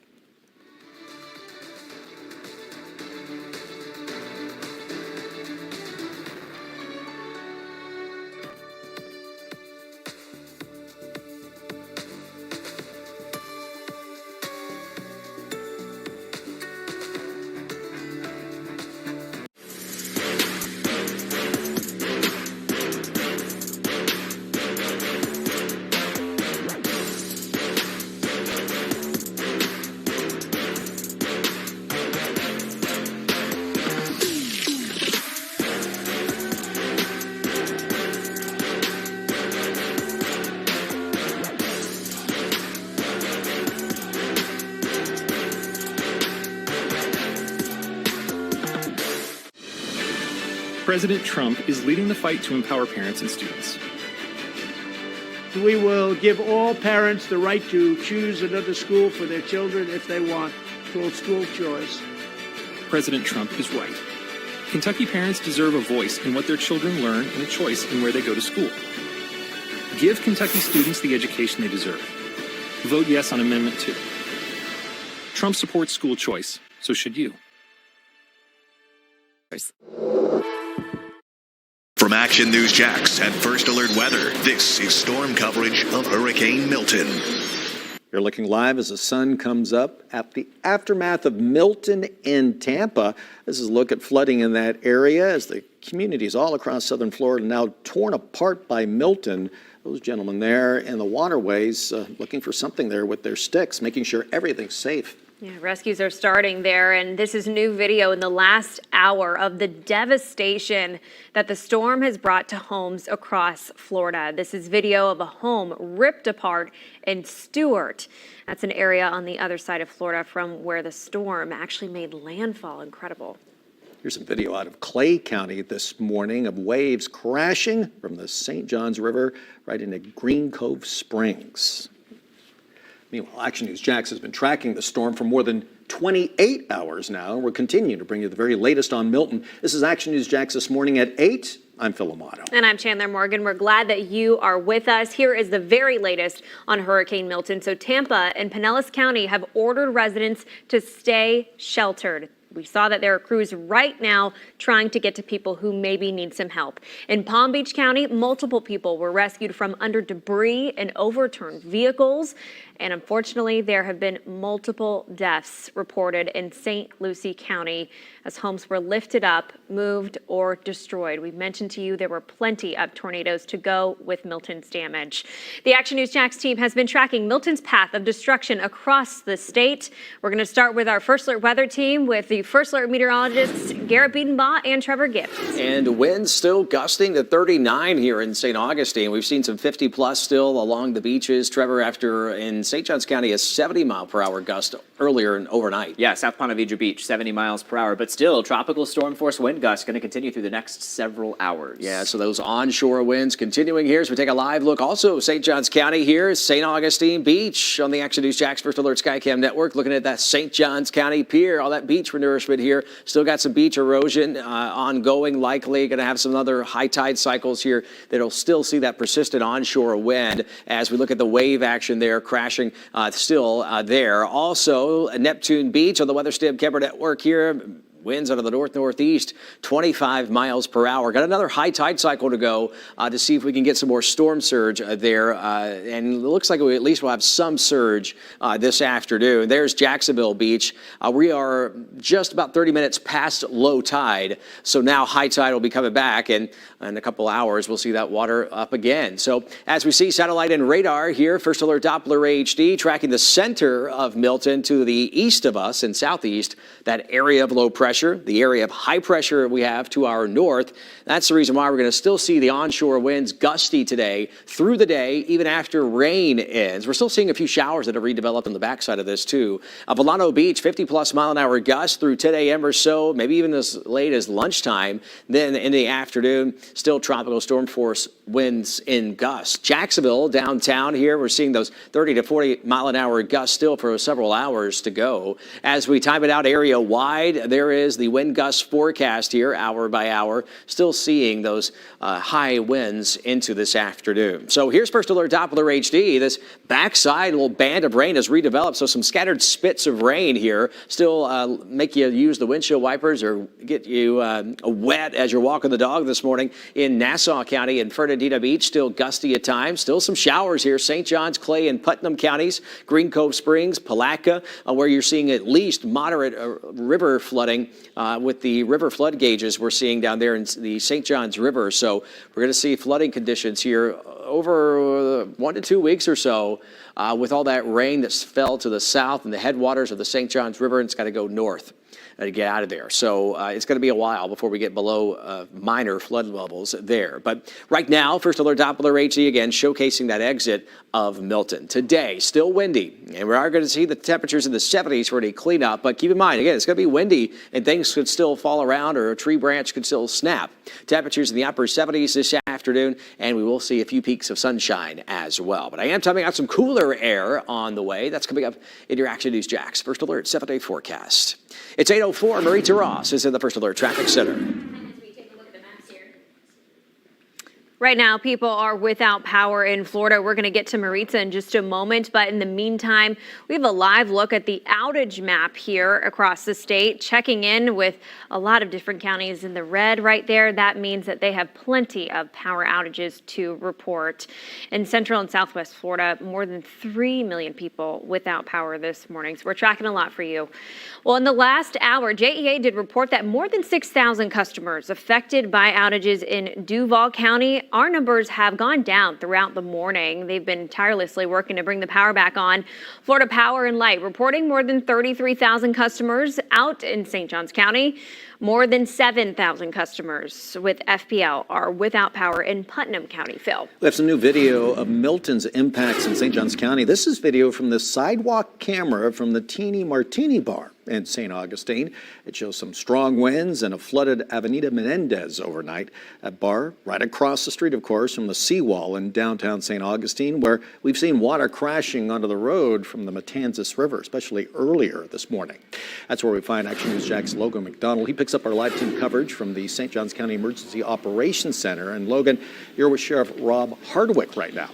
President Trump is leading the fight to empower parents and students. We will give all parents the right to choose another school for their children if they want, called school choice. President Trump is right. Kentucky parents deserve a voice in what their children learn and a choice in where they go to school. Give Kentucky students the education they deserve. Vote yes on Amendment 2. Trump supports school choice, so should you. From Action News Jax and First Alert Weather, this is storm coverage of Hurricane Milton. You're looking live as the sun comes up at the aftermath of Milton in Tampa. This is a look at flooding in that area as the communities all across southern Florida now torn apart by Milton. Those gentlemen there in the waterways looking for something there with their sticks, making sure everything's safe. Yeah, rescues are starting there, and this is new video in the last hour of the devastation that the storm has brought to homes across Florida. This is video of a home ripped apart in Stewart. That's an area on the other side of Florida from where the storm actually made landfall. Incredible. Here's some video out of Clay County this morning of waves crashing from the St. Johns River right into Green Cove Springs. Meanwhile, Action News Jax has been tracking the storm for more than 28 hours now, and we're continuing to bring you the very latest on Milton. This is Action News Jax this morning at 8. I'm Phil Amato. And I'm Chandler Morgan. We're glad that you are with us. Here is the very latest on Hurricane Milton. So Tampa and Pinellas County have ordered residents to stay sheltered. We saw that there are crews right now trying to get to people who maybe need some help. In Palm Beach County, multiple people were rescued from under debris and overturned vehicles. And unfortunately, there have been multiple deaths reported in St. Lucie County as homes were lifted up, moved, or destroyed. We mentioned to you there were plenty of tornadoes to go with Milton's damage. The Action News Jax team has been tracking Milton's path of destruction across the state. We're going to start with our First Alert weather team with the First Alert meteorologists Garrett Biedenbaugh and Trevor Gift. And winds still gusting to 39 here in St. Augustine. We've seen some 50 plus still along the beaches. Trevor, after in St. Johns County, a 70-mile-per-hour gust earlier and overnight. Yeah, South Ponte Vedra Beach, 70 miles per hour, but still tropical storm force wind gusts going to continue through the next several hours. Yeah, so those onshore winds continuing here as we take a live look. Also, St. Johns County here, St. Augustine Beach on the Action News Jax First Alert Skycam Network, looking at that St. Johns County Pier, all that beach renourishment here. Still got some beach erosion ongoing, likely going to have some other high tide cycles here that'll still see that persistent onshore wind as we look at the wave action there crashing still there. Also, Neptune Beach on the Weather Stamp Camera Network here. Winds out of the north-northeast, 25 miles per hour. Got another high tide cycle to go to see if we can get some more storm surge there. And it looks like we at least will have some surge this afternoon. There's Jacksonville Beach. We are just about 30 minutes past low tide. So now high tide will be coming back. And in a couple hours, we'll see that water up again. So as we see satellite and radar here, First Alert Doppler HD tracking the center of Milton to the east of us and southeast, that area of low pressure. The area of high pressure we have to our north. That's the reason why we're going to still see the onshore winds gusty today through the day, even after rain ends. We're still seeing a few showers that have redeveloped on the backside of this too. Volcano Beach, 50-plus mile-an-hour gusts through 10 a.m. or so, maybe even as late as lunchtime. Then in the afternoon, still tropical storm force winds in gusts. Jacksonville, downtown here, we're seeing those 30 to 40 mile-an-hour gusts still for several hours to go. As we time it out area-wide, there is the wind gust forecast here, hour by hour. Still seeing those high winds into this afternoon. So here's First Alert Doppler HD. This backside little band of rain has redeveloped, so some scattered spits of rain here still make you use the windshield wipers or get you wet as you're walking the dog this morning. In Nassau County and Fernandina Beach, still gusty at times. Still some showers here. St. Johns, Clay, and Putnam counties. Green Cove Springs, Palatka, where you're seeing at least moderate river flooding with the river flood gauges we're seeing down there in the St. Johns River. So we're going to see flooding conditions here over 1 to 2 weeks or so with all that rain that fell to the south and the headwaters of the St. Johns River, and it's got to go north to get out of there. So it's going to be a while before we get below minor flood levels there. But right now, First Alert Doppler HD again showcasing that exit of Milton. Today, still windy, and we are going to see the temperatures in the 70s for any cleanup. But keep in mind, again, it's going to be windy, and things could still fall around, or a tree branch could still snap. Temperatures in the upper 70s this afternoon. afternoon, and we will see a few peaks of sunshine as well. But I am talking about some cooler air on the way. That's coming up in your Action News Jax First Alert 7-day forecast. It's 8:04. Maritza Ross is in the First Alert Traffic Center. Right now, people are without power in Florida. We're going to get to Maritza in just a moment, but in the meantime, we have a live look at the outage map here across the state, checking in with a lot of different counties in the red right there. That means that they have plenty of power outages to report. In Central and Southwest Florida, more than 3 million people without power this morning, so we're tracking a lot for you. Well, in the last hour, JEA did report that more than 6,000 customers affected by outages in Duval County. Our numbers have gone down throughout the morning. They've been tirelessly working to bring the power back on. Florida Power and Light reporting more than 33,000 customers out in St. Johns County. More than 7,000 customers with FPL are without power in Putnam County, Phil. We have some new video of Milton's impacts in St. Johns County. This is video from the sidewalk camera from the Teeny Martini Bar in St. Augustine. It shows some strong winds and a flooded Avenida Menendez overnight. That bar right across the street, of course, from the seawall in downtown St. Augustine, where we've seen water crashing onto the road from the Matanzas River, especially earlier this morning. That's where we find Action News Jack's Logan McDonald. He picks up our live team coverage from the St. Johns County Emergency Operations Center. And Logan, you're with Sheriff Rob Hardwick right now.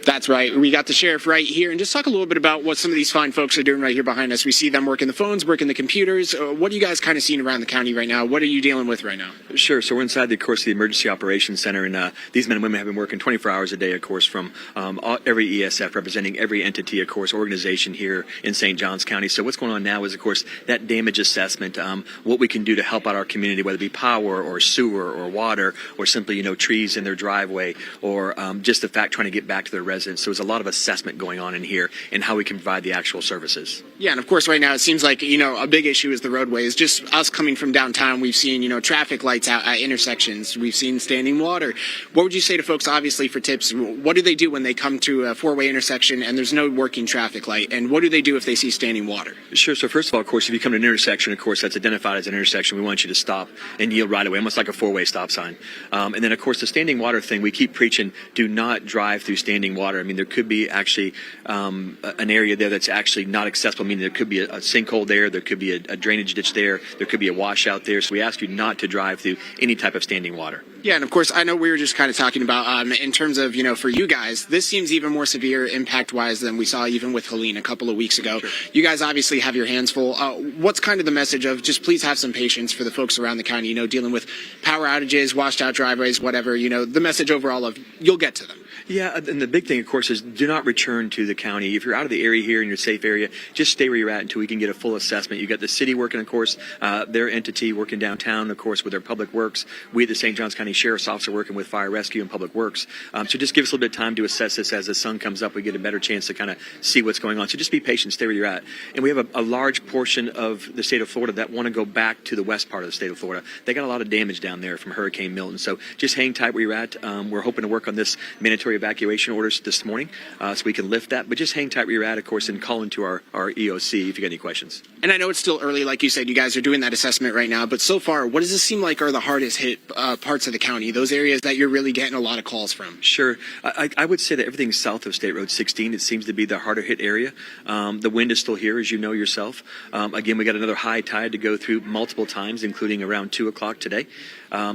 That's right. We got the sheriff right here. And just talk a little bit about what some of these fine folks are doing right here behind us. We see them working the phones, working the computers. What are you guys kind of seeing around the county right now? What are you dealing with right now? Sure. So we're inside, of course, the Emergency Operations Center. And these men and women have been working 24 hours a day, of course, from every ESF, representing every entity, of course, organization here in St. Johns County. So what's going on now is, of course, that damage assessment, what we can do to help out our community, whether it be power or sewer or water or simply, trees in their driveway or just the fact trying to get back to their residents. So there's a lot of assessment going on in here and how we can provide the actual services. Yeah, and of course right now it seems like, a big issue is the roadways. Just us coming from downtown, we've seen, traffic lights out at intersections. We've seen standing water. What would you say to folks, obviously, for tips? What do they do when they come to a four-way intersection and there's no working traffic light? And what do they do if they see standing water? Sure. So first of all, of course, if you come to an intersection, of course, that's identified as an intersection, we want you to stop and yield right away, almost like a four-way stop sign. And then, of course, the standing water thing, we keep preaching, do not drive through standing water. I mean, there could be actually an area there that's actually not accessible, meaning there could be a sinkhole there could be a drainage ditch there could be a washout there. So we ask you not to drive through any type of standing water. Yeah, and of course, I know we were just kind of talking about in terms of, for you guys, this seems even more severe impact-wise than we saw even with Helene a couple of weeks ago. Sure. You guys obviously have your hands full. What's kind of the message of just please have some patience for the folks around the county, dealing with power outages, washed out driveways, whatever, the message overall of you'll get to them. Yeah, and the big thing, of course, is do not return to the county. If you're out of the area here in your safe area, just stay where you're at until we can get a full assessment. You've got the city working, of course, their entity working downtown, of course, with their public works. We, the St. Johns County Sheriff's Office, are working with fire rescue and public works. So just give us a little bit of time to assess this. As the sun comes up, we get a better chance to kind of see what's going on. So just be patient, stay where you're at. And we have a large portion of the state of Florida that want to go back to the west part of the state of Florida. They got a lot of damage down there from Hurricane Milton. So just hang tight where you're at. We're hoping to work on this mandatory evacuation orders this morning so we can lift that. But just hang tight where you're at, of course, and call into our EOC if you got any questions. And I know it's still early, like you said, you guys are doing that assessment right now. But so far, what does this seem like are the hardest hit parts of the county, those areas that you're really getting a lot of calls from? Sure. I would say that everything south of State Road 16, it seems to be the harder hit area. The wind is still here, as you know yourself. Again, we got another high tide to go through multiple times, including around 2 o'clock today.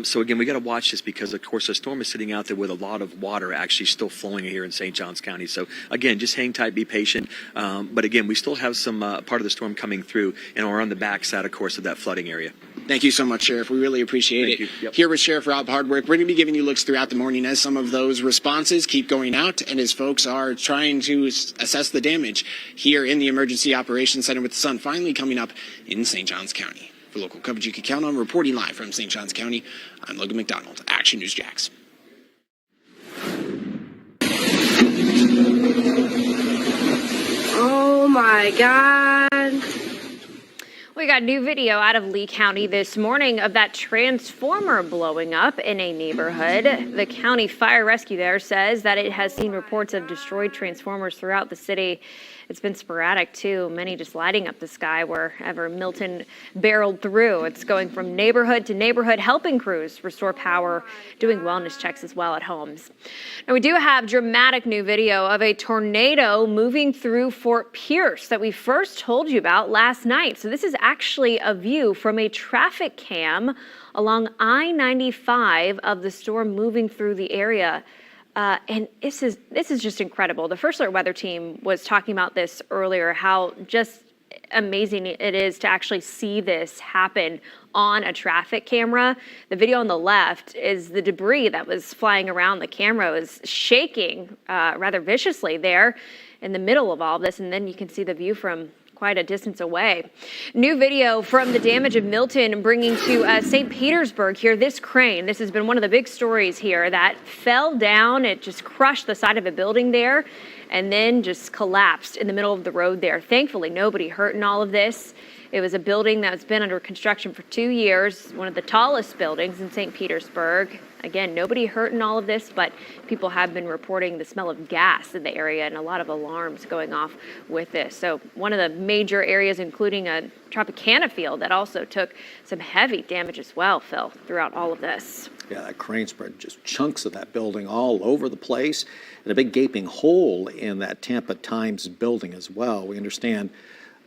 So again, we got to watch this because, of course, the storm is sitting out there with a lot of water actually still flowing here in St. Johns County. So again, just hang tight, be patient. But again, we still have some part of the storm coming through, and we're on the backside, of course, of that flooding area. Thank you so much, Sheriff. We really appreciate it. Yep. Here with Sheriff Rob Hardwick, we're going to be giving you looks throughout the morning as some of those responses keep going out and as folks are trying to assess the damage here in the Emergency Operations Center with the sun finally coming up in St. Johns County. For local coverage you can count on, reporting live from St. Johns County, I'm Logan McDonald, Action News Jax. Oh my God. We got new video out of Lee County this morning of that transformer blowing up in a neighborhood. The county fire rescue there says that it has seen reports of destroyed transformers throughout the city. It's been sporadic too, many just lighting up the sky wherever Milton barreled through. It's going from neighborhood to neighborhood, helping crews restore power, doing wellness checks as well at homes. Now we do have dramatic new video of a tornado moving through Fort Pierce that we first told you about last night. So this is actually a view from a traffic cam along I-95 of the storm moving through the area. And this is just incredible. The First Alert Weather Team was talking about this earlier, how just amazing it is to actually see this happen on a traffic camera. The video on the left is the debris that was flying around. The camera was shaking rather viciously there in the middle of all of this, and then you can see the view from quite a distance away. New video from the damage of Milton bringing to St. Petersburg here. This crane, this has been one of the big stories here, that fell down. It just crushed the side of a building there and then just collapsed in the middle of the road there. Thankfully, nobody hurt in all of this. It was a building that's been under construction for 2 years, one of the tallest buildings in St. Petersburg. Again, nobody hurt in all of this, but people have been reporting the smell of gas in the area and a lot of alarms going off with this. So one of the major areas, including a Tropicana field that also took some heavy damage as well, Phil, throughout all of this. Yeah, that crane spread just chunks of that building all over the place, and a big gaping hole in that Tampa Times building as well. We understand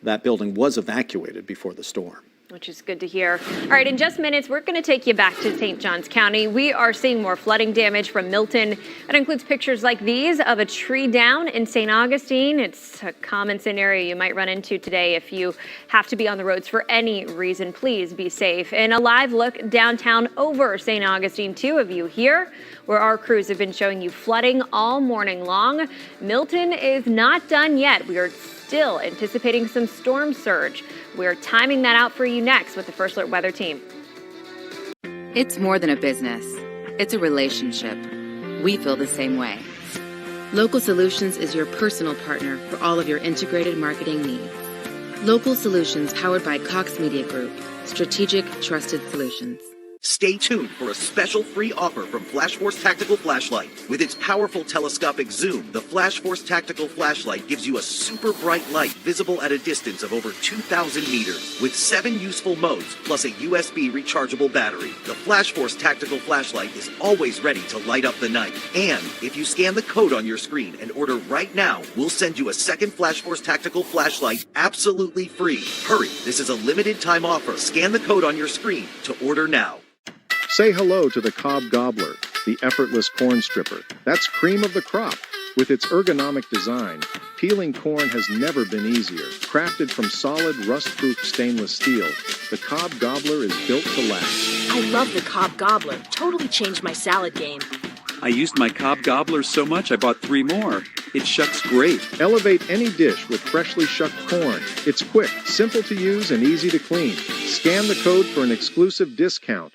that building was evacuated before the storm. Which is good to hear. All right, in just minutes, we're going to take you back to St. Johns County. We are seeing more flooding damage from Milton. That includes pictures like these of a tree down in St. Augustine. It's a common scenario you might run into today if you have to be on the roads for any reason. Please be safe. And a live look downtown over St. Augustine, two of you here, where our crews have been showing you flooding all morning long. Milton is not done yet. We are still anticipating some storm surge. We're timing that out for you next with the First Alert Weather Team. It's more than a business. It's a relationship. We feel the same way. Local Solutions is your personal partner for all of your integrated marketing needs. Local Solutions powered by Cox Media Group. Strategic, trusted solutions. Stay tuned for a special free offer from Flash Force Tactical Flashlight. With its powerful telescopic zoom, the Flash Force Tactical Flashlight gives you a super bright light visible at a distance of over 2,000 meters. With 7 useful modes plus a USB rechargeable battery, the Flash Force Tactical Flashlight is always ready to light up the night. And if you scan the code on your screen and order right now, we'll send you a second Flash Force Tactical Flashlight absolutely free. Hurry, this is a limited time offer. Scan the code on your screen to order now. Say hello to the Cob Gobbler, the effortless corn stripper. That's cream of the crop. With its ergonomic design, peeling corn has never been easier. Crafted from solid, rust-proof stainless steel, the Cob Gobbler is built to last. I love the Cob Gobbler. Totally changed my salad game. I used my Cob Gobbler so much I bought 3 more. It shucks great. Elevate any dish with freshly shucked corn. It's quick, simple to use, and easy to clean. Scan the code for an exclusive discount.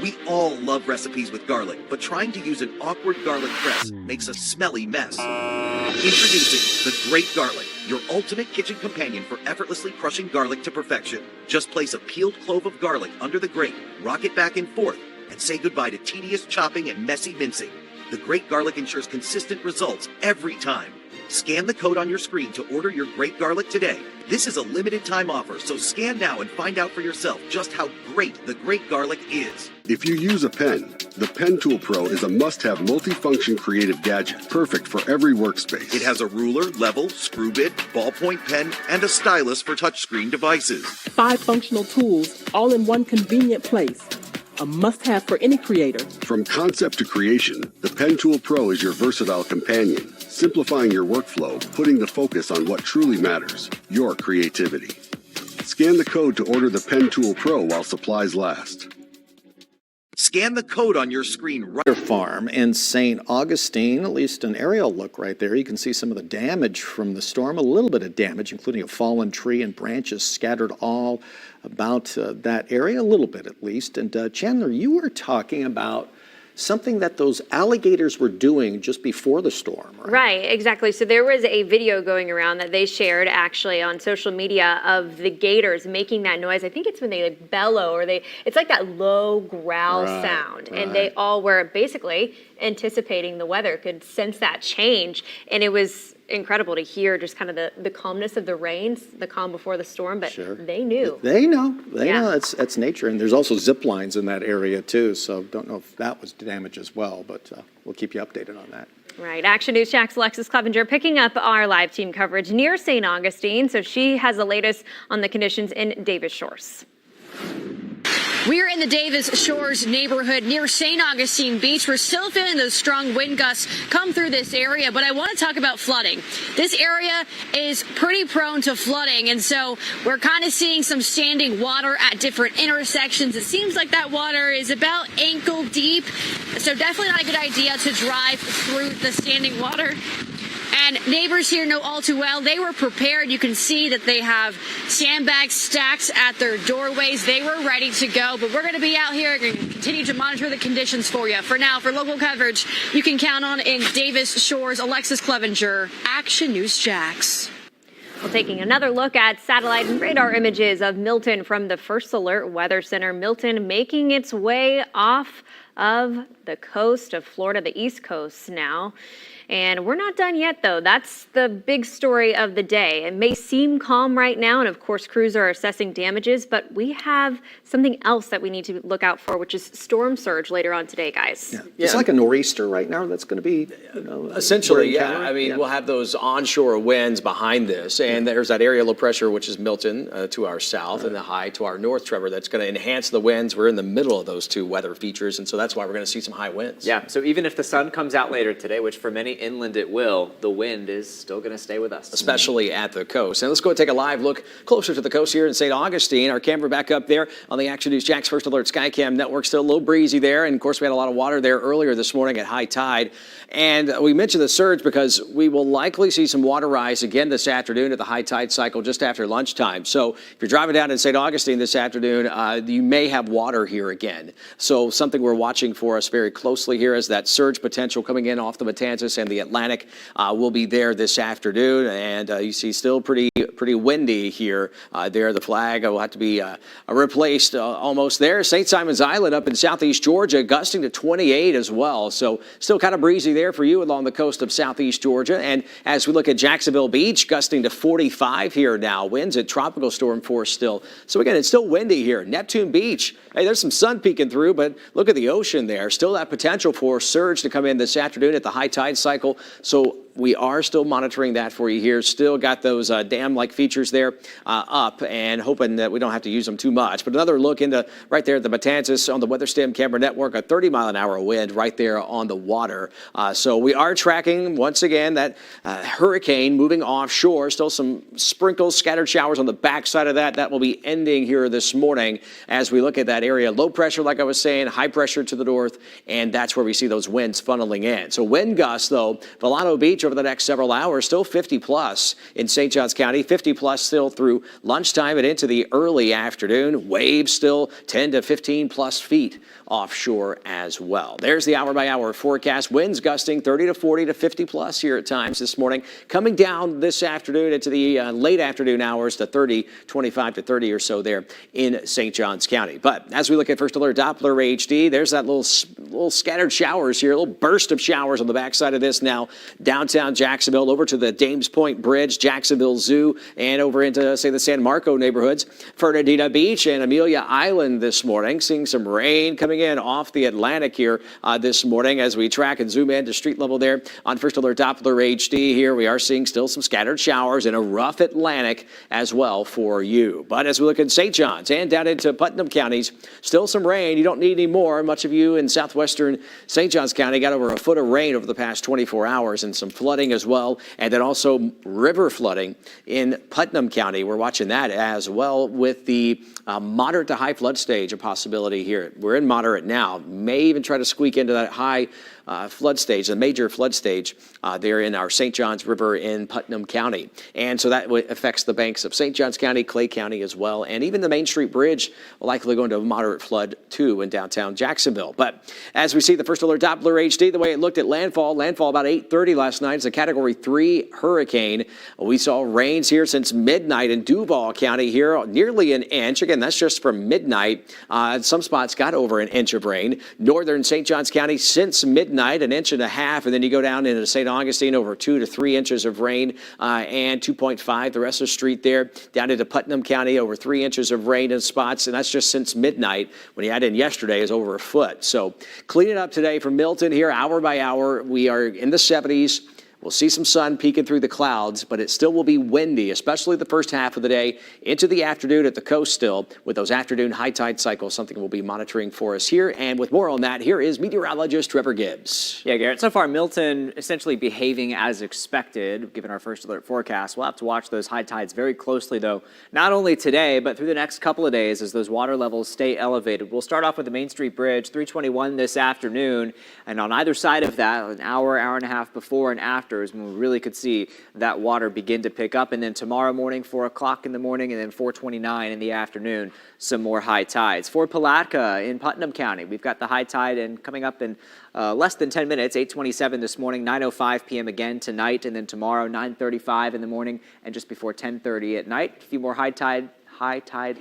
We all love recipes with garlic, but trying to use an awkward garlic press makes a smelly mess. Introducing the Great Garlic, your ultimate kitchen companion for effortlessly crushing garlic to perfection. Just place a peeled clove of garlic under the grate, rock it back and forth, and say goodbye to tedious chopping and messy mincing. The Great Garlic ensures consistent results every time. Scan the code on your screen to order your Great Garlic today. This is a limited time offer, so scan now and find out for yourself just how great the Great Garlic is. If you use a pen, the Pen Tool Pro is a must-have multifunction creative gadget, perfect for every workspace. It has a ruler, level, screw bit, ballpoint pen, and a stylus for touchscreen devices. 5 functional tools, all in one convenient place. A must-have for any creator. From concept to creation, the Pen Tool Pro is your versatile companion, simplifying your workflow, putting the focus on what truly matters, your creativity. Scan the code to order the Pen Tool Pro while supplies last. Scan the code on your screen right. Farm in St. Augustine, at least an aerial look right there. You can see some of the damage from the storm, a little bit of damage, including a fallen tree and branches scattered all about that area, a little bit at least. And Chandler, you were talking about something that those alligators were doing just before the storm, right? Right, exactly. So there was a video going around that they shared actually on social media of the gators making that noise. I think it's when they bellow or it's like that low growl sound. And they all were basically anticipating the weather, could sense that change. And it was incredible to hear just kind of the calmness of the rains, the calm before the storm, but they knew. They know. They know. That's nature. And there's also zip lines in that area, too. So don't know if that was damaged as well, but we'll keep you updated on that. Right. Action News Jack's Alexis Clevenger picking up our live team coverage near St. Augustine. So she has the latest on the conditions in Davis Shores. We're in the Davis Shores neighborhood near St. Augustine Beach. We're still feeling those strong wind gusts come through this area, but I want to talk about flooding. This area is pretty prone to flooding, and so we're kind of seeing some standing water at different intersections. It seems like that water is about ankle deep, so definitely not a good idea to drive through the standing water. And neighbors here know all too well. They were prepared. You can see that they have sandbags stacked at their doorways. They were ready to go. But we're going to be out here and continue to monitor the conditions for you. For now, for local coverage, you can count on in Davis Shores, Alexis Clevenger, Action News Jax. Well, taking another look at satellite and radar images of Milton from the First Alert Weather Center. Milton making its way off of the coast of Florida, the East Coast now. And we're not done yet, though. That's the big story of the day. It may seem calm right now, and of course, crews are assessing damages, but we have something else that we need to look out for, which is storm surge later on today, guys. Yeah. It's like a nor'easter right now that's going to be, essentially, yeah. I mean, we'll have those onshore winds behind this, and there's that area low pressure, which is Milton to our south, and the high to our north, Trevor, that's going to enhance the winds. We're in the middle of those two weather features, and so that's why we're going to see some high winds. Yeah, so even if the sun comes out later today, which for many inland it will, the wind is still going to stay with us. Especially at the coast. And let's go and take a live look closer to the coast here in St. Augustine. Our camera back up there on the Action News Jax First Alert Skycam network. Still a little breezy there. And of course, we had a lot of water there earlier this morning at high tide. And we mentioned the surge because we will likely see some water rise again this afternoon at the high tide cycle just after lunchtime. So if you're driving down in St. Augustine this afternoon, you may have water here again. So something we're watching for us very closely here is that surge potential coming in off the Matanzas and the Atlantic will be there this afternoon. And you see still pretty windy here. There, the flag will have to be replaced almost there. St. Simon's Island up in southeast Georgia, gusting to 28 as well. So still kind of breezy there for you along the coast of southeast Georgia. And as we look at Jacksonville Beach, gusting to 45 here now. Winds at tropical storm force still. So again, it's still windy here. Neptune Beach, hey, there's some sun peeking through, but look at the ocean there. Still that potential for surge to come in this afternoon at the high tide cycle. So we are still monitoring that for you here. Still got those dam-like features there up and hoping that we don't have to use them too much. But another look into right there at the Matanzas on the WeatherStem camera network, a 30-mile-an-hour wind right there on the water. So we are tracking, once again, that hurricane moving offshore. Still some sprinkles, scattered showers on the backside of that. That will be ending here this morning as we look at that area. Low pressure, like I was saying, high pressure to the north, and that's where we see those winds funneling in. So wind gusts, though, Volcano Beach over the next several hours, still 50 plus in St. Johns County, 50 plus still through lunchtime and into the early afternoon. Waves still 10 to 15 plus feet offshore as well. There's the hour-by-hour forecast. Winds gusting 30 to 40 to 50 plus here at times this morning. Coming down this afternoon into the late afternoon hours to 30, 25 to 30 or so there in St. Johns County. But as we look at First Alert Doppler HD, there's that little scattered showers here, a little burst of showers on the backside of this now. Downtown Jacksonville over to the Dames Point Bridge, Jacksonville Zoo, and over into, say, the San Marco neighborhoods. Fernandina Beach and Amelia Island this morning. Seeing some rain coming in off the Atlantic here this morning as we track and zoom in to street level there on First Alert Doppler HD. Here we are seeing still some scattered showers and a rough Atlantic as well for you. But as we look at St. John's and down into Putnam counties, still some rain. You don't need any more. Much of you in southwestern St. Johns County got over a foot of rain over the past 24 hours and some flooding as well. And then also river flooding in Putnam County. We're watching that as well with the moderate to high flood stage, a possibility here. We're in moderate now. May even try to squeak into that high flood stage, the major flood stage there in our St. Johns River in Putnam County. And so that affects the banks of St. Johns County, Clay County as well. And even the Main Street Bridge likely going to a moderate flood too in downtown Jacksonville. But as we see the First Alert Doppler HD, the way it looked at landfall about 8:30 last night. It's a Category 3 hurricane. We saw rains here since midnight in Duval County here, nearly an inch. Again, that's just from midnight. Some spots got over an inch of rain. Northern St. Johns County since midnight. midnight, 1.5 inches, and then you go down into St. Augustine, over 2 to 3 inches of rain, and 2.5 the rest of the street there. Down into Putnam County, over 3 inches of rain in spots, and that's just since midnight. When you add in yesterday, is over a foot. So cleaning up today from Milton here, hour by hour. We are in the 70s. We'll see some sun peeking through the clouds, but it still will be windy, especially the first half of the day into the afternoon at the coast still, with those afternoon high tide cycles, something we'll be monitoring for us here. And with more on that, here is meteorologist Trevor Gibbs. Yeah, Garrett, so far Milton essentially behaving as expected, given our first alert forecast. We'll have to watch those high tides very closely, though, not only today, but through the next couple of days as those water levels stay elevated. We'll start off with the Main Street Bridge, 321 this afternoon, and on either side of that, an hour, hour and a half before and after is when we really could see that water begin to pick up. And then tomorrow morning, 4 o'clock in the morning, and then 4:29 in the afternoon, some more high tides. For Palatka in Putnam County, we've got the high tide and coming up in less than 10 minutes, 8:27 this morning, 9:05 p.m. again tonight, and then tomorrow, 9:35 in the morning, and just before 10:30 at night. A few more high tide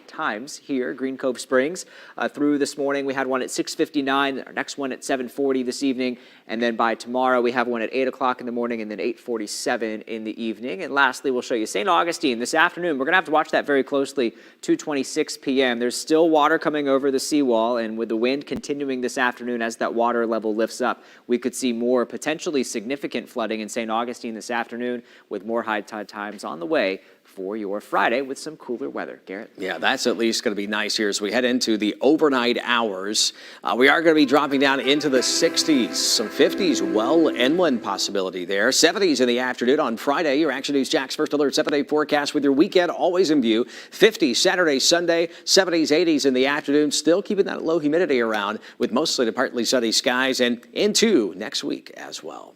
times here, Green Cove Springs. Through this morning, we had one at 6:59, our next one at 7:40 this evening, and then by tomorrow, we have one at 8 o'clock in the morning and then 8:47 in the evening. And lastly, we'll show you St. Augustine this afternoon. We're going to have to watch that very closely, 2:26 p.m. There's still water coming over the seawall, and with the wind continuing this afternoon as that water level lifts up, we could see more potentially significant flooding in St. Augustine this afternoon, with more high tide times on the way for your Friday with some cooler weather. Garrett? Yeah, that's at least going to be nice here as we head into the overnight hours. We are going to be dropping down into the 60s, some 50s, well inland possibility there. 70s in the afternoon on Friday. Your Action News Jax First Alert 7-day forecast with your weekend always in view. 50s Saturday, Sunday, 70s, 80s in the afternoon. Still keeping that low humidity around with mostly to partly sunny skies and into next week as well.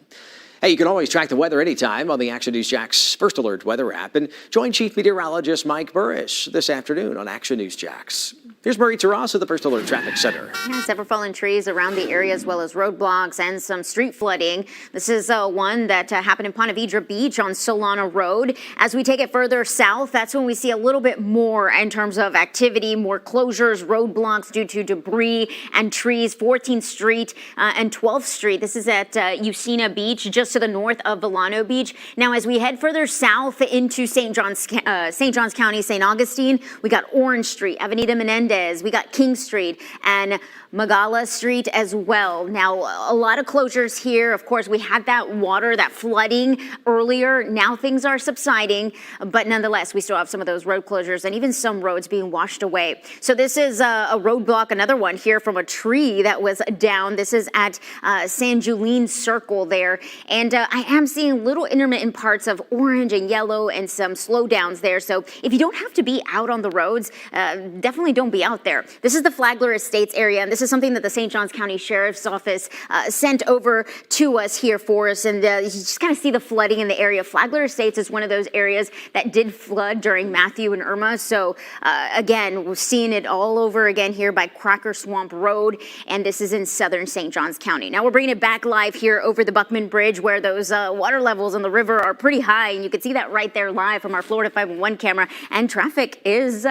Hey, you can always track the weather anytime on the Action News Jax First Alert weather app, and join Chief Meteorologist Mike Burrish this afternoon on Action News Jax. Here's Marie Terrace at the First Alert Traffic Center. Yeah, several fallen trees around the area, as well as roadblocks and some street flooding. This is one that happened in Ponte Vedra Beach on Solana Road. As we take it further south, that's when we see a little bit more in terms of activity, more closures, roadblocks due to debris and trees. 14th Street and 12th Street. This is at Usina Beach, just to the north of Volano Beach. Now, as we head further south into St. John's County, St. Augustine, we got Orange Street, Avenida Menendez, we got King Street, and Magala Street as well. Now, a lot of closures here. Of course, we had that water, that flooding earlier. Now things are subsiding, but nonetheless, we still have some of those road closures and even some roads being washed away. So this is a roadblock, another one here from a tree that was down. This is at San Julien Circle there. And I am seeing little intermittent parts of orange and yellow and some slowdowns there. So if you don't have to be out on the roads, definitely don't be out there. This is the Flagler Estates area, and this is something that the St. Johns County Sheriff's Office sent over to us here for us. And you just kind of see the flooding in the area. Flagler Estates is one of those areas that did flood during Matthew and Irma. So again, we're seeing it all over again here by Cracker Swamp Road, and this is in southern St. Johns County. Now we're bringing it back live here over the Buckman Bridge, where those water levels on the river are pretty high, and you can see that right there live from our Florida 511 camera. And traffic is,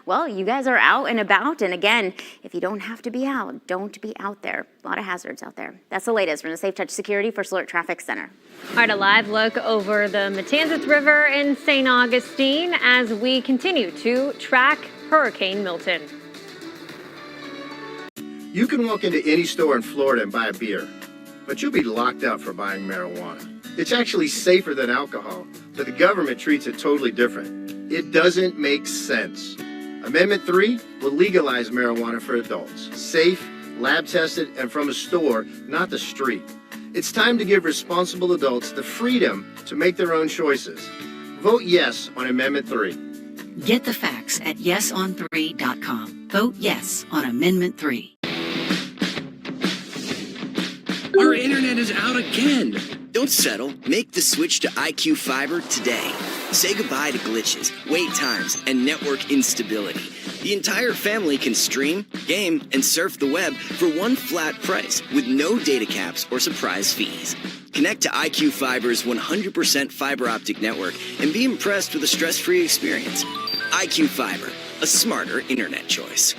well, you guys are out and about, and again, if you don't have to be out, don't be out there. A lot of hazards out there. That's the latest from the Safe Touch Security First Alert Traffic Center. All right, a live look over the Matanzas River in St. Augustine as we continue to track Hurricane Milton. You can walk into any store in Florida and buy a beer, but you'll be locked up for buying marijuana. It's actually safer than alcohol, but the government treats it totally different. It doesn't make sense. Amendment 3 will legalize marijuana for adults. Safe, lab-tested, and from a store, not the street. It's time to give responsible adults the freedom to make their own choices. Vote yes on Amendment 3. Get the facts at yeson3.com. Vote yes on Amendment 3. Our internet is out again. Don't settle. Make the switch to IQ Fiber today. Say goodbye to glitches, wait times, and network instability. The entire family can stream, game, and surf the web for one flat price with no data caps or surprise fees. Connect to IQ Fiber's 100% fiber optic network and be impressed with a stress-free experience. IQ Fiber, a smarter internet choice.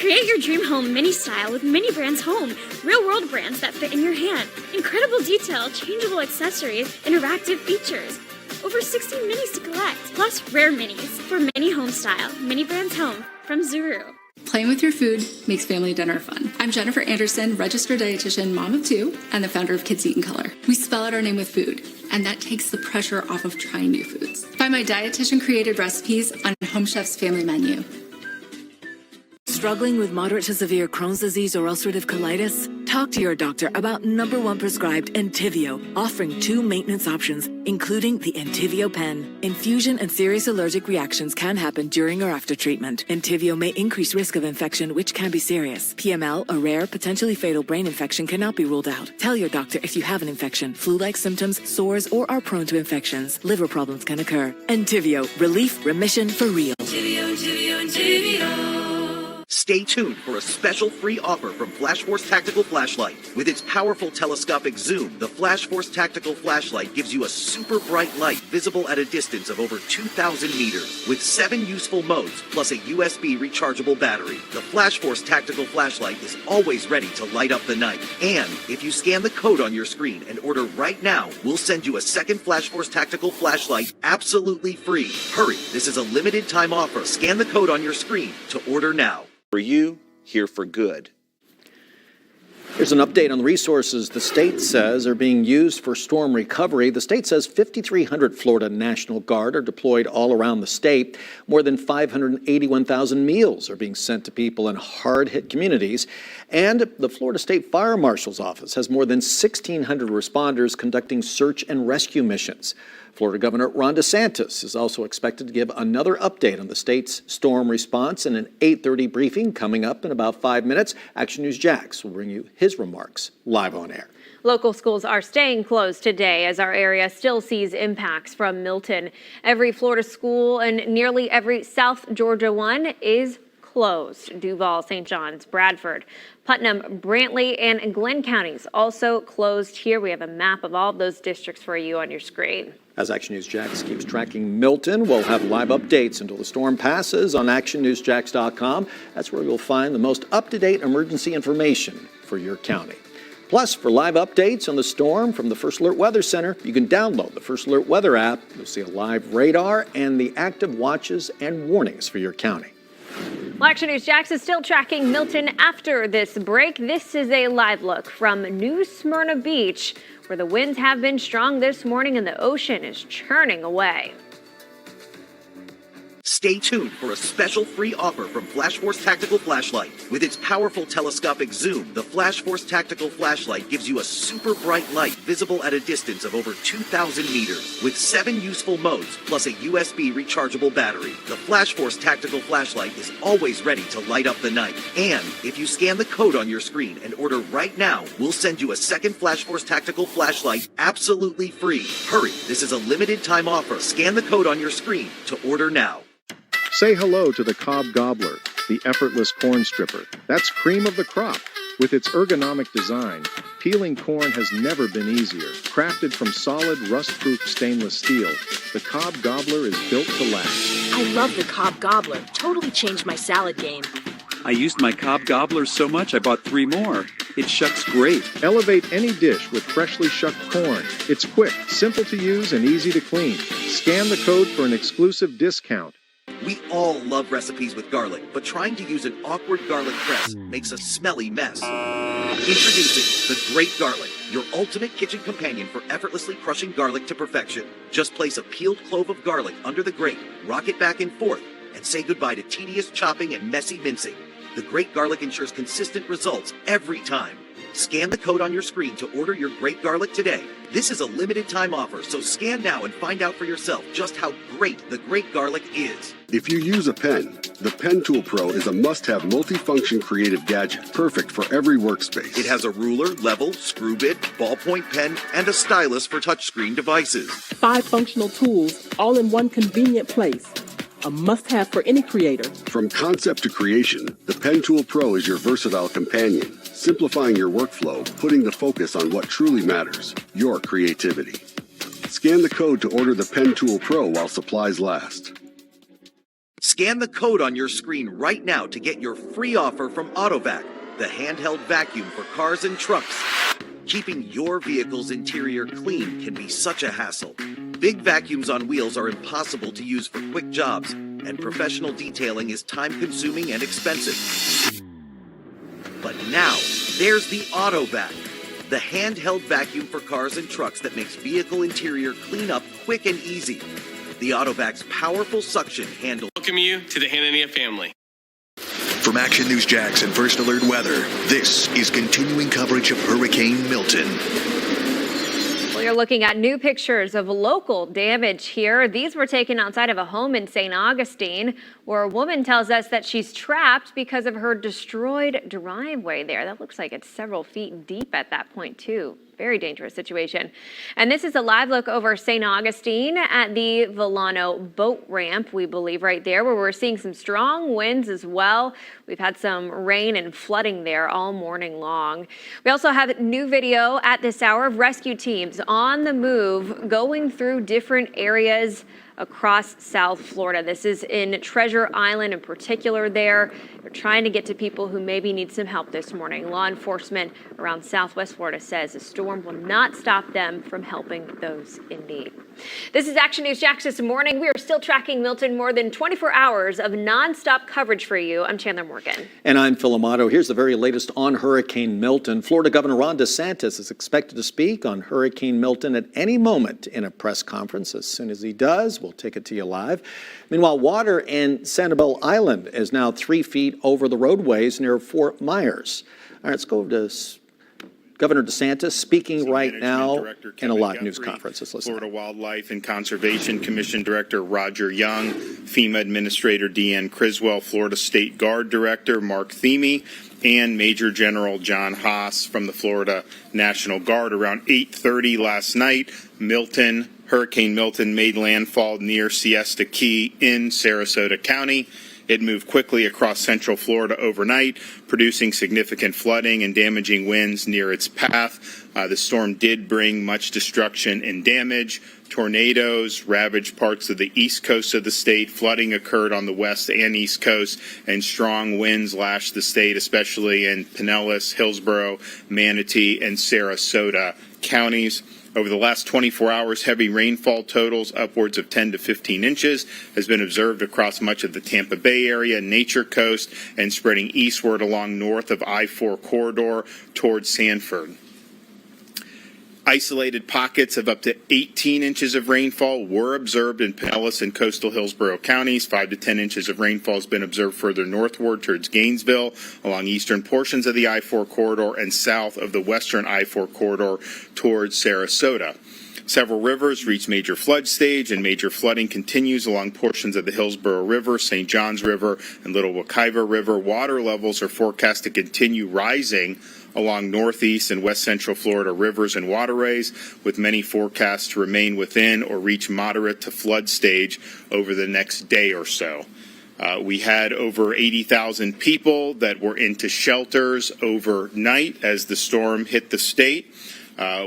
Create your dream home mini-style with Mini Brands Home. Real-world brands that fit in your hand. Incredible detail, changeable accessories, interactive features. Over 60 minis to collect, plus rare minis for mini home style. Mini Brands Home from Zuru. Playing with your food makes family dinner fun. I'm Jennifer Anderson, registered dietitian, mom of 2, and the founder of Kids Eat in Color. We spell out our name with food, and that takes the pressure off of trying new foods. Find my dietitian-created recipes on Home Chef's family menu. Struggling with moderate to severe Crohn's disease or ulcerative colitis? Talk to your doctor about #1 prescribed Entyvio, offering 2 maintenance options, including the Entyvio pen. Infusion and serious allergic reactions can happen during or after treatment. Entyvio may increase risk of infection, which can be serious. PML, a rare, potentially fatal brain infection, cannot be ruled out. Tell your doctor if you have an infection, flu-like symptoms, sores, or are prone to infections. Liver problems can occur. Entyvio, relief, remission for real. Stay tuned for a special free offer from Flash Force Tactical Flashlight. With its powerful telescopic zoom, the Flash Force Tactical Flashlight gives you a super bright light visible at a distance of over 2,000 meters. With 7 useful modes, plus a USB rechargeable battery, the Flash Force Tactical Flashlight is always ready to light up the night. And if you scan the code on your screen and order right now, we'll send you a second Flash Force Tactical Flashlight absolutely free. Hurry, this is a limited time offer. Scan the code on your screen to order now. For you, here for good. Here's an update on the resources the state says are being used for storm recovery. The state says 5,300 Florida National Guard are deployed all around the state. More than 581,000 meals are being sent to people in hard-hit communities. And the Florida State Fire Marshal's Office has more than 1,600 responders conducting search and rescue missions. Florida Governor Ron DeSantis is also expected to give another update on the state's storm response in an 8:30 briefing coming up in about 5 minutes. Action News Jax will bring you his remarks live on air. Local schools are staying closed today as our area still sees impacts from Milton. Every Florida school and nearly every South Georgia one is closed. Duval, St. John's, Bradford, Putnam, Brantley, and Glenn counties also closed here. We have a map of all of those districts for you on your screen. As Action News Jax keeps tracking Milton, we'll have live updates until the storm passes on actionnewsjax.com. That's where you'll find the most up-to-date emergency information for your county. Plus, for live updates on the storm from the First Alert Weather Center, you can download the First Alert Weather app. You'll see a live radar and the active watches and warnings for your county. Well, Action News Jax is still tracking Milton after this break. This is a live look from New Smyrna Beach, where the winds have been strong this morning and the ocean is churning away. Stay tuned for a special free offer from Flash Force Tactical Flashlight. With its powerful telescopic zoom, the Flash Force Tactical Flashlight gives you a super bright light visible at a distance of over 2,000 meters. With 7 useful modes, plus a USB rechargeable battery, the Flash Force Tactical Flashlight is always ready to light up the night. And if you scan the code on your screen and order right now, we'll send you a second Flash Force Tactical Flashlight absolutely free. Hurry, this is a limited time offer. Scan the code on your screen to order now. Say hello to the Cob Gobbler, the effortless corn stripper. That's cream of the crop. With its ergonomic design, peeling corn has never been easier. Crafted from solid, rust-proof stainless steel, the Cob Gobbler is built to last. I love the Cob Gobbler. Totally changed my salad game. I used my Cob Gobbler so much I bought 3 more. It shucks great. Elevate any dish with freshly shucked corn. It's quick, simple to use, and easy to clean. Scan the code for an exclusive discount. We all love recipes with garlic, but trying to use an awkward garlic press makes a smelly mess. Introducing the Great Garlic, your ultimate kitchen companion for effortlessly crushing garlic to perfection. Just place a peeled clove of garlic under the grate, rock it back and forth, and say goodbye to tedious chopping and messy mincing. The Great Garlic ensures consistent results every time. Scan the code on your screen to order your Great Garlic today. This is a limited time offer, so scan now and find out for yourself just how great the Great Garlic is. If you use a pen, the Pen Tool Pro is a must-have multifunction creative gadget, perfect for every workspace. It has a ruler, level, screw bit, ballpoint pen, and a stylus for touchscreen devices. 5 functional tools, all in one convenient place. A must-have for any creator. From concept to creation, the Pen Tool Pro is your versatile companion, simplifying your workflow, putting the focus on what truly matters, your creativity. Scan the code to order the Pen Tool Pro while supplies last. Scan the code on your screen right now to get your free offer from AutoVac, the handheld vacuum for cars and trucks. Keeping your vehicle's interior clean can be such a hassle. Big vacuums on wheels are impossible to use for quick jobs, and professional detailing is time-consuming and expensive. But now, there's the AutoVac, the handheld vacuum for cars and trucks that makes vehicle interior cleanup quick and easy. The AutoVac's powerful suction handle. Welcome you to the Hanania family. From Action News Jax and First Alert Weather, this is continuing coverage of Hurricane Milton. We are looking at new pictures of local damage here. These were taken outside of a home in St. Augustine, where a woman tells us that she's trapped because of her destroyed driveway there. That looks like it's several feet deep at that point, too. Very dangerous situation. And this is a live look over St. Augustine at the Villano boat ramp, we believe, right there, where we're seeing some strong winds as well. We've had some rain and flooding there all morning long. We also have new video at this hour of rescue teams on the move, going through different areas across South Florida. This is in Treasure Island in particular there. They're trying to get to people who maybe need some help this morning. Law enforcement around Southwest Florida says the storm will not stop them from helping those in need. This is Action News Jax this morning. We are still tracking Milton, more than 24 hours of nonstop coverage for you. I'm Chandler Morgan. And I'm Phil Amato. Here's the very latest on Hurricane Milton. Florida Governor Ron DeSantis is expected to speak on Hurricane Milton at any moment in a press conference. As soon as he does, we'll take it to you live. Meanwhile, water in Sanibel Island is now 3 feet over the roadways near Fort Myers. All right, let's go to Governor DeSantis speaking right now in a live news conference. Let's listen. Florida Wildlife and Conservation Commission Director Roger Young, FEMA Administrator Deanne Criswell, Florida State Guard Director Mark Theme, and Major General John Haas from the Florida National Guard. Around 8:30 last night, Hurricane Milton made landfall near Siesta Key in Sarasota County. It moved quickly across central Florida overnight, producing significant flooding and damaging winds near its path. The storm did bring much destruction and damage. Tornadoes ravaged parts of the east coast of the state. Flooding occurred on the west and east coast, and strong winds lashed the state, especially in Pinellas, Hillsborough, Manatee, and Sarasota counties. Over the last 24 hours, heavy rainfall totals upwards of 10 to 15 inches has been observed across much of the Tampa Bay area, Nature Coast, and spreading eastward along north of I-4 corridor towards Sanford. Isolated pockets of up to 18 inches of rainfall were observed in Pinellas and coastal Hillsborough counties. 5 to 10 inches of rainfall has been observed further northward towards Gainesville, along eastern portions of the I-4 corridor, and south of the western I-4 corridor towards Sarasota. Several rivers reached major flood stage, and major flooding continues along portions of the Hillsborough River, St. Johns River, and Little Wekiva River. Water levels are forecast to continue rising along northeast and west central Florida rivers and waterways, with many forecasts to remain within or reach moderate to flood stage over the next day or so. We had over 80,000 people that were into shelters overnight as the storm hit the state.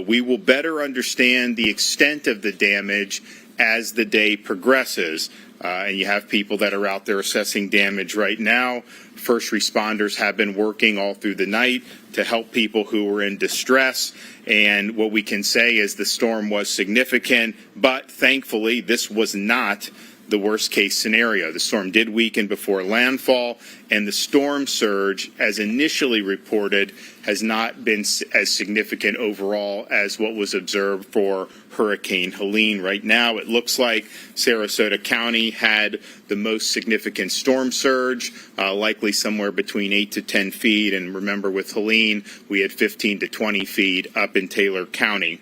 We will better understand the extent of the damage as the day progresses. And you have people that are out there assessing damage right now. First responders have been working all through the night to help people who were in distress. And what we can say is the storm was significant, but thankfully this was not the worst case scenario. The storm did weaken before landfall, and the storm surge, as initially reported, has not been as significant overall as what was observed for Hurricane Helene. Right now, it looks like Sarasota County had the most significant storm surge, likely somewhere between 8 to 10 feet. And remember, with Helene, we had 15 to 20 feet up in Taylor County.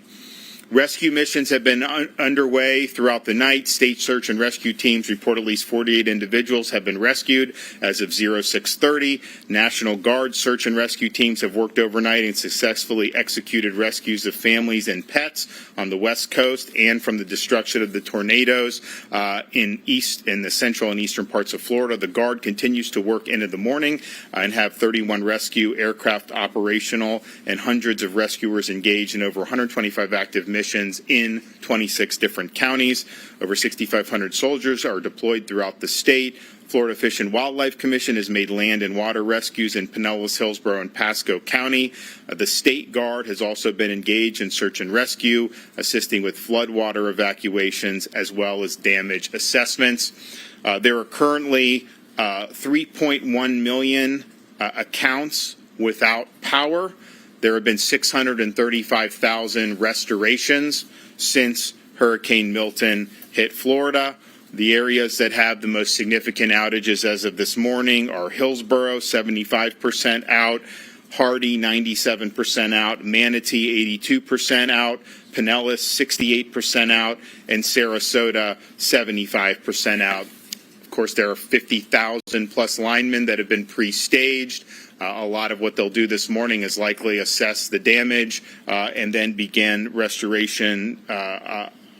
Rescue missions have been underway throughout the night. State search and rescue teams report at least 48 individuals have been rescued as of 06:30. National Guard search and rescue teams have worked overnight and successfully executed rescues of families and pets on the west coast and from the destruction of the tornadoes in the central and eastern parts of Florida. The Guard continues to work into the morning and have 31 rescue aircraft operational and hundreds of rescuers engaged in over 125 active missions missions in 26 different counties. Over 6,500 soldiers are deployed throughout the state. Florida Fish and Wildlife Commission has made land and water rescues in Pinellas, Hillsborough, and Pasco County. The State Guard has also been engaged in search and rescue, assisting with floodwater evacuations as well as damage assessments. There are currently 3.1 million accounts without power. There have been 635,000 restorations since Hurricane Milton hit Florida. The areas that have the most significant outages as of this morning are Hillsborough, 75% out, Hardy, 97% out, Manatee, 82% out, Pinellas, 68% out, and Sarasota, 75% out. Of course, there are 50,000 plus linemen that have been pre-staged. A lot of what they'll do this morning is likely assess the damage and then begin restoration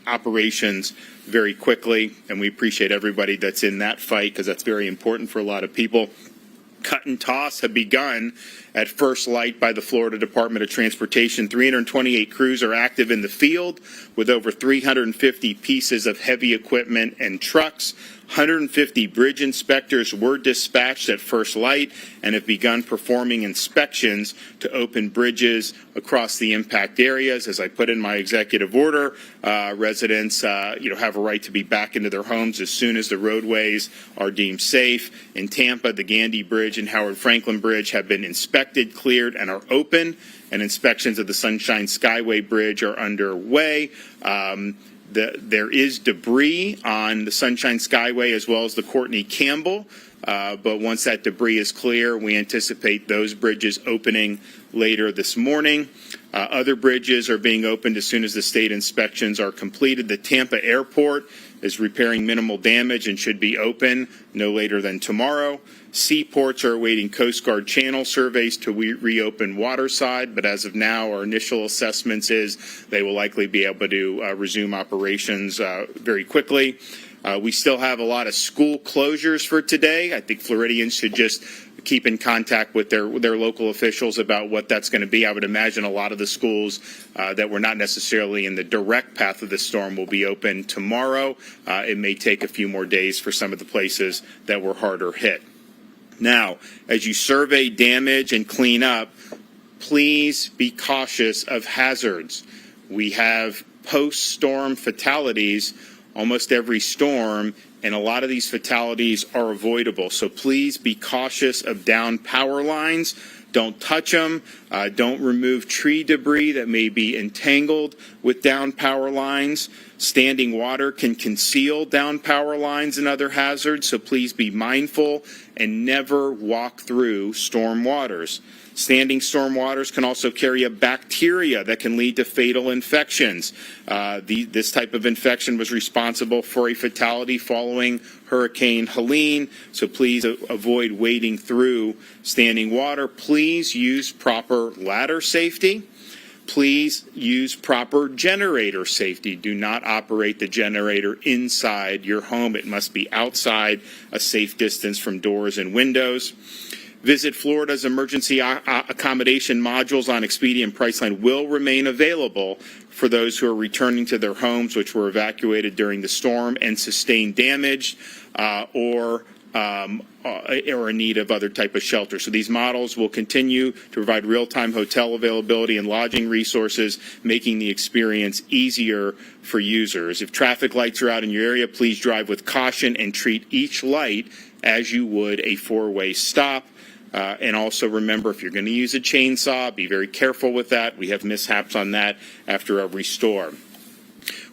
operations very quickly. And we appreciate everybody that's in that fight because that's very important for a lot of people. Cut and toss have begun at first light by the Florida Department of Transportation. 328 crews are active in the field with over 350 pieces of heavy equipment and trucks. 150 bridge inspectors were dispatched at first light and have begun performing inspections to open bridges across the impact areas. As I put in my executive order, residents have a right to be back into their homes as soon as the roadways are deemed safe. In Tampa, the Gandy Bridge and Howard Franklin Bridge have been inspected, cleared, and are open, and inspections of the Sunshine Skyway Bridge are underway. There is debris on the Sunshine Skyway as well as the Courtney Campbell, but once that debris is clear, we anticipate those bridges opening later this morning. Other bridges are being opened as soon as the state inspections are completed. The Tampa Airport is repairing minimal damage and should be open no later than tomorrow. Seaports are awaiting Coast Guard channel surveys to reopen waterside, but as of now, our initial assessments is they will likely be able to resume operations very quickly. We still have a lot of school closures for today. I think Floridians should just keep in contact with their local officials about what that's going to be. I would imagine a lot of the schools that were not necessarily in the direct path of the storm will be open tomorrow. It may take a few more days for some of the places that were harder hit. Now, as you survey damage and clean up, please be cautious of hazards. We have post-storm fatalities almost every storm, and a lot of these fatalities are avoidable. So please be cautious of downed power lines. Don't touch them. Don't remove tree debris that may be entangled with downed power lines. Standing water can conceal downed power lines and other hazards, so please be mindful and never walk through storm waters. Standing storm waters can also carry a bacteria that can lead to fatal infections. This type of infection was responsible for a fatality following Hurricane Helene, so please avoid wading through standing water. Please use proper ladder safety. Please use proper generator safety. Do not operate the generator inside your home. It must be outside, a safe distance from doors and windows. Visit Florida's emergency accommodation modules on Expedia and Priceline will remain available for those who are returning to their homes, which were evacuated during the storm and sustained damage or in need of other type of shelter. So these models will continue to provide real-time hotel availability and lodging resources, making the experience easier for users. If traffic lights are out in your area, please drive with caution and treat each light as you would a four-way stop. And also remember, if you're going to use a chainsaw, be very careful with that. We have mishaps on that after every storm.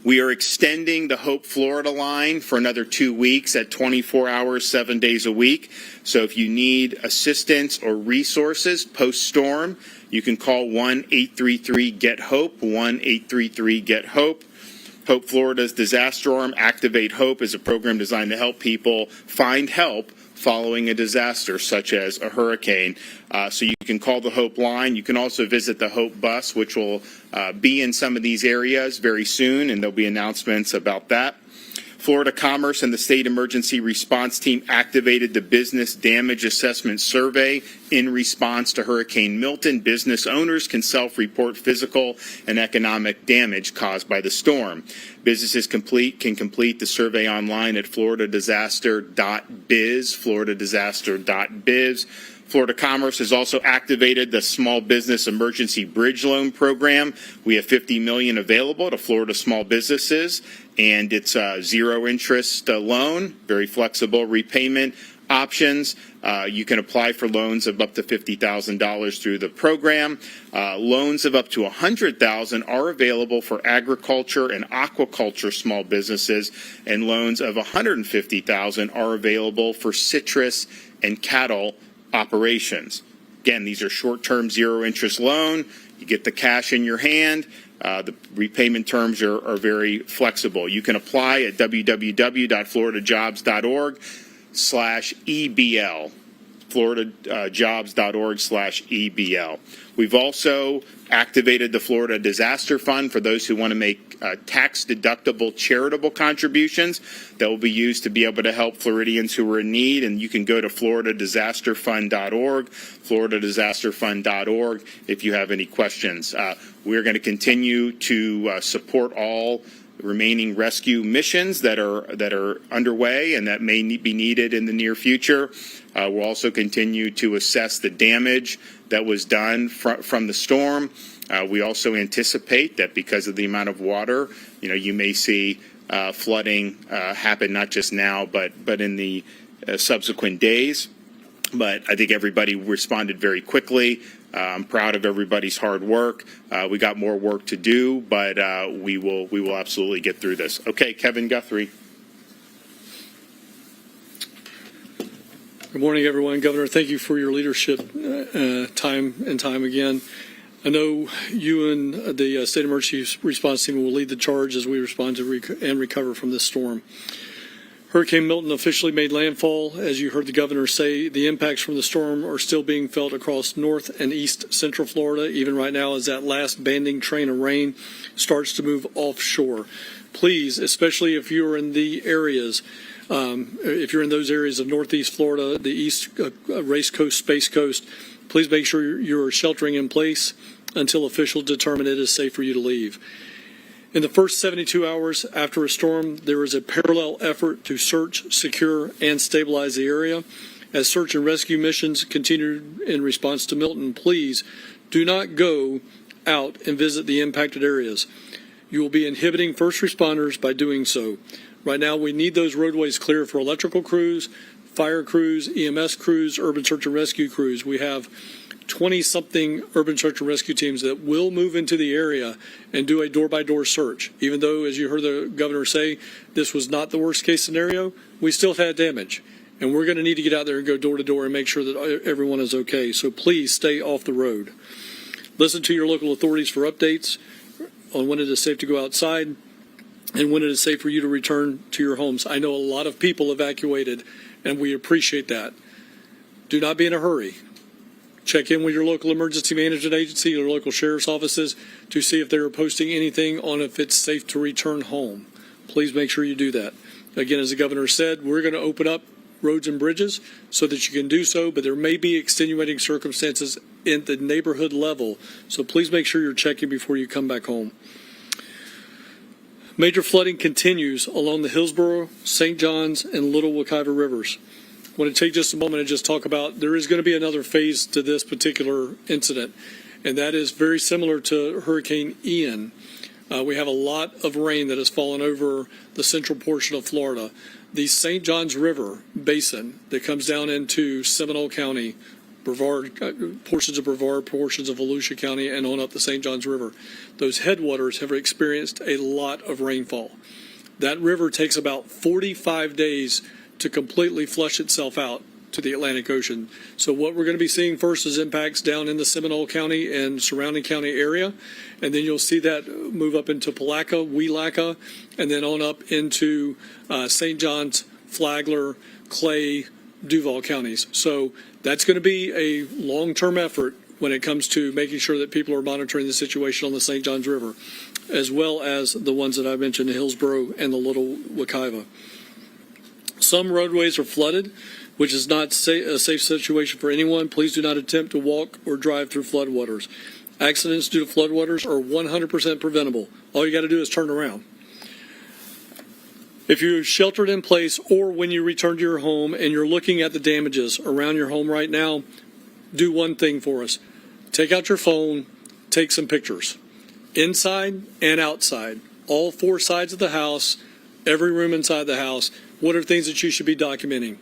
We are extending the Hope Florida line for another 2 weeks at 24 hours, 7 days a week. So if you need assistance or resources post-storm, you can call 1-833-GET-HOPE, 1-833-GET-HOPE. Hope Florida's disaster arm, Activate Hope, is a program designed to help people find help following a disaster such as a hurricane. So you can call the Hope line. You can also visit the Hope bus, which will be in some of these areas very soon, and there'll be announcements about that. Florida Commerce and the State Emergency Response Team activated the Business Damage Assessment Survey in response to Hurricane Milton. Business owners can self-report physical and economic damage caused by the storm. Businesses can complete the survey online at floridadisaster.biz, floridadisaster.biz. Florida Commerce has also activated the Small Business Emergency Bridge Loan Program. We have $50 million available to Florida small businesses, and it's a zero-interest loan, very flexible repayment options. You can apply for loans of up to $50,000 through the program. Loans of up to $100,000 are available for agriculture and aquaculture small businesses, and loans of $150,000 are available for citrus and cattle operations. Again, these are short-term zero-interest loan. You get the cash in your hand. The repayment terms are very flexible. You can apply at www.floridajobs.org/EBL, floridajobs.org/EBL. We've also activated the Florida Disaster Fund for those who want to make tax-deductible charitable contributions that will be used to be able to help Floridians who are in need. And you can go to floridadisasterfund.org, floridadisasterfund.org, if you have any questions. We're going to continue to support all remaining rescue missions that are underway and that may be needed in the near future. We'll also continue to assess the damage that was done from the storm. We also anticipate that because of the amount of water, you may see flooding happen not just now, but in the subsequent days. But I think everybody responded very quickly. I'm proud of everybody's hard work. We got more work to do, but we will absolutely get through this. Okay, Kevin Guthrie. Good morning, everyone. Governor, thank you for your leadership time and time again. I know you and the State Emergency Response Team will lead the charge as we respond to and recover from this storm. Hurricane Milton officially made landfall. As you heard the governor say, the impacts from the storm are still being felt across north and east central Florida, even right now as that last banding train of rain starts to move offshore. Please, especially if you're in the areas, if you're in those areas of northeast Florida, the east Race Coast, Space Coast, please make sure you're sheltering in place until officials determine it is safe for you to leave. In the first 72 hours after a storm, there is a parallel effort to search, secure, and stabilize the area. As search and rescue missions continue in response to Milton, please do not go out and visit the impacted areas. You will be inhibiting first responders by doing so. Right now, we need those roadways clear for electrical crews, fire crews, EMS crews, urban search and rescue crews. We have 20-something urban search and rescue teams that will move into the area and do a door-by-door search. Even though, as you heard the governor say, this was not the worst-case scenario, we still had damage. And we're going to need to get out there and go door-to-door and make sure that everyone is okay. So please stay off the road. Listen to your local authorities for updates on when it is safe to go outside and when it is safe for you to return to your homes. I know a lot of people evacuated, and we appreciate that. Do not be in a hurry. Check in with your local emergency management agency or local sheriff's offices to see if they're posting anything on if it's safe to return home. Please make sure you do that. Again, as the governor said, we're going to open up roads and bridges so that you can do so, but there may be extenuating circumstances at the neighborhood level. So please make sure you're checking before you come back home. Major flooding continues along the Hillsborough, St. Johns, and Little Wekiva rivers. I want to take just a moment and just talk about there is going to be another phase to this particular incident, and that is very similar to Hurricane Ian. We have a lot of rain that has fallen over the central portion of Florida. The St. Johns River basin that comes down into Seminole County, Brevard, portions of Brevard, portions of Volusia County, and on up the St. Johns River. Those headwaters have experienced a lot of rainfall. That river takes about 45 days to completely flush itself out to the Atlantic Ocean. So what we're going to be seeing first is impacts down in the Seminole County and surrounding county area, and then you'll see that move up into Palaca, Weelaca, and then on up into St. Johns, Flagler, Clay, Duval counties. So that's going to be a long-term effort when it comes to making sure that people are monitoring the situation on the St. Johns River. as well as the ones that I mentioned, Hillsborough and the Little Wekiva. Some roadways are flooded, which is not a safe situation for anyone. Please do not attempt to walk or drive through floodwaters. Accidents due to floodwaters are 100% preventable. All you got to do is turn around. If you're sheltered in place or when you return to your home and you're looking at the damages around your home right now, do one thing for us. Take out your phone, take some pictures. Inside and outside, all 4 sides of the house, every room inside the house. What are things that you should be documenting?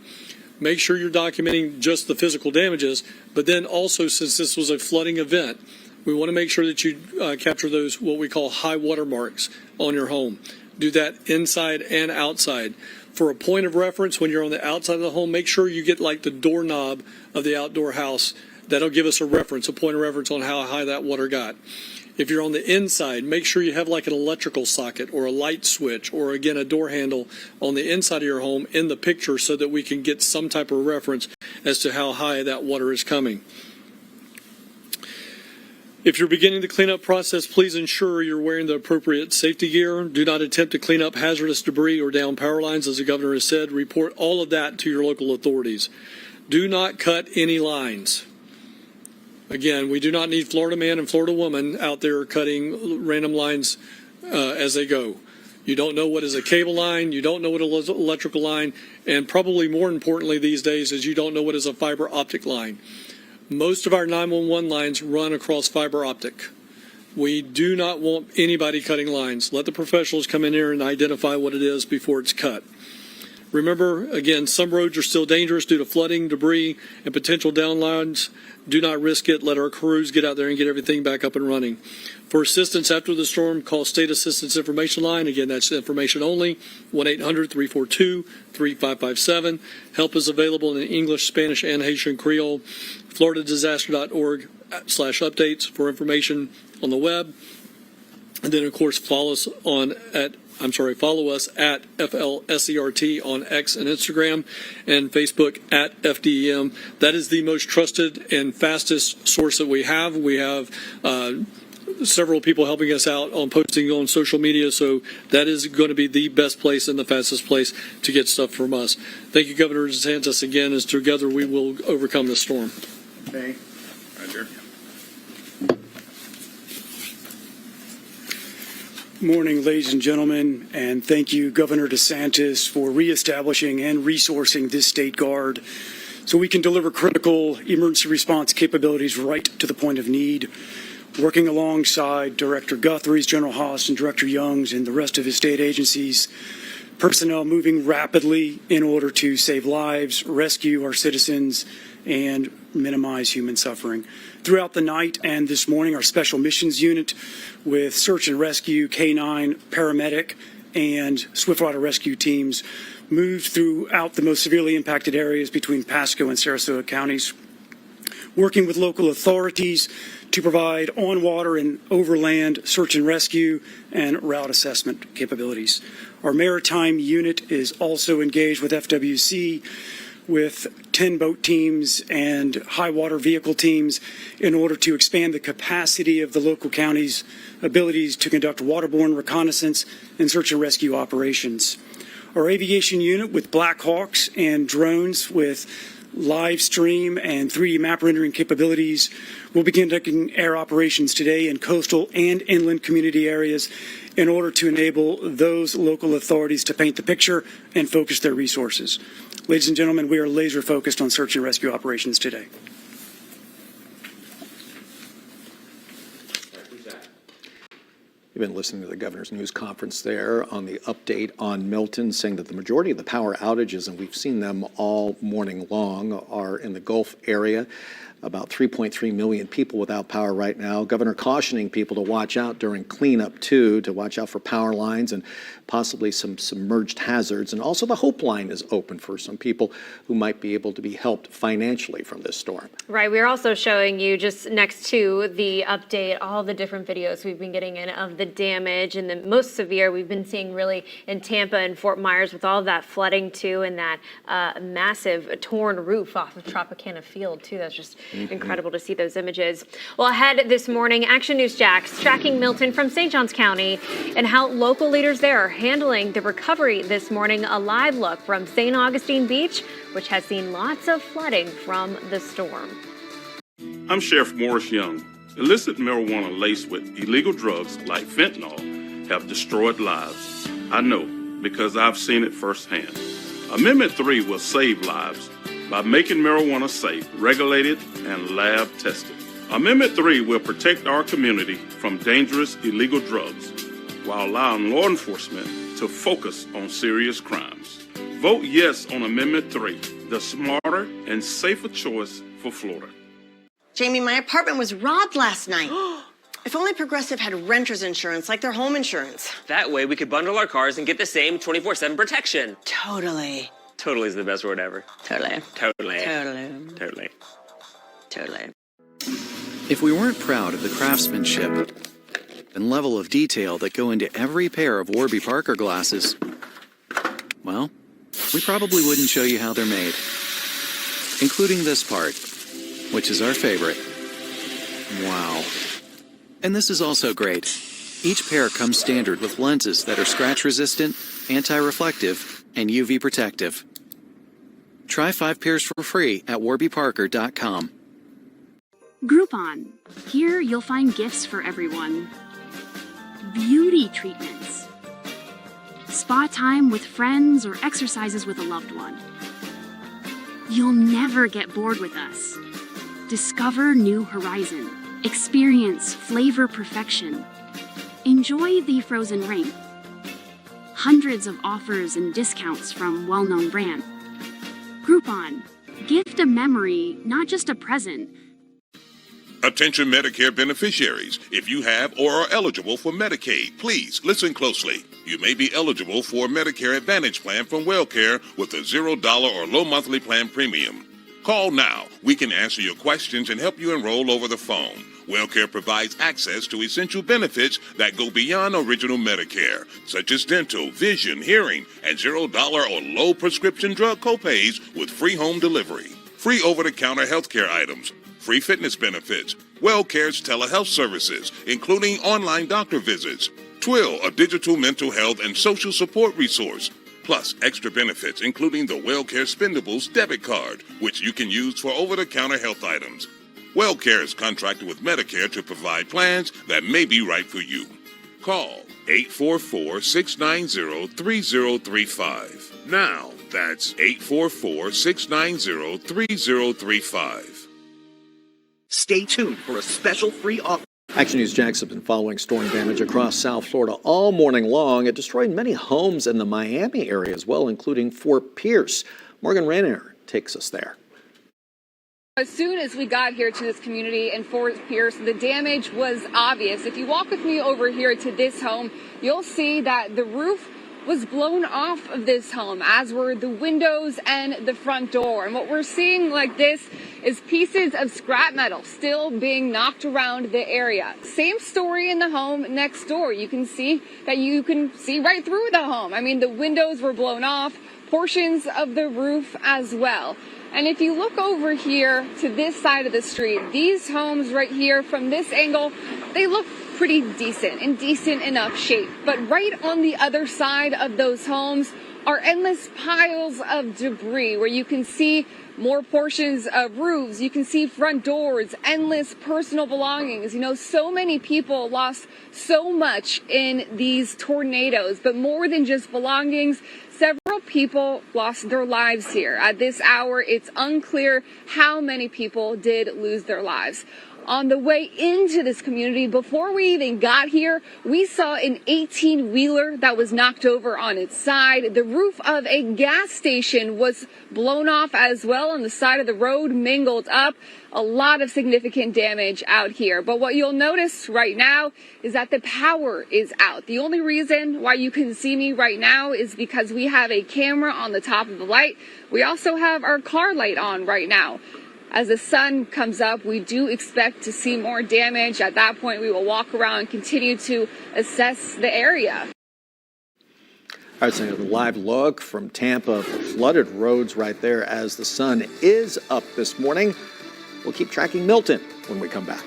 Make sure you're documenting just the physical damages, but then also, since this was a flooding event, we want to make sure that you capture those, what we call high water marks on your home. Do that inside and outside. For a point of reference, when you're on the outside of the home, make sure you get like the doorknob of the outdoor house. That'll give us a reference, a point of reference on how high that water got. If you're on the inside, make sure you have like an electrical socket or a light switch or, again, a door handle on the inside of your home in the picture so that we can get some type of reference as to how high that water is coming. If you're beginning the cleanup process, please ensure you're wearing the appropriate safety gear. Do not attempt to clean up hazardous debris or down power lines, as the governor has said. Report all of that to your local authorities. Do not cut any lines. Again, we do not need Florida man and Florida woman out there cutting random lines as they go. You don't know what is a cable line, you don't know what is an electrical line, and probably more importantly these days is you don't know what is a fiber optic line. Most of our 911 lines run across fiber optic. We do not want anybody cutting lines. Let the professionals come in here and identify what it is before it's cut. Remember, again, some roads are still dangerous due to flooding, debris, and potential downlines. Do not risk it. Let our crews get out there and get everything back up and running. For assistance after the storm, call State Assistance Information Line. Again, that's information only, 1-800-342-3557. Help is available in English, Spanish, and Haitian Creole. FloridaDisaster.org/updates for information on the web. And then, of course, follow us at FLSERT on X and Instagram, and Facebook at FDEM. That is the most trusted and fastest source that we have. We have several people helping us out on posting on social media, so that is going to be the best place and the fastest place to get stuff from us. Thank you, Governor DeSantis, again, as together we will overcome this storm. Okay. Roger. Morning, ladies and gentlemen, and thank you, Governor DeSantis, for reestablishing and resourcing this state guard so we can deliver critical emergency response capabilities right to the point of need. Working alongside Director Guthrie's, General Haas, and Director Young's and the rest of his state agencies, personnel moving rapidly in order to save lives, rescue our citizens, and minimize human suffering. Throughout the night and this morning, our Special Missions Unit with search and rescue, K-9, paramedic, and swiftwater rescue teams moved throughout the most severely impacted areas between Pasco and Sarasota counties, working with local authorities to provide on-water and overland search and rescue and route assessment capabilities. Our maritime unit is also engaged with FWC with 10 boat teams and high water vehicle teams in order to expand the capacity of the local county's abilities to conduct waterborne reconnaissance and search and rescue operations. Our aviation unit with Black Hawks and drones with live stream and 3D map rendering capabilities will begin conducting air operations today in coastal and inland community areas in order to enable those local authorities to paint the picture and focus their resources. Ladies and gentlemen, we are laser focused on search and rescue operations today. You've been listening to the governor's news conference there on the update on Milton, saying that the majority of the power outages, and we've seen them all morning long, are in the Gulf area. About 3.3 million people without power right now. Governor cautioning people to watch out during cleanup, too, to watch out for power lines and possibly some submerged hazards. And also the Hope Line is open for some people who might be able to be helped financially from this storm. Right. We're also showing you just next to the update, all the different videos we've been getting in of the damage, and the most severe we've been seeing really in Tampa and Fort Myers with all of that flooding, too, and that massive torn roof off of Tropicana Field, too. That's just Incredible to see those images. Well, ahead this morning, Action News JAX tracking Milton from St. Johns County and how local leaders there are handling the recovery this morning. A live look from St. Augustine Beach, which has seen lots of flooding from the storm. I'm Sheriff Morris Young. Illicit marijuana laced with illegal drugs like fentanyl have destroyed lives. I know because I've seen it firsthand. Amendment 3 will save lives by making marijuana safe, regulated, and lab tested. Amendment 3 will protect our community from dangerous illegal drugs while allowing law enforcement to focus on serious crimes. Vote yes on Amendment 3, the smarter and safer choice for Florida. Jamie, my apartment was robbed last night. If only Progressive had renter's insurance like their home insurance. That way we could bundle our cars and get the same 24/7 protection. Totally. Totally is the best word ever. Totally. Totally. Totally. Totally. Totally. If we weren't proud of the craftsmanship and level of detail that go into every pair of Warby Parker glasses, well, we probably wouldn't show you how they're made. Including this part, which is our favorite. Wow. And this is also great. Each pair comes standard with lenses that are scratch-resistant, anti-reflective, and UV protective. Try 5 pairs for free at warbyparker.com. Groupon. Here you'll find gifts for everyone. Beauty treatments. Spa time with friends or exercises with a loved one. You'll never get bored with us. Discover new horizon. Experience flavor perfection. Enjoy the frozen ring. Hundreds of offers and discounts from well-known brands. Groupon. Gift a memory, not just a present. Attention Medicare beneficiaries. If you have or are eligible for Medicaid, please listen closely. You may be eligible for a Medicare Advantage plan from WellCare with a $0 or low monthly plan premium. Call now. We can answer your questions and help you enroll over the phone. WellCare provides access to essential benefits that go beyond original Medicare, such as dental, vision, hearing, and $0 or low prescription drug copays with free home delivery, free over-the-counter healthcare items, free fitness benefits, WellCare's telehealth services, including online doctor visits, Twill, a digital mental health and social support resource, plus extra benefits including the WellCare Spendables debit card, which you can use for over-the-counter health items. WellCare is contracted with Medicare to provide plans that may be right for you. Call 844-690-3035. Now, that's 844-690-3035. Stay tuned for a special free offer. Action News JAX have been following storm damage across South Florida all morning long. It destroyed many homes in the Miami area as well, including Fort Pierce. Morgan Rainier takes us there. As soon as we got here to this community in Fort Pierce, the damage was obvious. If you walk with me over here to this home, you'll see that the roof was blown off of this home, as were the windows and the front door. And what we're seeing like this is pieces of scrap metal still being knocked around the area. Same story in the home next door. You can see right through the home. I mean, the windows were blown off, portions of the roof as well. And if you look over here to this side of the street, these homes right here from this angle, they look pretty decent, in decent enough shape. But right on the other side of those homes are endless piles of debris where you can see more portions of roofs, you can see front doors, endless personal belongings. You know, so many people lost so much in these tornadoes, but more than just belongings, several people lost their lives here. At this hour, it's unclear how many people did lose their lives. On the way into this community, before we even got here, we saw an 18-wheeler that was knocked over on its side. The roof of a gas station was blown off as well on the side of the road, mingled up. A lot of significant damage out here. But what you'll notice right now is that the power is out. The only reason why you can see me right now is because we have a camera on the top of the light. We also have our car light on right now. As the sun comes up, we do expect to see more damage. At that point, we will walk around and continue to assess the area. All right, so a live look from Tampa, flooded roads right there as the sun is up this morning. We'll keep tracking Milton when we come back.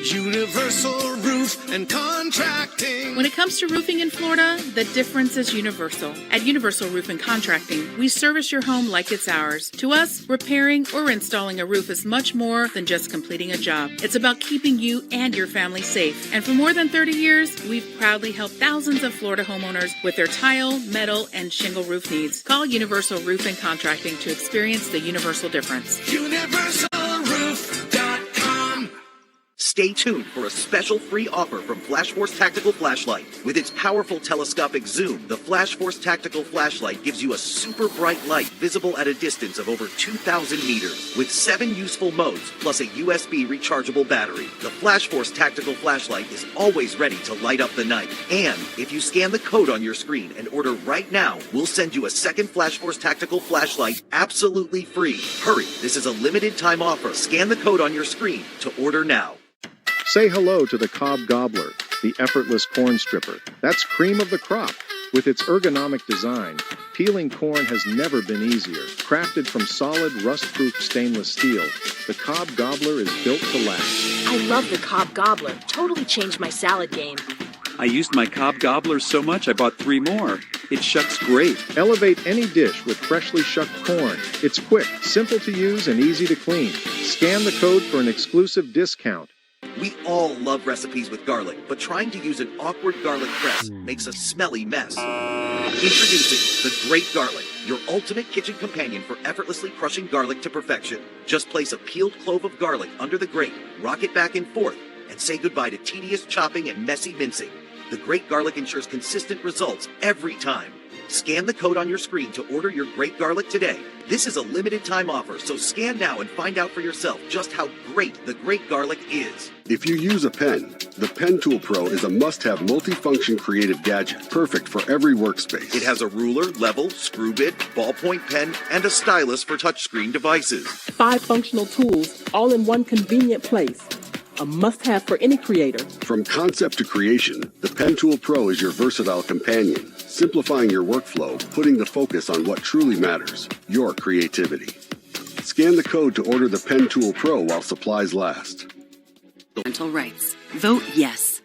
Universal Roof and Contracting. When it comes to roofing in Florida, the difference is universal. At Universal Roof and Contracting, we service your home like it's ours. To us, repairing or installing a roof is much more than just completing a job. It's about keeping you and your family safe. And for more than 30 years, we've proudly helped thousands of Florida homeowners with their tile, metal, and shingle roof needs. Call Universal Roof and Contracting to experience the universal difference. UniversalRoof.com. Stay tuned for a special free offer from Flash Force Tactical Flashlight. With its powerful telescopic zoom, the Flash Force Tactical Flashlight gives you a super bright light visible at a distance of over 2,000 meters. With 7 useful modes, plus a USB rechargeable battery, the Flash Force Tactical Flashlight is always ready to light up the night. And if you scan the code on your screen and order right now, we'll send you a second Flash Force Tactical Flashlight absolutely free. Hurry, this is a limited time offer. Scan the code on your screen to order now. Say hello to the Cobb Gobbler, the effortless corn stripper. That's cream of the crop. With its ergonomic design, peeling corn has never been easier. Crafted from solid, rust-proof stainless steel, the Cobb Gobbler is built to last. I love the Cobb Gobbler. Totally changed my salad game. I used my Cobb Gobbler so much I bought 3 more. It shucks great. Elevate any dish with freshly shucked corn. It's quick, simple to use, and easy to clean. Scan the code for an exclusive discount. We all love recipes with garlic, but trying to use an awkward garlic press makes a smelly mess. Introducing the Great Garlic, your ultimate kitchen companion for effortlessly crushing garlic to perfection. Just place a peeled clove of garlic under the grate, rock it back and forth, and say goodbye to tedious chopping and messy mincing. The Great Garlic ensures consistent results every time. Scan the code on your screen to order your Great Garlic today. This is a limited time offer, so scan now and find out for yourself just how great the Great Garlic is. If you use a pen, the Pen Tool Pro is a must-have multifunction creative gadget, perfect for every workspace. It has a ruler, level, screw bit, ballpoint pen, and a stylus for touchscreen devices. 5 functional tools, all in one convenient place. A must-have for any creator. From concept to creation, the Pen Tool Pro is your versatile companion, simplifying your workflow, putting the focus on what truly matters, your creativity. Scan the code to order the Pen Tool Pro while supplies last. Parental rights. Vote yes.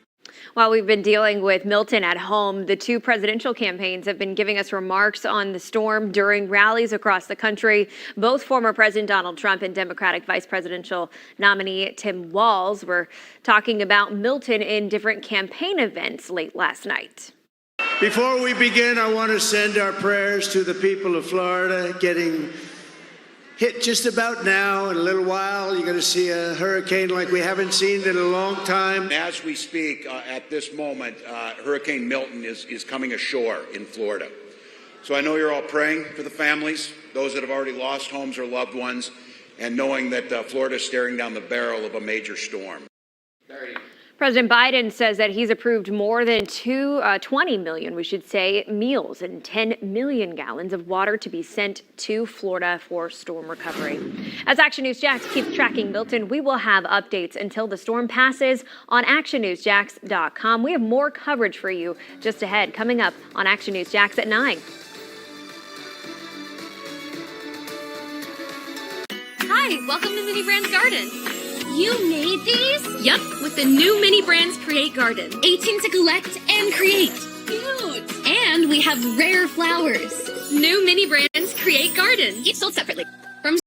While we've been dealing with Milton at home, the 2 presidential campaigns have been giving us remarks on the storm during rallies across the country. Both former President Donald Trump and Democratic Vice Presidential nominee Tim Walz were talking about Milton in different campaign events late last night. Before we begin, I want to send our prayers to the people of Florida getting hit just about now. In a little while, you're going to see a hurricane like we haven't seen in a long time. As we speak, at this moment, Hurricane Milton is coming ashore in Florida. So I know you're all praying for the families, those that have already lost homes or loved ones, and knowing that Florida is staring down the barrel of a major storm. President Biden says that he's approved more than 20 million, meals and 10 million gallons of water to be sent to Florida for storm recovery. As Action News JAX keeps tracking Milton, we will have updates until the storm passes on actionnewsjax.com. We have more coverage for you just ahead, coming up on Action News JAX at 9. Hi, welcome to Mini Brands Garden. You made these? Yep, with the new Mini Brands Create Garden. 18 to collect and create. Cute! And we have rare flowers. New Mini Brands Create Garden. Each sold separately.